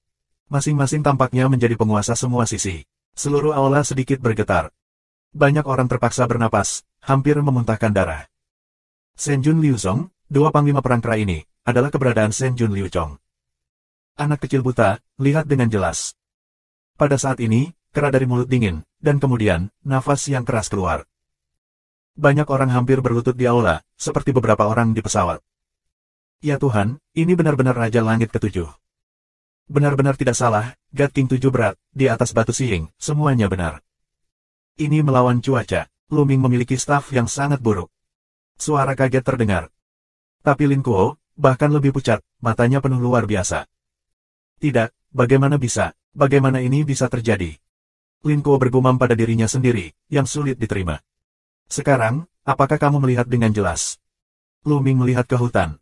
Speaker 1: Masing-masing tampaknya menjadi penguasa semua sisi. Seluruh aula sedikit bergetar. Banyak orang terpaksa bernapas, hampir memuntahkan darah. Senjun Liuzong, 2 panglima perang kera ini, adalah keberadaan Senjun Liuzong. Anak kecil buta, lihat dengan jelas. Pada saat ini, kera dari mulut dingin, dan kemudian, nafas yang keras keluar. Banyak orang hampir berlutut di aula, seperti beberapa orang di pesawat. Ya Tuhan, ini benar-benar Raja Langit ke-7. Benar-benar tidak salah, God King 7 berat, di atas batu siing, semuanya benar. Ini melawan cuaca, Lu Ming memiliki staf yang sangat buruk. Suara kaget terdengar. Tapi Lin Kuo, bahkan lebih pucat, matanya penuh luar biasa. Tidak, bagaimana bisa, bagaimana ini bisa terjadi? Lin Kuo bergumam pada dirinya sendiri, yang sulit diterima. Sekarang, apakah kamu melihat dengan jelas? Lu Ming melihat ke hutan.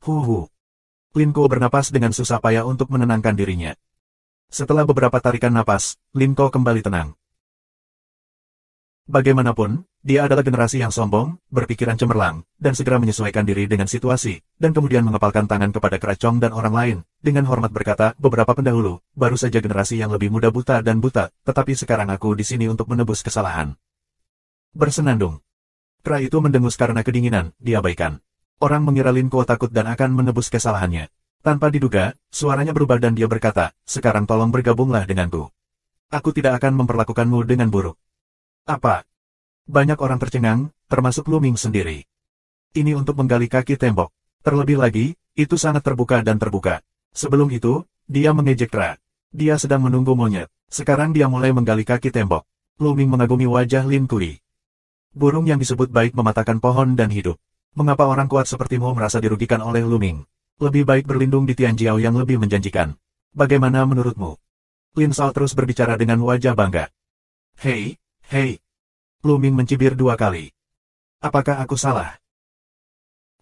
Speaker 1: Huhu. Lin Kuo bernapas dengan susah payah untuk menenangkan dirinya. Setelah beberapa tarikan napas, Lin Kuo kembali tenang. Bagaimanapun, dia adalah generasi yang sombong, berpikiran cemerlang, dan segera menyesuaikan diri dengan situasi, dan kemudian mengepalkan tangan kepada Keracong dan orang lain, dengan hormat berkata, beberapa pendahulu, baru saja generasi yang lebih muda buta dan buta, tetapi sekarang aku di sini untuk menebus kesalahan. Bersenandung. Kera itu mendengus karena kedinginan, diabaikan. Orang mengira Lin Kuo takut dan akan menebus kesalahannya. Tanpa diduga, suaranya berubah dan dia berkata, sekarang tolong bergabunglah denganku. Aku tidak akan memperlakukanmu dengan buruk. Apa? Banyak orang tercengang, termasuk Lu Ming sendiri. Ini untuk menggali kaki tembok. Terlebih lagi, itu sangat terbuka dan terbuka. Sebelum itu, dia mengejek kera. Dia sedang menunggu monyet. Sekarang dia mulai menggali kaki tembok. Lu Ming mengagumi wajah Lin Kui. Burung yang disebut baik mematahkan pohon dan hidup. Mengapa orang kuat sepertimu merasa dirugikan oleh Lu Ming? Lebih baik berlindung di Tian Jiao yang lebih menjanjikan. Bagaimana menurutmu? Lin Sao terus berbicara dengan wajah bangga. Hei. Hei! Lu Ming mencibir 2 kali. Apakah aku salah?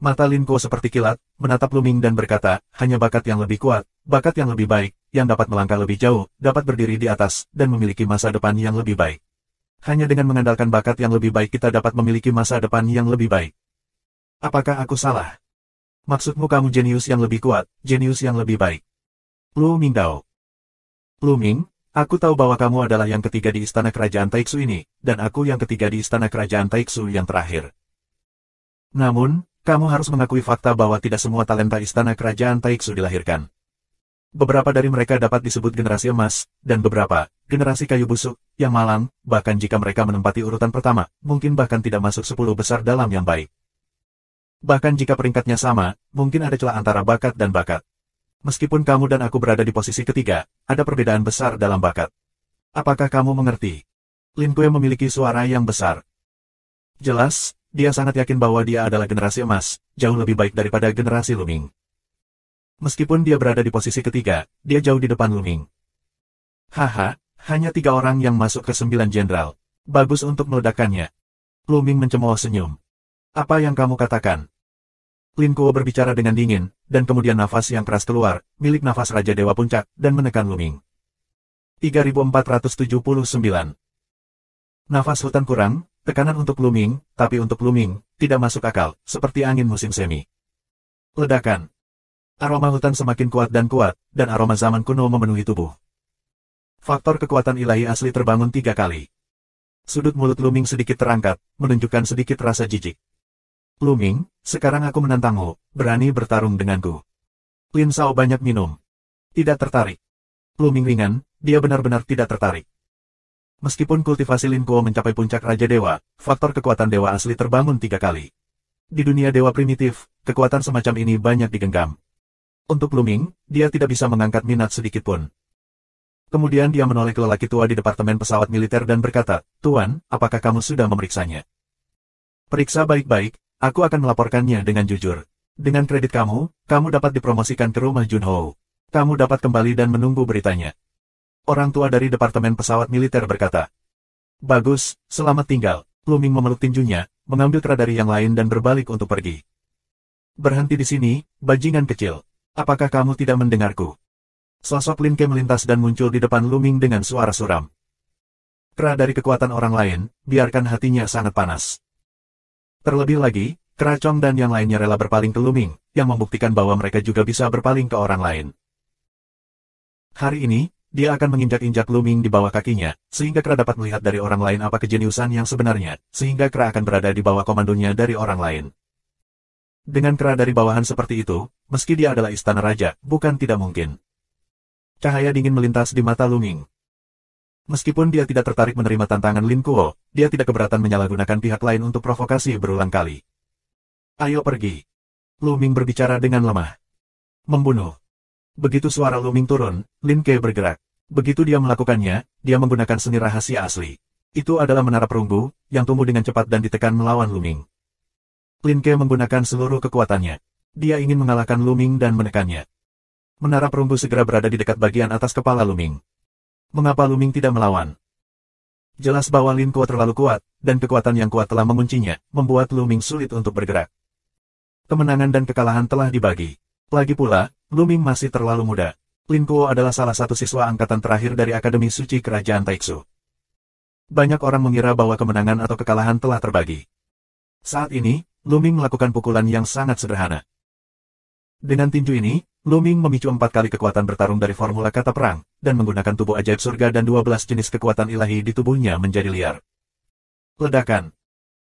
Speaker 1: Mata Lin Kuo seperti kilat, menatap Lu Ming dan berkata, hanya bakat yang lebih kuat, bakat yang lebih baik, yang dapat melangkah lebih jauh, dapat berdiri di atas, dan memiliki masa depan yang lebih baik. Hanya dengan mengandalkan bakat yang lebih baik kita dapat memiliki masa depan yang lebih baik. Apakah aku salah? Maksudmu kamu jenius yang lebih kuat, jenius yang lebih baik. Lu Ming Dao. Lu Ming, aku tahu bahwa kamu adalah yang ketiga di istana kerajaan Taiksu ini, dan aku yang ketiga di istana kerajaan Taiksu yang terakhir. Namun, kamu harus mengakui fakta bahwa tidak semua talenta istana kerajaan Taiksu dilahirkan. Beberapa dari mereka dapat disebut generasi emas, dan beberapa, generasi kayu busuk, yang malang, bahkan jika mereka menempati urutan pertama, mungkin bahkan tidak masuk 10 besar dalam yang baik. Bahkan jika peringkatnya sama, mungkin ada celah antara bakat dan bakat. Meskipun kamu dan aku berada di posisi ketiga, ada perbedaan besar dalam bakat. Apakah kamu mengerti? Lin Kuo memiliki suara yang besar. Jelas, dia sangat yakin bahwa dia adalah generasi emas, jauh lebih baik daripada generasi Lu Ming. Meskipun dia berada di posisi ketiga, dia jauh di depan Lu Ming. Haha, hanya 3 orang yang masuk ke 9 jenderal. Bagus untuk meledakkannya. Lu Ming mencemooh senyum. Apa yang kamu katakan? Lin Kuo berbicara dengan dingin, dan kemudian nafas yang keras keluar, milik nafas Raja Dewa Puncak, dan menekan Lu Ming. 3479. Nafas hutan kurang, tekanan untuk Lu Ming, tapi untuk Lu Ming, tidak masuk akal, seperti angin musim semi. Ledakan. Aroma hutan semakin kuat, dan aroma zaman kuno memenuhi tubuh. Faktor kekuatan ilahi asli terbangun 3 kali. Sudut mulut Lu Ming sedikit terangkat, menunjukkan sedikit rasa jijik. Lu Ming, sekarang aku menantangmu, berani bertarung denganku. Lin Sao banyak minum. Tidak tertarik. Lu Ming ringan, dia benar-benar tidak tertarik. Meskipun kultivasi Lin Kuo mencapai puncak Raja Dewa, faktor kekuatan dewa asli terbangun 3 kali. Di dunia dewa primitif, kekuatan semacam ini banyak digenggam. Untuk Lu Ming, dia tidak bisa mengangkat minat sedikit pun. Kemudian dia menoleh ke lelaki tua di departemen pesawat militer dan berkata, Tuan, apakah kamu sudah memeriksanya? Periksa baik-baik. Aku akan melaporkannya dengan jujur. Dengan kredit kamu, kamu dapat dipromosikan ke rumah Junho. Kamu dapat kembali dan menunggu beritanya. Orang tua dari Departemen Pesawat Militer berkata. Bagus, selamat tinggal. Lu Ming memeluk tinjunya, mengambil kera dari yang lain dan berbalik untuk pergi. Berhenti di sini, bajingan kecil. Apakah kamu tidak mendengarku? Sosok Lin Ke melintas dan muncul di depan Lu Ming dengan suara suram. Kera dari kekuatan orang lain, biarkan hatinya sangat panas. Terlebih lagi, Keracong dan yang lainnya rela berpaling ke Lu Ming, yang membuktikan bahwa mereka juga bisa berpaling ke orang lain. Hari ini, dia akan menginjak-injak Lu Ming di bawah kakinya, sehingga Kera dapat melihat dari orang lain apa kejeniusan yang sebenarnya, sehingga Kera akan berada di bawah komandonya dari orang lain. Dengan Kera dari bawahan seperti itu, meski dia adalah istana raja, bukan tidak mungkin. Cahaya dingin melintas di mata Lu Ming. Meskipun dia tidak tertarik menerima tantangan Lin Kuo, dia tidak keberatan menyalahgunakan pihak lain untuk provokasi berulang kali. Ayo pergi. Lu Ming berbicara dengan lemah. Membunuh. Begitu suara Lu Ming turun, Lin Ke bergerak. Begitu dia melakukannya, dia menggunakan seni rahasia asli. Itu adalah menara perunggu, yang tumbuh dengan cepat dan ditekan melawan Lu Ming. Lin Ke menggunakan seluruh kekuatannya. Dia ingin mengalahkan Lu Ming dan menekannya. Menara perunggu segera berada di dekat bagian atas kepala Lu Ming. Mengapa Lu Ming tidak melawan? Jelas bahwa Lin Kuo terlalu kuat, dan kekuatan yang kuat telah menguncinya, membuat Lu Ming sulit untuk bergerak. Kemenangan dan kekalahan telah dibagi. Lagi pula, Lu Ming masih terlalu muda. Lin Kuo adalah salah satu siswa angkatan terakhir dari Akademi Suci Kerajaan Taixu. Banyak orang mengira bahwa kemenangan atau kekalahan telah terbagi. Saat ini, Lu Ming melakukan pukulan yang sangat sederhana. Dengan tinju ini, Lu Ming memicu 4 kali kekuatan bertarung dari formula kata perang, dan menggunakan tubuh ajaib surga dan 12 jenis kekuatan ilahi di tubuhnya menjadi liar. Ledakan.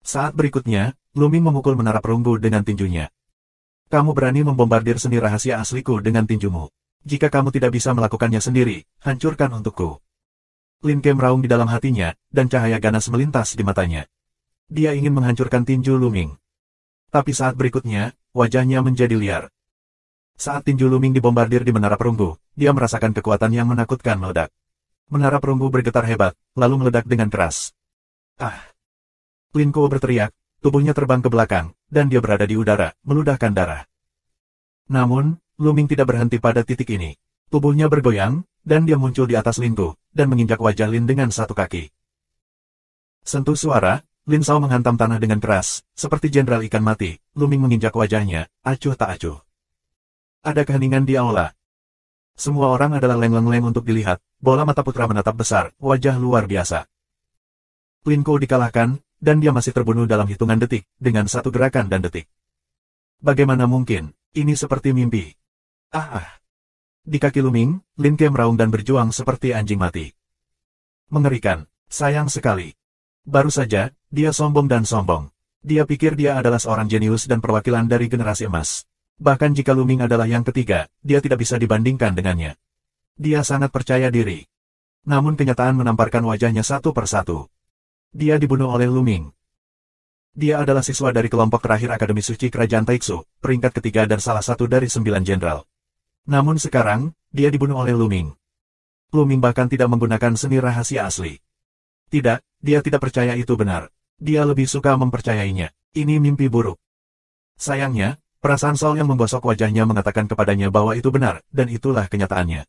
Speaker 1: Saat berikutnya, Lu Ming memukul menara perunggu dengan tinjunya. Kamu berani membombardir seni rahasia asliku dengan tinjumu. Jika kamu tidak bisa melakukannya sendiri, hancurkan untukku. Lin Ke meraung di dalam hatinya, dan cahaya ganas melintas di matanya. Dia ingin menghancurkan tinju Lu Ming. Tapi saat berikutnya, wajahnya menjadi liar. Saat tinju Lu Ming dibombardir di menara perunggu, dia merasakan kekuatan yang menakutkan meledak. Menara perunggu bergetar hebat, lalu meledak dengan keras. Ah! Lin Kuo berteriak, tubuhnya terbang ke belakang, dan dia berada di udara, meludahkan darah. Namun, Lu Ming tidak berhenti pada titik ini. Tubuhnya bergoyang, dan dia muncul di atas Lin Kuo, dan menginjak wajah Lin dengan satu kaki. Sentuh suara, Lin Sao menghantam tanah dengan keras, seperti jenderal ikan mati. Lu Ming menginjak wajahnya, acuh tak acuh. Ada keheningan di aula. Semua orang adalah leng-leng untuk dilihat, bola mata putra menatap besar, wajah luar biasa. Lin Kuo dikalahkan, dan dia masih terbunuh dalam hitungan detik, dengan satu gerakan dan detik. Bagaimana mungkin, ini seperti mimpi. Di kaki Lu Ming, Lin Ke meraung dan berjuang seperti anjing mati. Mengerikan, sayang sekali. Baru saja, dia sombong dan sombong. Dia pikir dia adalah seorang jenius dan perwakilan dari generasi emas. Bahkan jika Lu Ming adalah yang ketiga, dia tidak bisa dibandingkan dengannya. Dia sangat percaya diri. Namun kenyataan menamparkan wajahnya satu persatu. Dia dibunuh oleh Lu Ming. Dia adalah siswa dari kelompok terakhir Akademi Suci Kerajaan Taixu, peringkat ketiga dan salah satu dari 9 jenderal. Namun sekarang, dia dibunuh oleh Lu Ming. Lu Ming bahkan tidak menggunakan seni rahasia asli. Tidak, dia tidak percaya itu benar. Dia lebih suka mempercayainya. Ini mimpi buruk. Sayangnya, perasaan Sol yang menggosok wajahnya mengatakan kepadanya bahwa itu benar, dan itulah kenyataannya.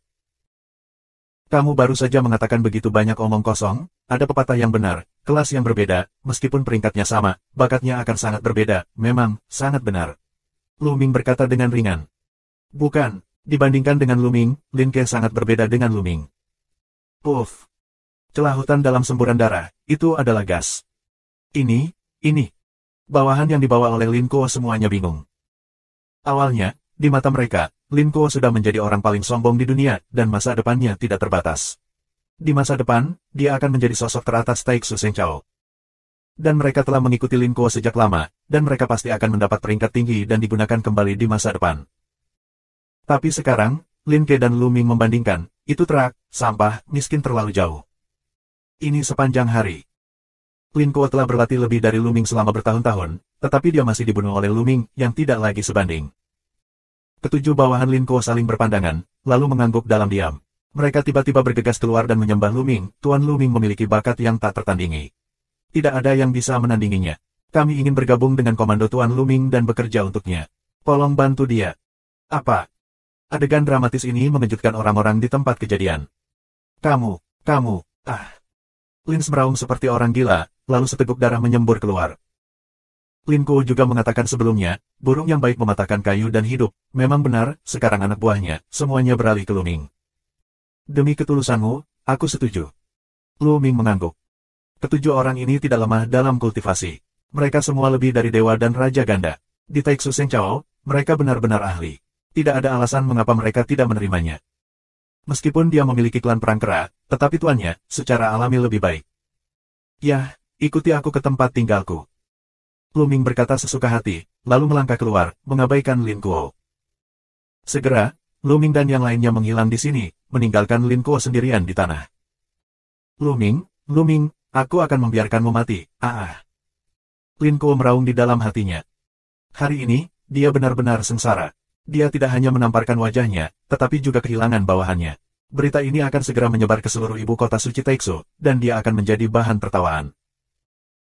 Speaker 1: Kamu baru saja mengatakan begitu banyak omong kosong, ada pepatah yang benar, kelas yang berbeda, meskipun peringkatnya sama, bakatnya akan sangat berbeda, memang, sangat benar. Lu Ming berkata dengan ringan. Bukan, dibandingkan dengan Lu Ming, Lin Ke sangat berbeda dengan Lu Ming. Puff. Celahutan dalam semburan darah, itu adalah gas. Ini. Bawahan yang dibawa oleh Lin Kuo semuanya bingung. Awalnya, di mata mereka, Lin Kuo sudah menjadi orang paling sombong di dunia, dan masa depannya tidak terbatas. Di masa depan, dia akan menjadi sosok teratas Taixu Shengchao. Dan mereka telah mengikuti Lin Kuo sejak lama, dan mereka pasti akan mendapat peringkat tinggi dan digunakan kembali di masa depan. Tapi sekarang, Lin Ke dan Lu Ming membandingkan, itu terak, sampah, miskin terlalu jauh. Ini sepanjang hari. Lin Kuo telah berlatih lebih dari Lu Ming selama bertahun-tahun, tetapi dia masih dibunuh oleh Lu Ming, yang tidak lagi sebanding. Ketujuh bawahan Lin Kuo saling berpandangan, lalu mengangguk dalam diam. Mereka tiba-tiba bergegas keluar dan menyembah Lu Ming. Tuan Lu Ming memiliki bakat yang tak tertandingi. Tidak ada yang bisa menandinginya. Kami ingin bergabung dengan komando Tuan Lu Ming dan bekerja untuknya. Tolong bantu dia. Apa? Adegan dramatis ini mengejutkan orang-orang di tempat kejadian. Kamu. Lin meraung seperti orang gila, lalu seteguk darah menyembur keluar. Lin Kuo juga mengatakan sebelumnya, burung yang baik mematahkan kayu dan hidup. Memang benar, sekarang anak buahnya, semuanya beralih ke Lu Ming. Demi ketulusanmu, aku setuju. Lu Ming mengangguk. Ketujuh orang ini tidak lemah dalam kultivasi. Mereka semua lebih dari dewa dan raja ganda. Di Taixu Shengchao, mereka benar-benar ahli. Tidak ada alasan mengapa mereka tidak menerimanya. Meskipun dia memiliki klan perang kera, tetapi tuannya, secara alami lebih baik. Yah, ikuti aku ke tempat tinggalku. Lu Ming berkata sesuka hati, lalu melangkah keluar, mengabaikan Lin Kuo. Segera, Lu Ming dan yang lainnya menghilang di sini, meninggalkan Lin Kuo sendirian di tanah. Luming, aku akan membiarkanmu mati, Lin Kuo meraung di dalam hatinya. Hari ini, dia benar-benar sengsara. Dia tidak hanya menamparkan wajahnya, tetapi juga kehilangan bawahannya. Berita ini akan segera menyebar ke seluruh ibu kota suci Taixu, dan dia akan menjadi bahan tertawaan.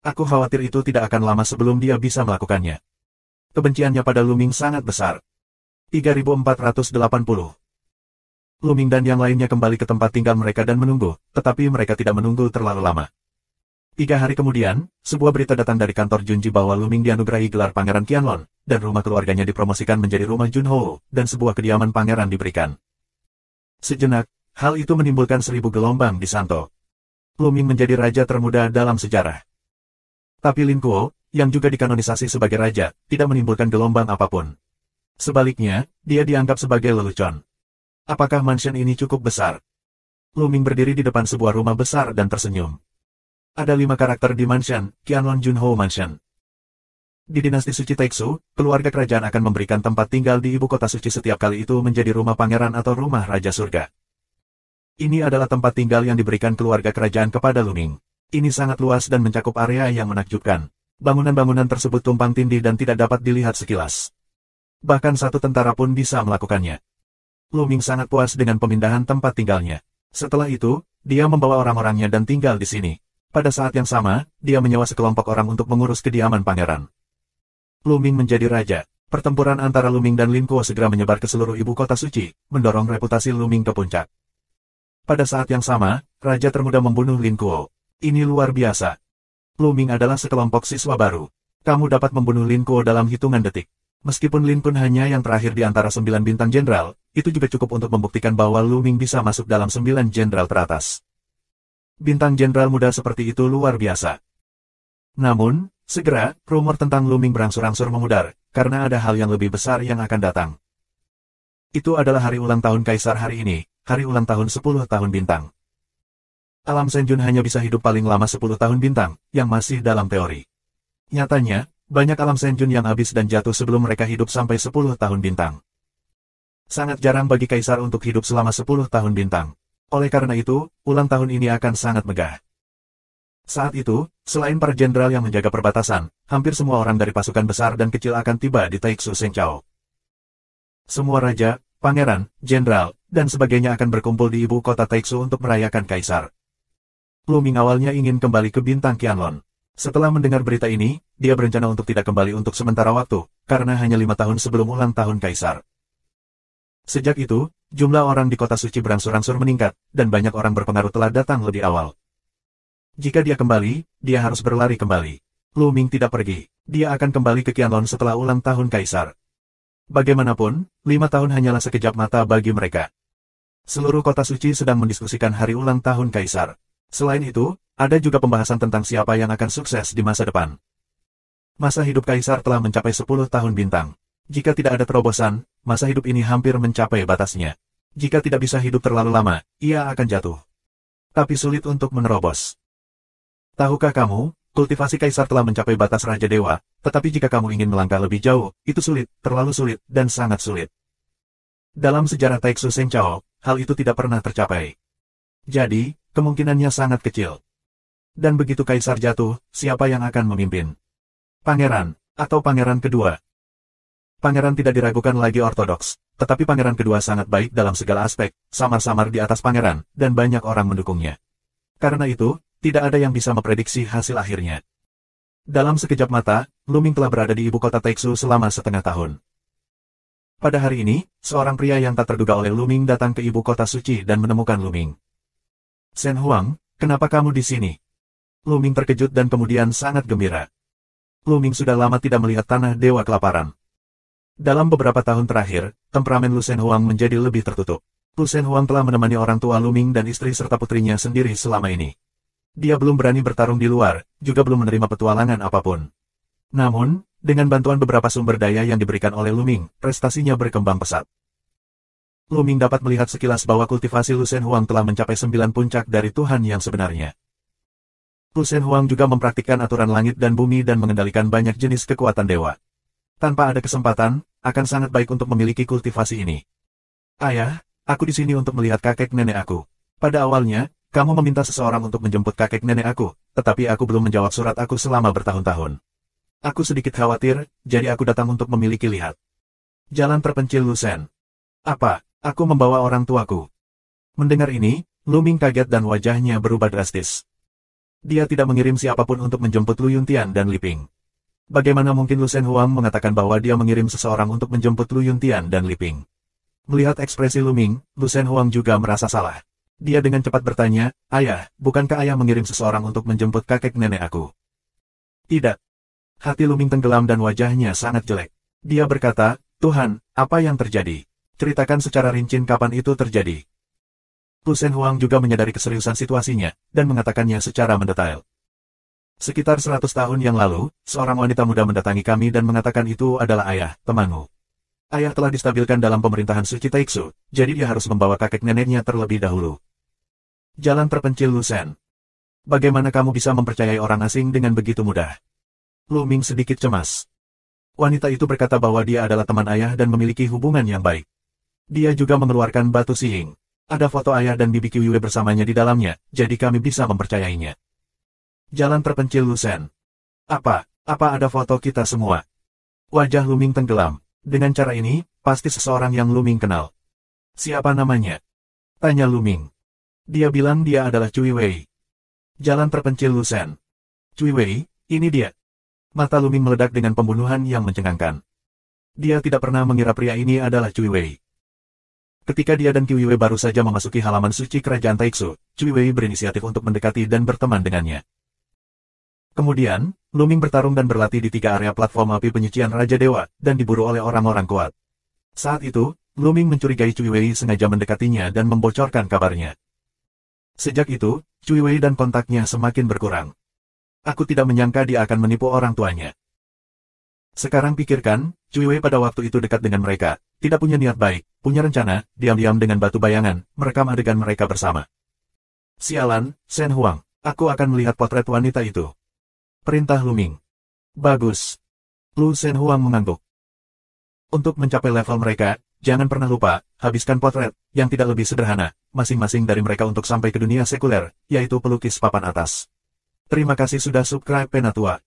Speaker 1: Aku khawatir itu tidak akan lama sebelum dia bisa melakukannya. Kebenciannya pada Luming sangat besar. 3480. Luming dan yang lainnya kembali ke tempat tinggal mereka dan menunggu, tetapi mereka tidak menunggu terlalu lama. 3 hari kemudian, sebuah berita datang dari kantor Junji bahwa Luming dianugerahi gelar Pangeran Qianlong, dan rumah keluarganya dipromosikan menjadi rumah Junhou, dan sebuah kediaman pangeran diberikan. Sejenak, hal itu menimbulkan 1000 gelombang di Santo. Luming menjadi raja termuda dalam sejarah. Tapi Lin Kuo, yang juga dikanonisasi sebagai raja, tidak menimbulkan gelombang apapun. Sebaliknya, dia dianggap sebagai lelucon. Apakah mansion ini cukup besar? Luming berdiri di depan sebuah rumah besar dan tersenyum. Ada 5 karakter di mansion, Qianlong Junhou Mansion. Di dinasti suci Taixu, keluarga kerajaan akan memberikan tempat tinggal di ibu kota suci setiap kali itu menjadi rumah pangeran atau rumah raja surga. Ini adalah tempat tinggal yang diberikan keluarga kerajaan kepada Luming. Ini sangat luas dan mencakup area yang menakjubkan. Bangunan-bangunan tersebut tumpang tindih dan tidak dapat dilihat sekilas. Bahkan satu tentara pun bisa melakukannya. Luming sangat puas dengan pemindahan tempat tinggalnya. Setelah itu, dia membawa orang-orangnya dan tinggal di sini. Pada saat yang sama, dia menyewa sekelompok orang untuk mengurus kediaman pangeran. Luming menjadi raja. Pertempuran antara Luming dan Lin Kuo segera menyebar ke seluruh ibu kota suci, mendorong reputasi Luming ke puncak. Pada saat yang sama, raja termuda membunuh Lin Kuo. Ini luar biasa. Luming adalah sekelompok siswa baru. Kamu dapat membunuh Lin Kuo dalam hitungan detik. Meskipun Lin Kun hanya yang terakhir di antara 9 bintang jenderal, itu juga cukup untuk membuktikan bahwa Luming bisa masuk dalam 9 jenderal teratas. Bintang jenderal muda seperti itu luar biasa. Namun, segera, rumor tentang Luming berangsur-angsur memudar, karena ada hal yang lebih besar yang akan datang. Itu adalah hari ulang tahun Kaisar hari ini, hari ulang tahun 10 tahun bintang. Alam Senjun hanya bisa hidup paling lama 10 tahun bintang, yang masih dalam teori. Nyatanya, banyak alam Senjun yang habis dan jatuh sebelum mereka hidup sampai 10 tahun bintang. Sangat jarang bagi Kaisar untuk hidup selama 10 tahun bintang. Oleh karena itu, ulang tahun ini akan sangat megah. Saat itu, selain para jenderal yang menjaga perbatasan, hampir semua orang dari pasukan besar dan kecil akan tiba di Taixu Sengchao. Semua raja, pangeran, jenderal, dan sebagainya akan berkumpul di ibu kota Taixu untuk merayakan Kaisar. Luming awalnya ingin kembali ke bintang Qianlong. Setelah mendengar berita ini, dia berencana untuk tidak kembali untuk sementara waktu, karena hanya 5 tahun sebelum ulang tahun Kaisar. Sejak itu, jumlah orang di kota suci berangsur-angsur meningkat, dan banyak orang berpengaruh telah datang lebih awal. Jika dia kembali, dia harus berlari kembali. Luming tidak pergi. Dia akan kembali ke Qianlong setelah ulang tahun Kaisar. Bagaimanapun, 5 tahun hanyalah sekejap mata bagi mereka. Seluruh kota suci sedang mendiskusikan hari ulang tahun Kaisar. Selain itu, ada juga pembahasan tentang siapa yang akan sukses di masa depan. Masa hidup Kaisar telah mencapai 10 tahun bintang. Jika tidak ada terobosan, masa hidup ini hampir mencapai batasnya. Jika tidak bisa hidup terlalu lama, ia akan jatuh. Tapi sulit untuk menerobos. Tahukah kamu, kultivasi Kaisar telah mencapai batas Raja Dewa, tetapi jika kamu ingin melangkah lebih jauh, itu sulit, terlalu sulit, dan sangat sulit. Dalam sejarah Taixu Sengchao, hal itu tidak pernah tercapai. Jadi, kemungkinannya sangat kecil. Dan begitu Kaisar jatuh, siapa yang akan memimpin? Pangeran, atau pangeran kedua? Pangeran tidak diragukan lagi ortodoks, tetapi pangeran kedua sangat baik dalam segala aspek, samar-samar di atas pangeran, dan banyak orang mendukungnya. Karena itu, tidak ada yang bisa memprediksi hasil akhirnya. Dalam sekejap mata, Luming telah berada di ibu kota Taixu selama setengah tahun. Pada hari ini, seorang pria yang tak terduga oleh Luming datang ke ibu kota suci dan menemukan Luming. Shen Huang, kenapa kamu di sini? Luming terkejut dan kemudian sangat gembira. Luming sudah lama tidak melihat tanah dewa kelaparan. Dalam beberapa tahun terakhir, temperamen Lu Shen Huang menjadi lebih tertutup. Lu Shen Huang telah menemani orang tua Luming dan istri serta putrinya sendiri selama ini. Dia belum berani bertarung di luar, juga belum menerima petualangan apapun. Namun, dengan bantuan beberapa sumber daya yang diberikan oleh Luming, prestasinya berkembang pesat. Luming dapat melihat sekilas bahwa kultivasi Lu Shen Huang telah mencapai 9 puncak dari Tuhan yang sebenarnya. Lu Shen Huang juga mempraktikkan aturan langit dan bumi dan mengendalikan banyak jenis kekuatan dewa. Tanpa ada kesempatan, akan sangat baik untuk memiliki kultivasi ini. Ayah, aku di sini untuk melihat kakek nenek aku. Pada awalnya, Kamu meminta seseorang untuk menjemput kakek nenek aku, tetapi aku belum menjawab surat aku selama bertahun-tahun. Aku sedikit khawatir, jadi aku datang untuk memiliki lihat. Jalan terpencil Lusen. Apa? Aku membawa orang tuaku. Mendengar ini, Lu Ming kaget dan wajahnya berubah drastis. Dia tidak mengirim siapapun untuk menjemput Lu Yuntian dan Li Ping. Bagaimana mungkin Lu Shen Huang mengatakan bahwa dia mengirim seseorang untuk menjemput Lu Yuntian dan Li Ping? Melihat ekspresi Lu Ming, Lu Shen Huang juga merasa salah. Dia dengan cepat bertanya, "Ayah, bukankah ayah mengirim seseorang untuk menjemput kakek nenek aku?" Tidak. Hati Lu Ming tenggelam dan wajahnya sangat jelek. Dia berkata, "Tuhan, apa yang terjadi? Ceritakan secara rinci kapan itu terjadi." Lu Shen Huang juga menyadari keseriusan situasinya, dan mengatakannya secara mendetail. Sekitar 100 tahun yang lalu, seorang wanita muda mendatangi kami dan mengatakan itu adalah ayah, temanmu. Ayah telah distabilkan dalam pemerintahan Suci Taixu, jadi dia harus membawa kakek neneknya terlebih dahulu. Jalan terpencil Lu Shen. Bagaimana kamu bisa mempercayai orang asing dengan begitu mudah? Lu Ming sedikit cemas. Wanita itu berkata bahwa dia adalah teman ayah dan memiliki hubungan yang baik. Dia juga mengeluarkan batu sihing. Ada foto ayah dan bibi Qiuwei bersamanya di dalamnya, jadi kami bisa mempercayainya. Jalan terpencil Lu Shen. Apa ada foto kita semua? Wajah Lu Ming tenggelam. Dengan cara ini, pasti seseorang yang Lu Ming kenal. Siapa namanya? Tanya Lu Ming. Dia bilang dia adalah Cui Wei. Jalan terpencil Lu Shen. Cui Wei, ini dia. Mata Lu Ming meledak dengan pembunuhan yang mencengangkan. Dia tidak pernah mengira pria ini adalah Cui Wei. Ketika dia dan Qiuwei baru saja memasuki halaman suci kerajaan Taixu, Cui Wei berinisiatif untuk mendekati dan berteman dengannya. Kemudian, Lu Ming bertarung dan berlatih di 3 area platform api penyucian Raja Dewa, dan diburu oleh orang-orang kuat. Saat itu, Lu Ming mencurigai Cui Wei sengaja mendekatinya dan membocorkan kabarnya. Sejak itu, Cui Wei dan kontaknya semakin berkurang. Aku tidak menyangka dia akan menipu orang tuanya. Sekarang pikirkan, Cui Wei pada waktu itu dekat dengan mereka, tidak punya niat baik, punya rencana, diam-diam dengan batu bayangan, merekam adegan mereka bersama. Sialan, Shen Huang, aku akan melihat potret wanita itu. Perintah Lu Ming. Bagus. Lu Shen Huang mengangguk. Untuk mencapai level mereka, jangan pernah lupa, habiskan potret, yang tidak lebih sederhana, masing-masing dari mereka untuk sampai ke dunia sekuler, yaitu pelukis papan atas. Terima kasih sudah subscribe Penatua.